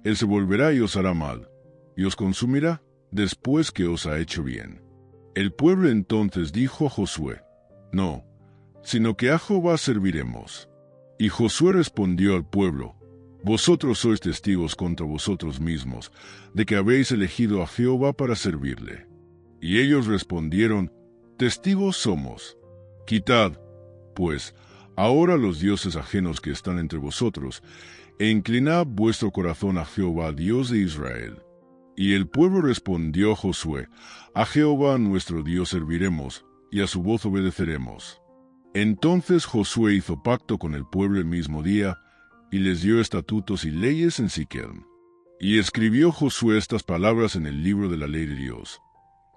[SPEAKER 1] Él se volverá y os hará mal, y os consumirá después que os ha hecho bien. El pueblo entonces dijo a Josué: No, sino que a Jehová serviremos. Y Josué respondió al pueblo: Vosotros sois testigos contra vosotros mismos, de que habéis elegido a Jehová para servirle. Y ellos respondieron: Testigos somos. Quitad, pues, ahora los dioses ajenos que están entre vosotros, e inclinad vuestro corazón a Jehová, Dios de Israel. Y el pueblo respondió a Josué: A Jehová nuestro Dios serviremos, y a su voz obedeceremos. Entonces Josué hizo pacto con el pueblo el mismo día, y les dio estatutos y leyes en Siquem. Y escribió Josué estas palabras en el libro de la ley de Dios.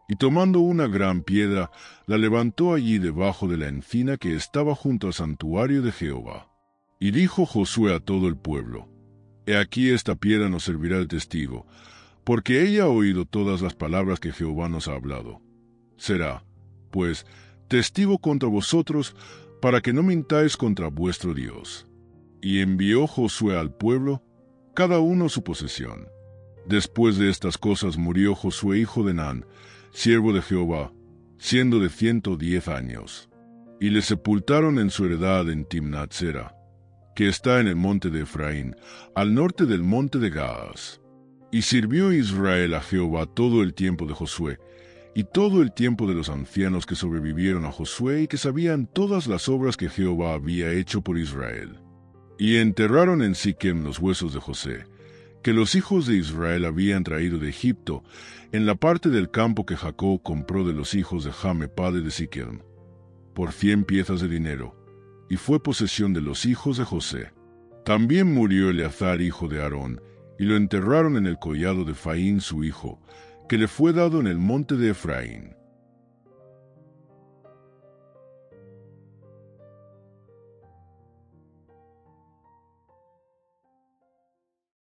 [SPEAKER 1] Y tomando una gran piedra, la levantó allí debajo de la encina que estaba junto al santuario de Jehová. Y dijo Josué a todo el pueblo: He aquí esta piedra nos servirá de testigo, porque ella ha oído todas las palabras que Jehová nos ha hablado. Será, pues, testigo contra vosotros, para que no mintáis contra vuestro Dios. Y envió Josué al pueblo, cada uno su posesión. Después de estas cosas murió Josué hijo de Nun, siervo de Jehová, siendo de 110 años. Y le sepultaron en su heredad en Timnat-Sera, que está en el monte de Efraín, al norte del monte de Gaas. Y sirvió Israel a Jehová todo el tiempo de Josué, y todo el tiempo de los ancianos que sobrevivieron a Josué y que sabían todas las obras que Jehová había hecho por Israel. Y enterraron en Siquem los huesos de José, que los hijos de Israel habían traído de Egipto, en la parte del campo que Jacob compró de los hijos de Jame, padre de Siquem, por 100 piezas de dinero, y fue posesión de los hijos de José. También murió Eleazar, hijo de Aarón, y lo enterraron en el collado de Faín su hijo, que le fue dado en el monte de Efraín.